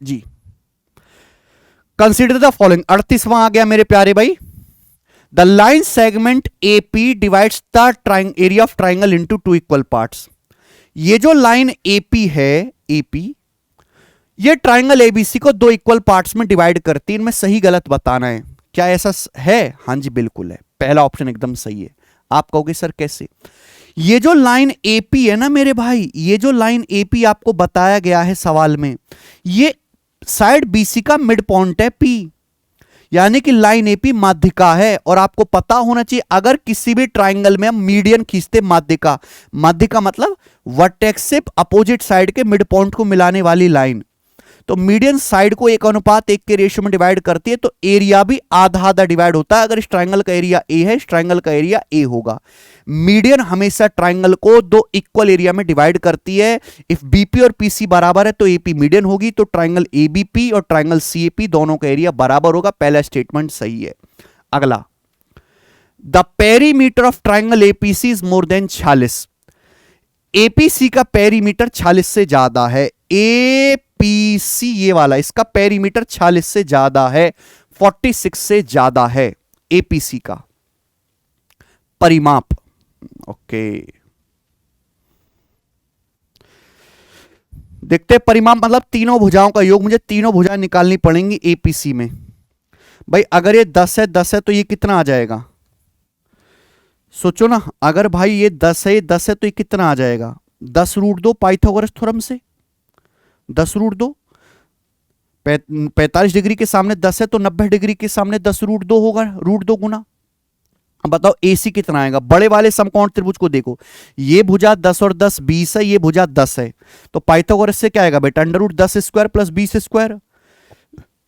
Speaker 1: जी? Consider the following. 38वां आ गया मेरे प्यारे भाई। The line segment AP divides the area of triangle into two equal parts. ये जो लाइन एपी है, एपी, ये ट्राइंगल एबीसी को दो इक्वल पार्ट्स में डिवाइड करती है। इनमें सही गलत बताना है। क्या ऐसा है? हां जी बिल्कुल है, पहला ऑप्शन एकदम सही है। आप कहोगे सर कैसे? ये जो लाइन एपी है ना मेरे भाई, ये जो लाइन एपी आपको बताया गया है सवाल में, ये साइड बीसी का मिड पॉइंट है पी, यानी कि लाइन एपी माध्यिका है। और आपको पता होना चाहिए, अगर किसी भी ट्राइंगल में हम मीडियन खींचते, माध्यिका, माध्यिका मतलब वर्टेक्स से अपोजिट साइड के मिड पॉइंट को मिलाने वाली लाइन, तो मीडियन साइड को 1:1 के रेशियो में डिवाइड करती है, तो एरिया भी आधा आधा डिवाइड होता है। अगर इस ट्राइंगल का एरिया ए है, इस ट्राइंगल का एरिया ए होगा। मीडियन हमेशा ट्राइंगल को दो इक्वल एरिया में डिवाइड करती है। इफ बीपी और पीसी बराबर है तो एपी मीडियन होगी, तो ट्राइंगल एबीपी और ट्राइंगल सीएपी दोनों का एरिया बराबर होगा। पहला स्टेटमेंट सही है। अगला, the perimeter of triangle APC is more than 46। APC का पेरीमीटर 46 से ज्यादा है। एपीसी ये वाला, इसका पेरीमीटर 46 से ज्यादा है, 46 से ज्यादा है एपीसी का परिमाप। ओके, देखते हैं परिमाप मतलब तीनों भुजाओं का योग। मुझे तीनों भुजाएं निकालनी पड़ेंगी एपीसी में। भाई अगर ये 10 है, 10 है तो ये कितना आ जाएगा? सोचो ना, अगर भाई ये 10 है, 10 है तो ये कितना आ जाएगा? 10√2 पाइथागोरस थ्योरम से 10√2। 45 डिग्री के सामने 10 है तो 90 डिग्री के सामने 10√2 होगा, √2 गुना। अब बताओ एसी कितना आएगा? बड़े वाले समकोण त्रिभुज को देखो, ये भुजा 10 और 10 20 है, ये भुजा 10 है, तो पाइथागोरस से क्या आएगा बेटा? √10² प्लस 20²,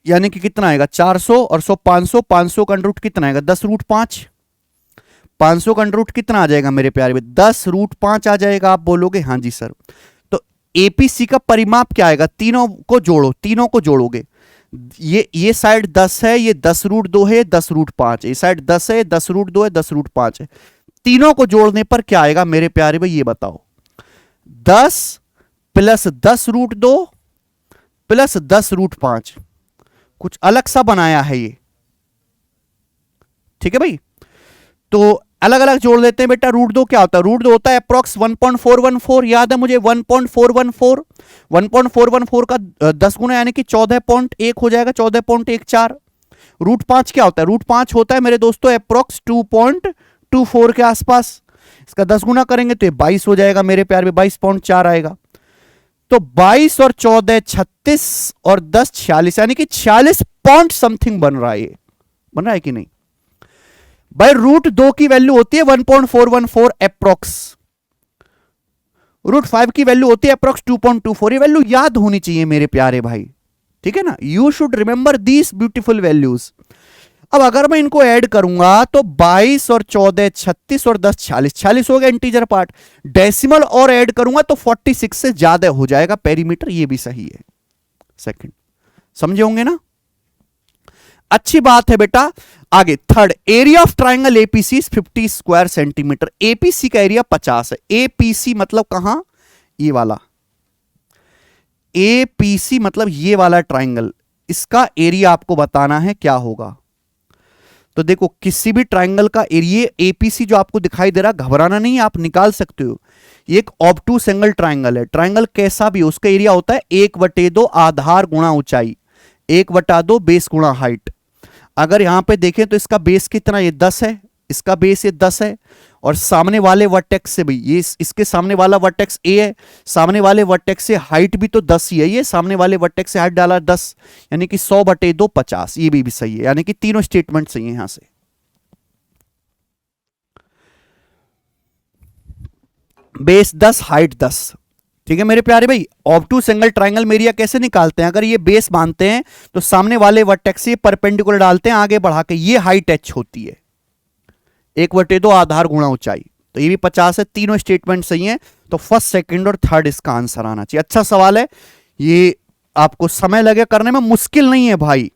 Speaker 1: यानी कि कितना आएगा? 400 और 100 500, 500 का अंडर कितना आएगा? 10√5। 500 का अंडर कितना आ जाएगा मेरे प्यारे? 10√5 आ जाएगा। आप बोलोगे हाँ जी सर। तो एपीसी का परिमाप क्या आएगा? तीनों को जोड़ो, तीनों को जोड़ोगे, ये साइड 10 है, ये 10√2 है, 10√5 है, ये साइड 10 है, 10√2 है, 10√5 है। तीनों को जोड़ने पर क्या आएगा मेरे प्यारे भाई? ये बताओ। 10 प्लस 10√2 प्लस 10√5, कुछ अलग सा बनाया है ये, ठीक है भाई। तो अलग अलग जोड़ लेते हैं बेटा। √2 क्या होता है? √2 होता है अप्रोक्स 1.414, याद है मुझे 1.414। 1.414 का 10 गुना यानी कि 14.1 हो जाएगा, 14.14। √5 क्या होता है? √5 होता है मेरे दोस्तों अप्रोक्स 2.24 के आसपास। इसका 10 गुना करेंगे तो ये 22 हो जाएगा मेरे प्यार में, 22.4 आएगा। तो 22 और 14 36 और 10 46, यानी कि 46 पॉइंट समथिंग बन रहा है। ये बन रहा है कि नहीं भाई? √2 की वैल्यू होती है 1.414 अप्रोक्स, √5 की वैल्यू होती है अप्रोक्स 2.24। ये वैल्यू याद होनी चाहिए मेरे प्यारे भाई, ठीक है ना? You should remember these beautiful values. अब अगर मैं इनको ऐड करूंगा तो 22 और 14 36 और 10 46, 46 हो गया इंटीजर पार्ट। डेसिमल और ऐड करूंगा तो 46 से ज्यादा हो जाएगा पेरीमीटर। ये भी सही है। सेकंड समझे होंगे ना? अच्छी बात है बेटा। आगे third, area of triangle APC 50 square centimetre. APC का एरिया 50 है। एपीसी मतलब कहां? ये वाला एपीसी मतलब ये वाला ट्राइंगल, इसका एरिया आपको बताना है क्या होगा। तो देखो किसी भी ट्राइंगल का एरिया एपीसी जो आपको दिखाई दे रहा, घबराना नहीं, आप निकाल सकते हो। ये एक ऑब्टूस एंगल ट्राइंगल है। ट्राइंगल कैसा भी, उसका एरिया होता है 1/2 आधार गुणा ऊंचाई, 1/2 बेस गुणा हाइट। अगर यहां पे देखें तो इसका बेस कितना? ये 10 है, इसका बेस ये 10 है, और सामने वाले वर्टेक्स से भी, ये इसके सामने वाला वर्टेक्स ए है, सामने वाले वर्टेक्स से हाइट भी तो 10 ही है। ये सामने वाले वर्टेक्स से हाइट डाला 10, यानी कि 100/2 50। ये भी सही है, यानी कि तीनों स्टेटमेंट सही है यहां से। बेस 10, हाइट 10, ठीक है मेरे प्यारे भाई। ऑब्टूस एंगल ट्राइंगल में एरिया कैसे निकालते हैं? अगर ये बेस मानते हैं तो सामने वाले वर्टेक्स से परपेंडिकुलर डालते हैं, आगे बढ़ा के ये हाइट एच होती है, 1/2 आधार गुणा ऊंचाई। तो ये भी 50 है। तीनों स्टेटमेंट सही है। तो फर्स्ट, सेकंड और थर्ड इसका आंसर आना चाहिए। अच्छा सवाल है ये, आपको समय लगे करने में, मुश्किल नहीं है भाई,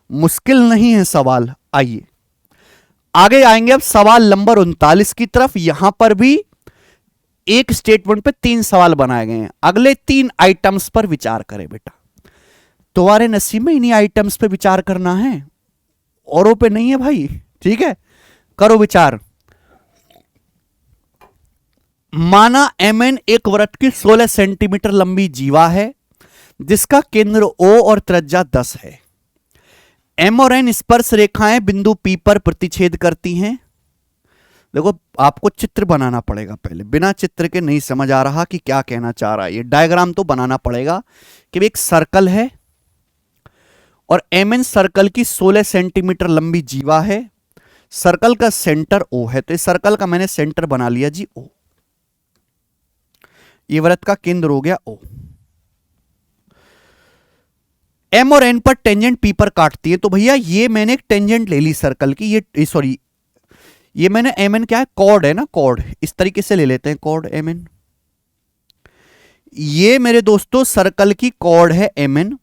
Speaker 1: मुश्किल नहीं है सवाल। आइए आगे आएंगे अब सवाल नंबर 39 की तरफ। यहां पर भी एक स्टेटमेंट पे 3 सवाल बनाए गए हैं। अगले 3 आइटम्स पर विचार करें बेटा। तुम्हारे नसीब में इन्हीं आइटम्स पे विचार करना है, औरों पे नहीं है भाई, ठीक है, करो विचार। माना mn एक वृत्त की 16 सेंटीमीटर लंबी जीवा है जिसका केंद्र O और त्रिज्या 10 है। m और n स्पर्श रेखाएं बिंदु P पर प्रतिच्छेद करती हैं। देखो आपको चित्र बनाना पड़ेगा पहले, बिना चित्र के नहीं समझ आ रहा कि क्या कहना चाह रहा है। ये डायग्राम तो बनाना पड़ेगा कि एक सर्कल है और mn सर्कल की 16 सेंटीमीटर लंबी जीवा है, सर्कल का सेंटर O है, तो इस सर्कल का मैंने सेंटर बना लिया जी O। ये वृत्त का केंद्र हो गया O। m और n पर टेंजेंट P पर काटती है, तो भैया ये मैंने एक टेंजेंट ले ली सर्कल की, ये सॉरी ये मैंने mn क्या है, कॉर्ड है ना, कॉर्ड, इस तरीके से ले लेते हैं कॉर्ड mn। ये मेरे दोस्तों सर्कल की कॉर्ड है mn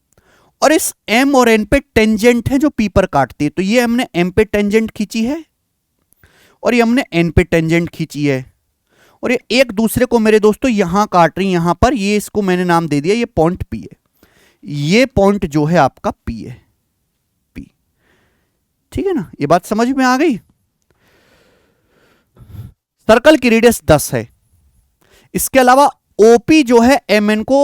Speaker 1: और इस m और n पे टेंजेंट है जो P पर काटती है, तो ये हमने m पे टेंजेंट खींची है और ये हमने n पे टेंजेंट खींची है और ये एक दूसरे को मेरे दोस्तों यहां काट रही, यहां पर, ये इसको मैंने नाम दे दिया, ये पॉइंट P है, ये पॉइंट जो है आपका P है, P। ठीक है ना, ये बात समझ में आ गई। सर्कल की रेडियस 10 है। इसके अलावा OP जो है MN को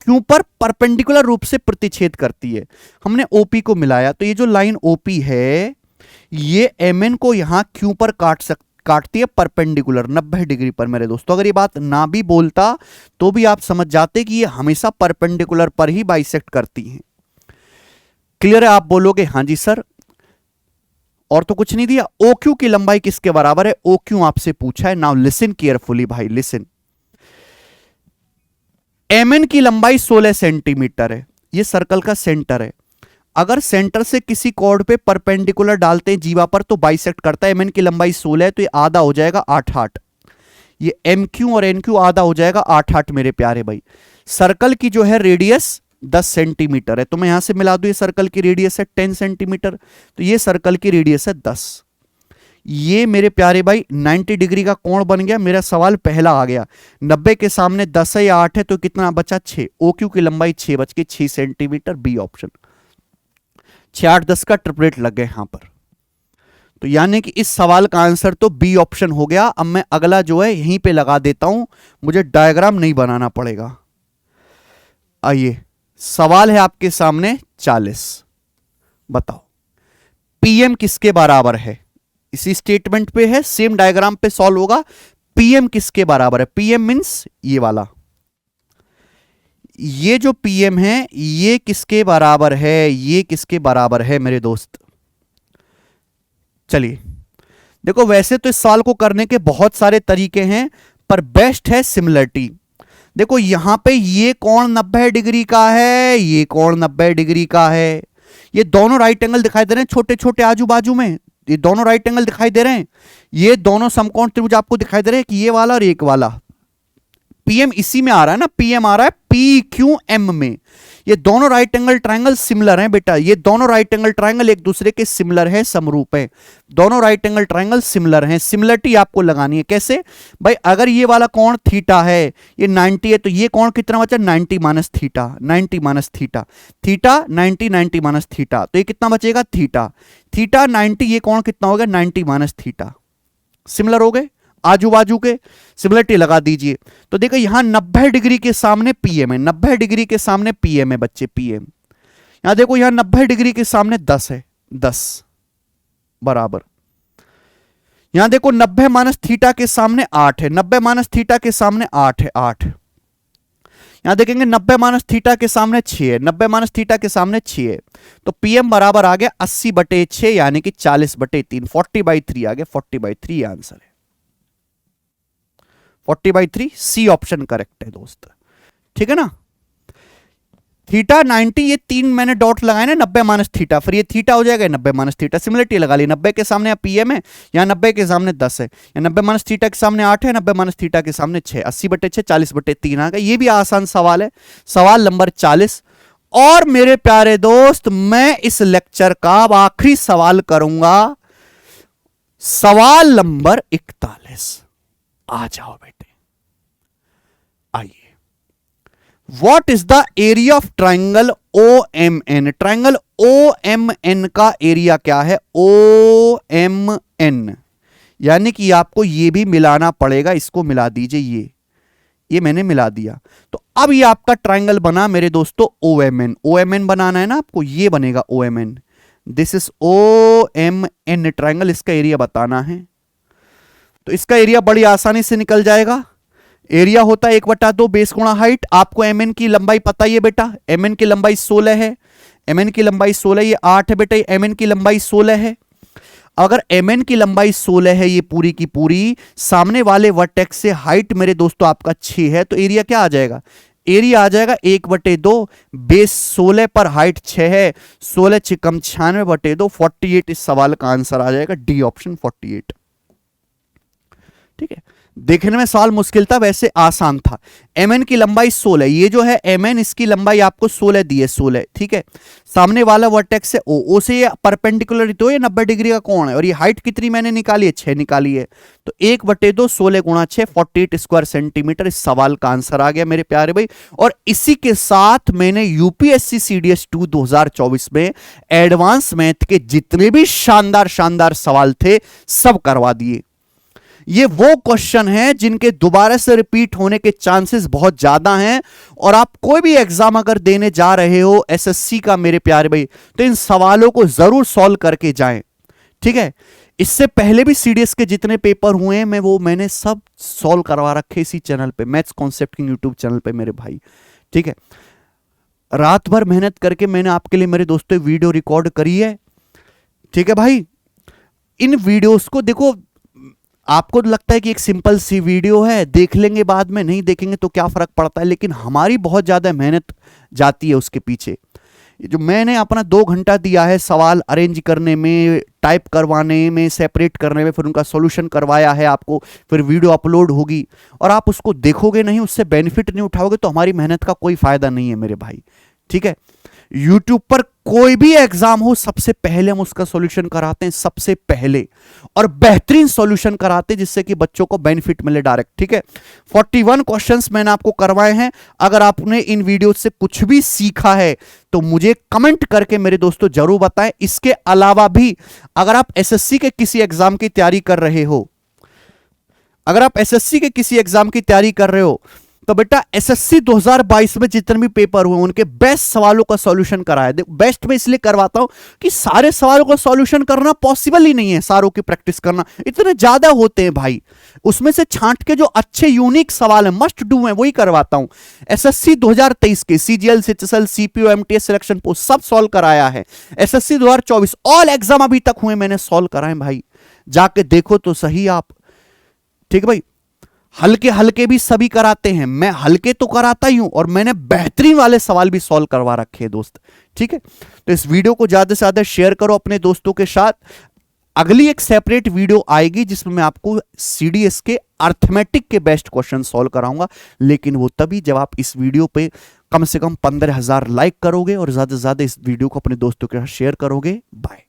Speaker 1: Q पर परपेंडिकुलर रूप से प्रतिच्छेद करती है। हमने OP को मिलाया, तो ये जो लाइन OP है ये MN को यहां Q पर काटती है परपेंडिकुलर 90 डिग्री पर मेरे दोस्तों। अगर ये बात ना भी बोलता तो भी आप समझ जाते कि ये हमेशा परपेंडिकुलर पर ही बाइसेक्ट करती हैं। क्लियर है? आप बोलोगे हाँ जी सर, और तो कुछ नहीं दिया। OQ की लंबाई किसके बराबर है? OQ आपसे पूछा है। नाउ लिसन केयरफुली भाई, लिसन। MN की लंबाई 16 सेंटीमीटर है, ये सर्कल का सेंटर है। अगर सेंटर से किसी कॉर्ड पे परपेंडिकुलर डालते हैं जीवा पर तो बाइसेक्ट करता है। MN की लंबाई 16 है, तो ये आधा हो जाएगा 8 ये MQ और NQ आधा हो जाएगा 8 मेरे प्यारे भाई। सर्कल की जो है रेडियस 10 सेंटीमीटर है, तो मैं यहां से मिला दूं, ये सर्कल की रेडियस है 10 सेंटीमीटर, तो ये सर्कल की रेडियस है 10। ये मेरे प्यारे भाई 90 डिग्री का कोण बन गया। मेरा सवाल पहला आ गया, 90 के सामने 10 है या 8 है, तो कितना बचा? 6। OQ की लंबाई 6 बच के 6 सेंटीमीटर, बी ऑप्शन। 6 8 10 का ट्रिपलेट लग गए यहां पर, तो यानी कि इस सवाल का आंसर तो बी ऑप्शन हो गया। अब मैं अगला जो है यहीं पे लगा देता हूं, मुझे डायग्राम नहीं बनाना पड़ेगा। आइए, सवाल है आपके सामने 40। बताओ PM किसके बराबर है? इसी स्टेटमेंट पे है, सेम डायग्राम पे सॉल्व होगा। PM किसके बराबर है? PM मींस ये वाला, ये जो PM है ये किसके बराबर है? ये किसके बराबर है मेरे दोस्त? चलिए देखो, वैसे तो इस सवाल को करने के बहुत सारे तरीके हैं, पर बेस्ट है सिमिलरिटी। देखो यहां पे ये कोण 90 डिग्री का है, ये कोण 90 डिग्री का है, ये दोनों राइट एंगल दिखाई दे रहे हैं छोटे छोटे आजू बाजू में, ये दोनों राइट एंगल दिखाई दे रहे हैं। ये दोनों समकोण त्रिभुज आपको दिखाई दे रहे हैं कि ये वाला और एक वाला। PM इसी में आ रहा है ना, PM आ रहा है PQM में। ये दोनों राइट एंगल ट्रायंगल सिमिलर हैं बेटा, ये दोनों राइट एंगल ट्रायंगल एक दूसरे के सिमिलर है, समरूप है। दोनों राइट एंगल ट्रायंगल सिमिलर हैं। सिमिलरिटी आपको लगानी है कैसे भाई? अगर ये वाला कोण थीटा है, ये 90 है, तो ये कोण कितना बचा? 90 minus theta, 90 minus theta, theta 90, 90 minus theta, तो ये कितना बचेगा? थीटा, थीटा 90, ये कोण कितना हो गया? 90 माइनस थीटा। सिमिलर हो गए आजू बाजू के, सिमिलरिटी लगा दीजिए। तो देखो यहां 90 डिग्री के सामने PM है, 90 डिग्री के सामने PM है बच्चे, PM। यहां देखो यहां 90 डिग्री के सामने 10 है, 10 बराबर। यहां देखो 90 माइनस थीटा के सामने 8 है, 90 माइनस थीटा के सामने 8 है, 8। यहां देखेंगे 90 माइनस थीटा के सामने 6 है, 90 माइनस थीटा के सामने 6 है, तो PM बराबर आ गया 80/6 यानी कि 40/3, 40/3 आ गया, 40/3 आंसर है। 40/3 सी ऑप्शन करेक्ट है दोस्त। ठीक है ना? थीटा 90, ये 3 मैंने डॉट लगाए ना, 90 माइनस थीटा, फिर ये थीटा हो जाएगा 90 माइनस थीटा। सिमिलरिटी लगा ली, 90 के सामने PM है, यहाँ 90 के सामने 10 है, यहाँ 90 माइनस थीटा के सामने 8 है, 90 माइनस थीटा के सामने 6, 80/6, 40/3 आ गया। ये भी आसान सवाल है, सवाल नंबर 40। और मेरे प्यारे दोस्त, मैं इस लेक्चर का आखिरी सवाल करूंगा, सवाल नंबर 41। आ जाओ बेटे, आइए। What is the area of triangle O M N? Triangle O M N का एरिया क्या है? ओ एम एन, यानी कि आपको ये भी मिलाना पड़ेगा, इसको मिला दीजिए, ये मैंने मिला दिया। तो अब ये आपका ट्राइंगल बना मेरे दोस्तों O M N. O M N बनाना है ना आपको, ये बनेगा O M N. This is O M N triangle, इसका एरिया बताना है। तो इसका एरिया बड़ी आसानी से निकल जाएगा। एरिया होता है 1/2 बेस गुणा हाइट। आपको एम एन की लंबाई पता ही है बेटा, एम एन की लंबाई 16 है, एम एन की लंबाई 16, ये 8 है बेटा, एम एन की लंबाई 16 है। अगर एम एन की लंबाई 16 है ये पूरी की पूरी, सामने वाले वर्टेक्स से हाइट मेरे दोस्तों आपका 6 है, तो एरिया क्या आ जाएगा? एरिया आ जाएगा 1/2, बेस 16 पर हाइट 6 है, 16 6 96/2, 48 इस सवाल का आंसर आ जाएगा, डी ऑप्शन 48। ठीक है, देखने में सवाल मुश्किल था, वैसे आसान था। एम एन की लंबाई 16, ये जो है एम एन, इसकी लंबाई आपको 16 दी है, 16। ठीक है, सामने वाला वर्टेक्स है ओ से ये परपेंडिकुलर तो ये 90 डिग्री का कोण है, और ये हाइट कितनी मैंने निकाली है? 6 निकाली है। तो 1/2 16 गुणा 6 48 स्क्वायर सेंटीमीटर इस सवाल का आंसर आ गया मेरे प्यारे भाई। और इसी के साथ मैंने यूपीएससी सीडीएस 2 2024 में एडवांस मैथ के जितने भी शानदार शानदार सवाल थे सब करवा दिए। ये वो क्वेश्चन हैं जिनके दोबारा से रिपीट होने के चांसेस बहुत ज्यादा हैं, और आप कोई भी एग्जाम अगर देने जा रहे हो एसएससी का मेरे प्यारे भाई, तो इन सवालों को जरूर सॉल्व करके जाएं। ठीक है, इससे पहले भी सीडीएस के जितने पेपर हुए हैं मैंने सब सॉल्व करवा रखे इसी चैनल पे, maths concept king YouTube channel पे मेरे भाई। ठीक है, रात भर मेहनत करके मैंने आपके लिए मेरे दोस्तों वीडियो रिकॉर्ड करी है। ठीक है भाई, इन वीडियोस को देखो, आपको लगता है कि एक सिंपल सी वीडियो है, देख लेंगे बाद में, नहीं देखेंगे तो क्या फर्क पड़ता है, लेकिन हमारी बहुत ज्यादा मेहनत जाती है उसके पीछे। जो मैंने अपना 2 घंटा दिया है सवाल अरेंज करने में, टाइप करवाने में, सेपरेट करने में, फिर उनका सॉल्यूशन करवाया है आपको, फिर वीडियो अपलोड होगी, और आप उसको देखोगे नहीं, उससे बेनिफिट नहीं उठाओगे, तो हमारी मेहनत का कोई फायदा नहीं है मेरे भाई। ठीक है, यूट्यूब पर कोई भी एग्जाम हो सबसे पहले हम उसका सॉल्यूशन कराते हैं, सबसे पहले, और बेहतरीन सॉल्यूशन कराते हैं जिससे कि बच्चों को बेनिफिट मिले डायरेक्ट। ठीक है, 41 क्वेश्चंस मैंने आपको करवाए हैं। अगर आपने इन वीडियो से कुछ भी सीखा है तो मुझे कमेंट करके मेरे दोस्तों जरूर बताएं। इसके अलावा भी अगर आप एसएससी के किसी एग्जाम की तैयारी कर रहे हो, अगर आप एसएससी के किसी एग्जाम की तैयारी कर रहे हो, तो बेटा एसएससी 2022 में जितने भी पेपर हुए उनके बेस्ट सवालों का सॉल्यूशन कराया। बेस्ट में इसलिए करवाता हूं कि सारे सवालों का सॉल्यूशन करना पॉसिबल ही नहीं है, सारों की प्रैक्टिस करना, इतने ज्यादा होते हैं भाई। उसमें से छांट के जो अच्छे यूनिक सवाल है, मस्ट डू है, वही करवाता हूं। एसएससी 2023 के CGL, CHSL, CPO, MTS, selection post सब सॉल्व कराया है। एसएससी 2024 ऑल एग्जाम अभी तक हुए मैंने सॉल्व कराए भाई, जाके देखो तो सही आप। ठीक है भाई, हल्के हल्के भी सभी कराते हैं, मैं हल्के तो कराता ही हूं, और मैंने बेहतरीन वाले सवाल भी सॉल्व करवा रखे हैं दोस्त। ठीक है, तो इस वीडियो को ज्यादा से ज्यादा शेयर करो अपने दोस्तों के साथ। अगली एक सेपरेट वीडियो आएगी जिसमें मैं आपको सीडीएस के अर्थमेटिक के बेस्ट क्वेश्चन सॉल्व कराऊंगा, लेकिन वो तभी जब आप इस वीडियो पे कम से कम 15,000 लाइक करोगे और ज्यादा से ज्यादा इस वीडियो को अपने दोस्तों के साथ शेयर करोगे। बाय।